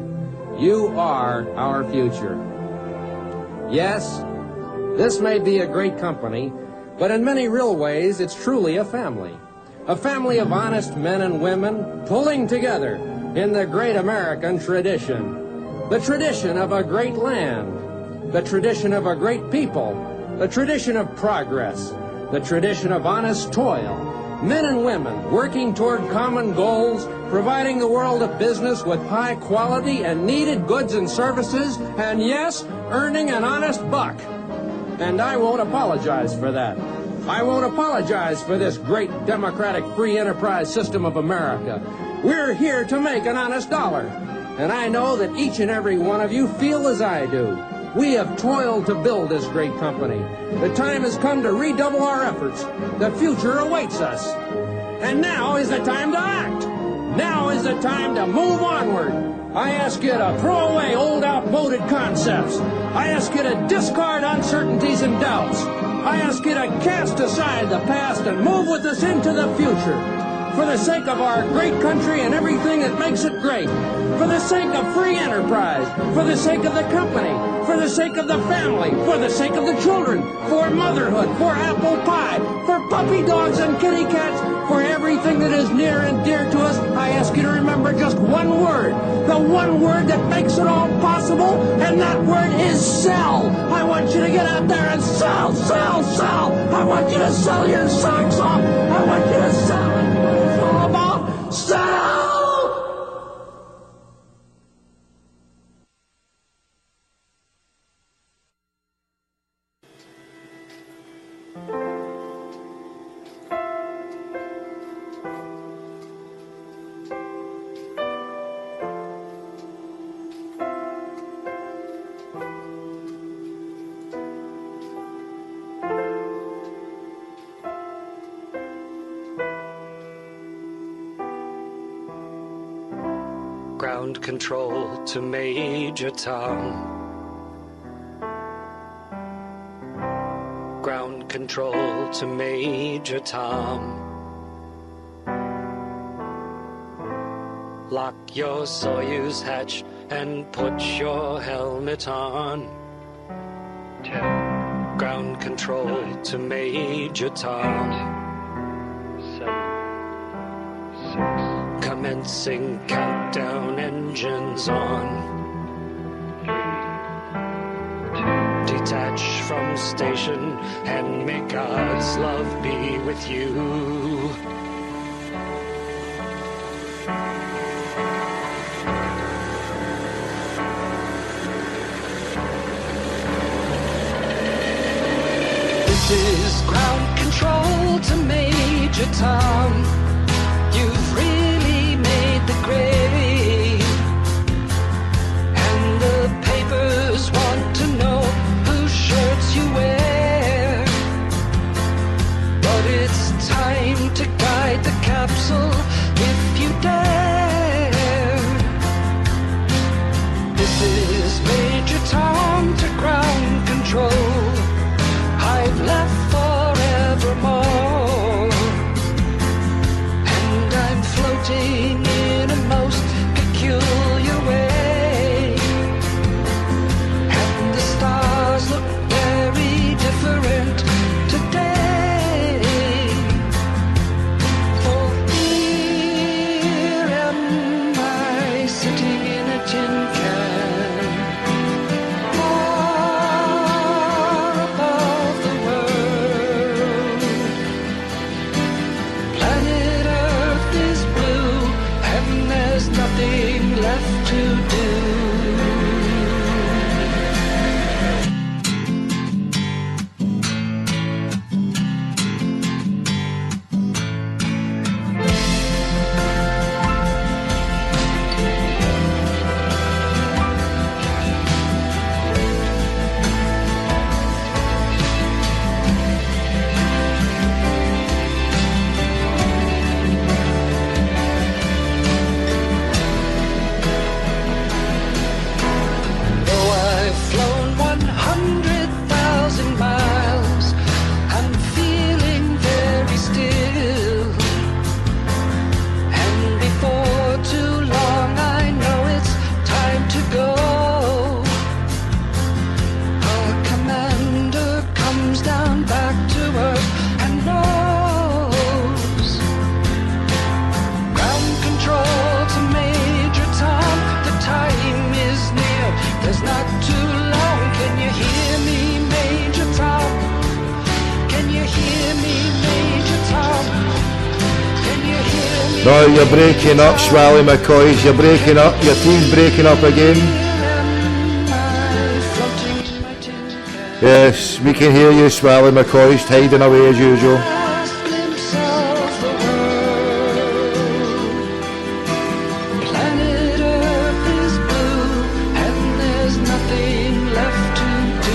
You are our future. Yes, this may be a great company, but in many real ways, it's truly a family. A family of honest men and women pulling together in the great American tradition. The tradition of a great land. The tradition of a great people. The tradition of progress. The tradition of honest toil. Men and women working toward common goals, providing the world of business with high quality and needed goods and services, and yes, earning an honest buck. And I won't apologize for that. I won't apologize for this great democratic free enterprise system of America. We're here to make an honest dollar. And I know that each and every one of you feel as I do. We have toiled to build this great company. The time has come to redouble our efforts. The future awaits us. And now is the time to act. Now is the time to move onward. I ask you to throw away old outmoded concepts. I ask you to discard uncertainties and doubts. I ask you to cast aside the past and move with us into the future. For the sake of our great country and everything that makes it great. For the sake of free enterprise. For the sake of the company. For the sake of the family. For the sake of the children. For motherhood. For apple pie. For puppy dogs and kitty cats. For everything that is near and dear to us, I ask you to remember just one word. The one word that makes it all possible, and that word is sell. I want you to get out there and sell, sell, sell. I want you to sell your socks off. I want you to sell. It's all about sell. Ground control to Major Tom. Ground control to Major Tom. Lock your Soyuz hatch and put your helmet on. 10. Ground control 9, to Major Tom. 7. 6. Commencing countdown, engines on. 3. 2. Detach from station and may God's love be with you. This is ground control to Major Tom. You've really made the grade, and the papers want to know whose shirts you wear. But it's time to guide the capsule if you dare. This is Major Tom to ground control. I've left forevermore, and I'm floating in a most peculiar way, and the stars look very different today. For here am I sitting in a tin can, far above the world. Planet Earth is blue, and there's nothing left to do. Though I've flown 100,000 miles, I'm feeling very still. And before too long, I know it's time to go. Our commander comes down back to Earth and knows. Ground control to Major Tom, the time is near. There's not too long. Can you hear me, Major Tom? Can you hear me, Major Tom? Can you hear me? No, you're breaking up, Swally McCoys. You're breaking up. Your team's breaking up again. Yes, we can hear you, Swally McCoys, hiding away as usual. Last glimpse of the world. Planet Earth is blue, and there's nothing left to do.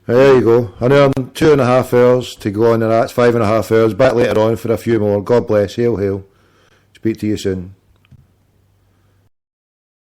There you go. Another 2.5 hours to go on, and that's 5.5 hours. Back later on for a few more. God bless. Hail, hail. Speak to you soon.